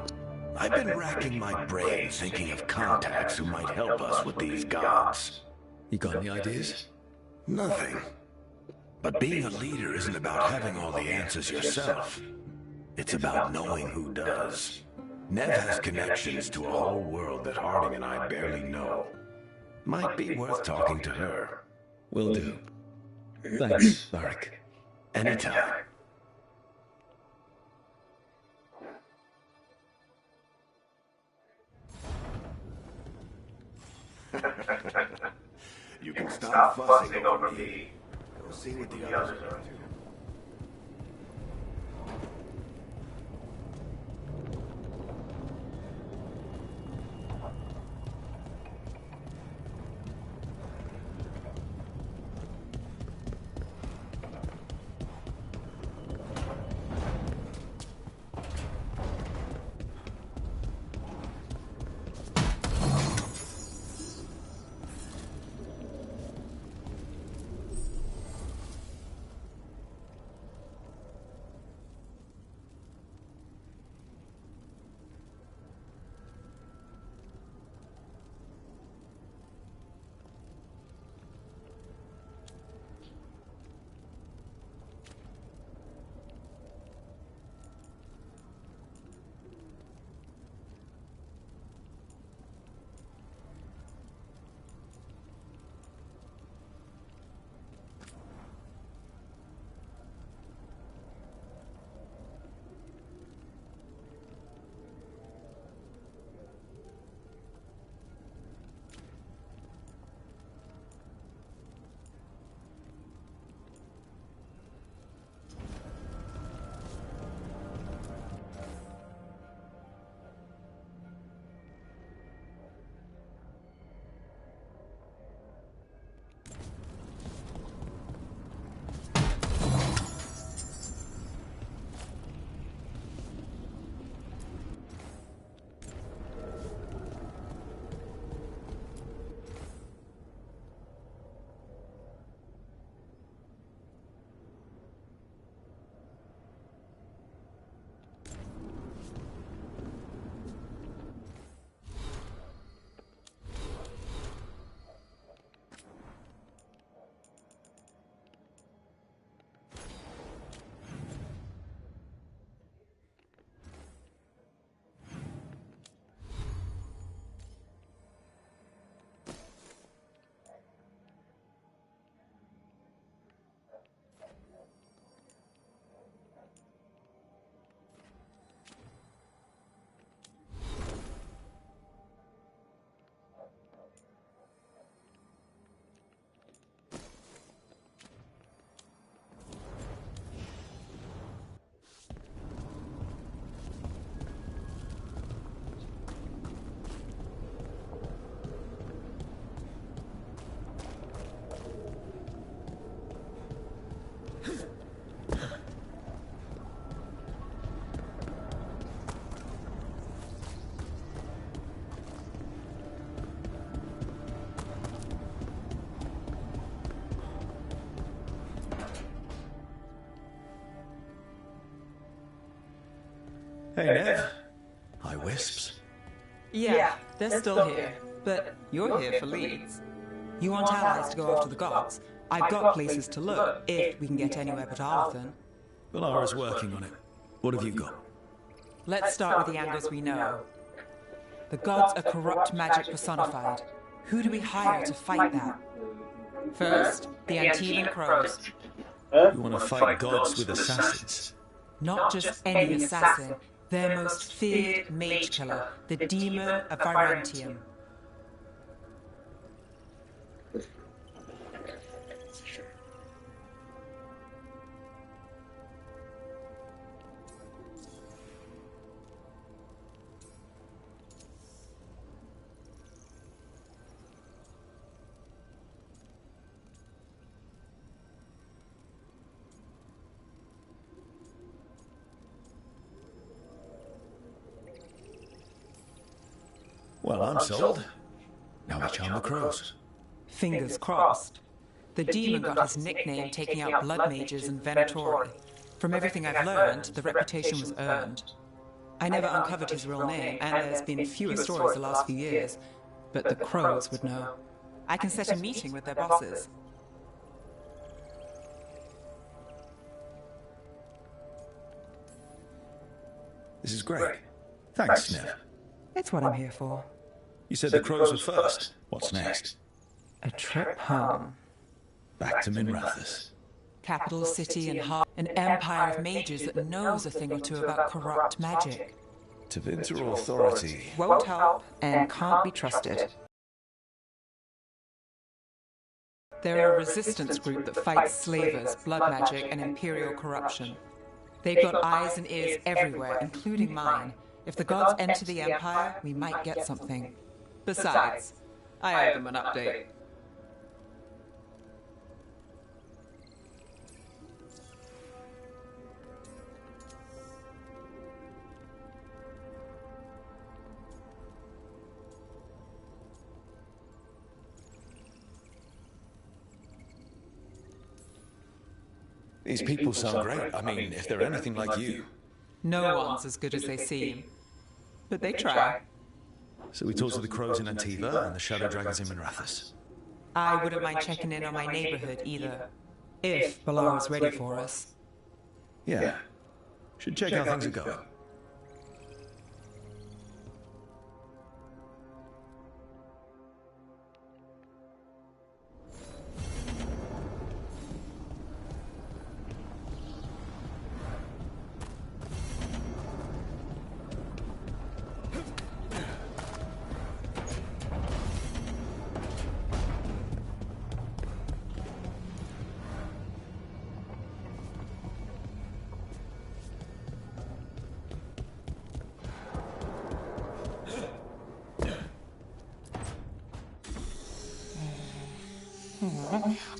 I've been racking my brain thinking of contacts who might help us with these gods. You got any ideas? Nothing. But being a leader isn't about having all the answers yourself. It's about knowing who does. Nev has connections to a whole world that Harding and I barely know. Might be worth talking to her. Will do. Thanks, Varric. Anytime. You can stop fussing over me. Go see what the others are doing. Hey, Nev. Hi, Wisps. Yeah, they're still here. But you're here for leads. You want allies to go after the gods? I've got places to look, if we can get anywhere but Arthur. Valara's working on it. What have you got? Let's start with the angles we know. The gods are corrupt magic personified. Who do we hire to fight that? First, the Antivan Crows. You want to fight gods with assassins? Not just any assassin, their most feared mage killer, the Demon of Virantium. Well, I'm sold. Now we charm the crows. Fingers crossed. The demon got his nickname taking out blood mages in Venatori. From everything I've learned, the reputation was earned. I never uncovered his real name, and there's been fewer stories the last few years, but the crows would know. I can set a meeting with their bosses. This is great. Thanks, Nev. It's what I'm here for. You said the crows were first. What's next? A trip home. Back to Minrathous. Capital city and heart, an empire of mages that knows a thing or two about corrupt magic. Tevinter authority. Won't help and can't be trusted. They're a resistance group that fights slavers, blood magic, and imperial corruption. They've got eyes and ears everywhere, including mine. If the gods enter the Empire, we might get something. Besides, I owe them an update. These people sound great. I mean, if they're anything like you. No one's as good as they seem. But they try. So we talked to the crows in Antiva and the shadow dragons in Minrathous. I wouldn't mind checking in on my neighborhood either. If Valara's ready for us. Yeah. Should check how things are going.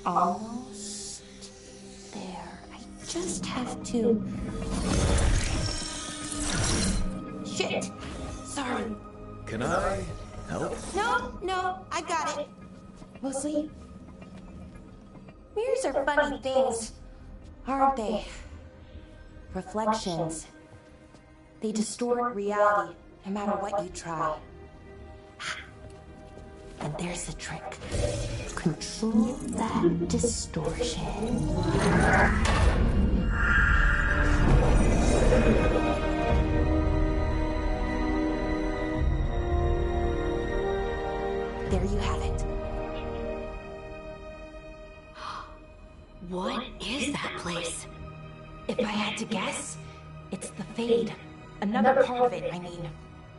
Almost there. I just have to... Shit! Sorry. Can I help? No, I got it. Mostly, mirrors are funny things, aren't they? Reflections. They distort reality, no matter what you try. And there's the trick. Control that distortion. There you have it. What is that place? If I had to guess, it's the Fade. Another part of it, I mean.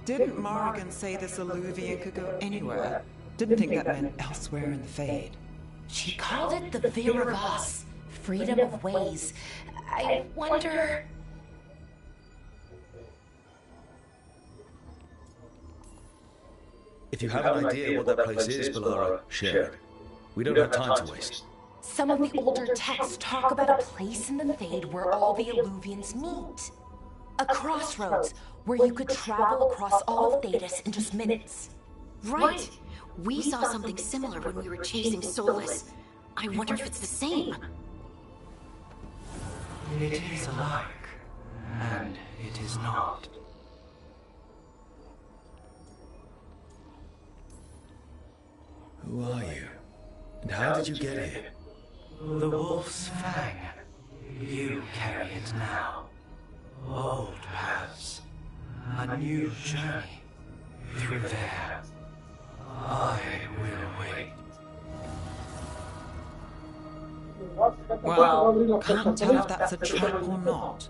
Didn't Morrigan say this Illuvian could go anywhere? Didn't think that meant elsewhere in the Fade. She called it the Viravas, freedom of ways. I wonder... If you have an idea what that place is, Valara, share it. We don't have time to waste. Some of the older texts talk about a place in the Fade where all the Illuvians meet. A crossroads where you could travel across all of Thedas in just minutes. Right. We saw something similar when we were chasing Solus. I wonder if it's the same. It is alike, and it is not. Who are you? And how did you get here? The Wolf's Fang. You carry it now. Old paths. A new journey. Through there. I will wait. Well, can't tell if that's a trap or not.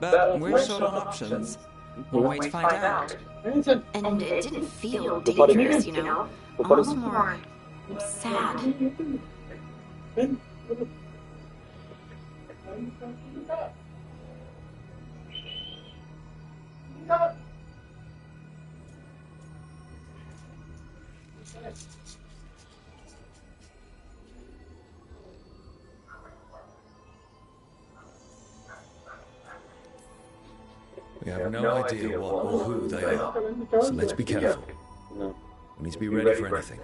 But we're short on options. We'll wait to find out. And it didn't feel dangerous, you know? Almost more sad. We have no idea what or who they are, so let's be careful. We need to be ready for anything.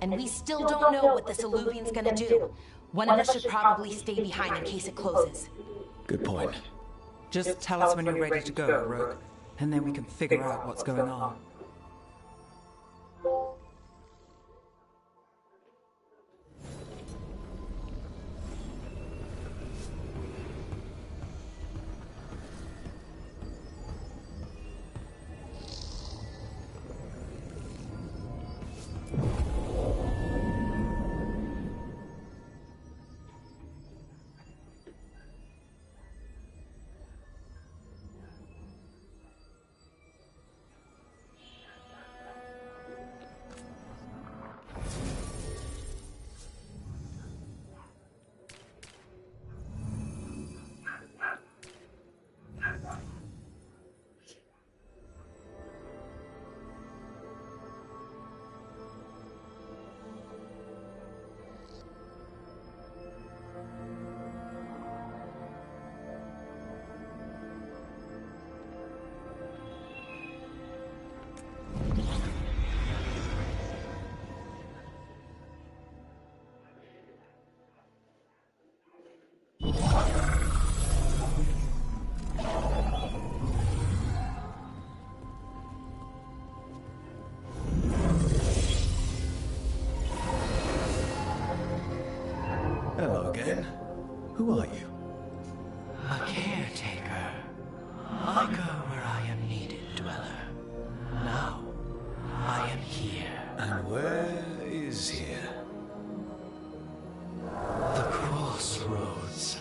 And we still don't know what this Illuvian's gonna do. One of us should probably stay behind in case it closes. Good point. Just tell us when you're ready to go, Rook, and then we can figure out what's going on. Hello again. Who are you? A caretaker. I go where I am needed, Dweller. Now, I am here. And where is here? The Crossroads.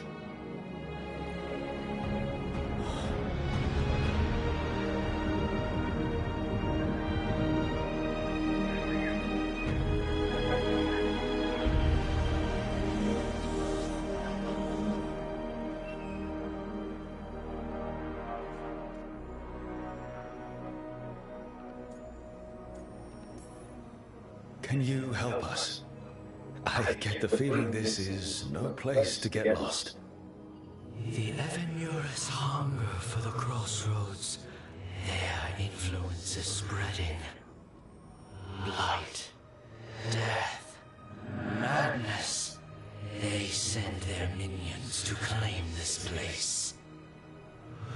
Can you help us? I get the feeling this is no place to get lost. The Evanurus hunger for the Crossroads. Their influence is spreading. Blight, death, madness. They send their minions to claim this place.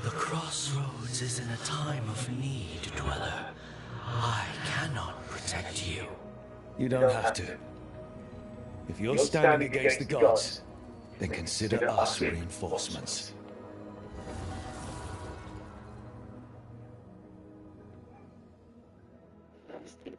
The Crossroads is in a time of need, Dweller. I cannot protect you. You don't have to. If you're standing against the gods, then consider us reinforcements. Fantastic.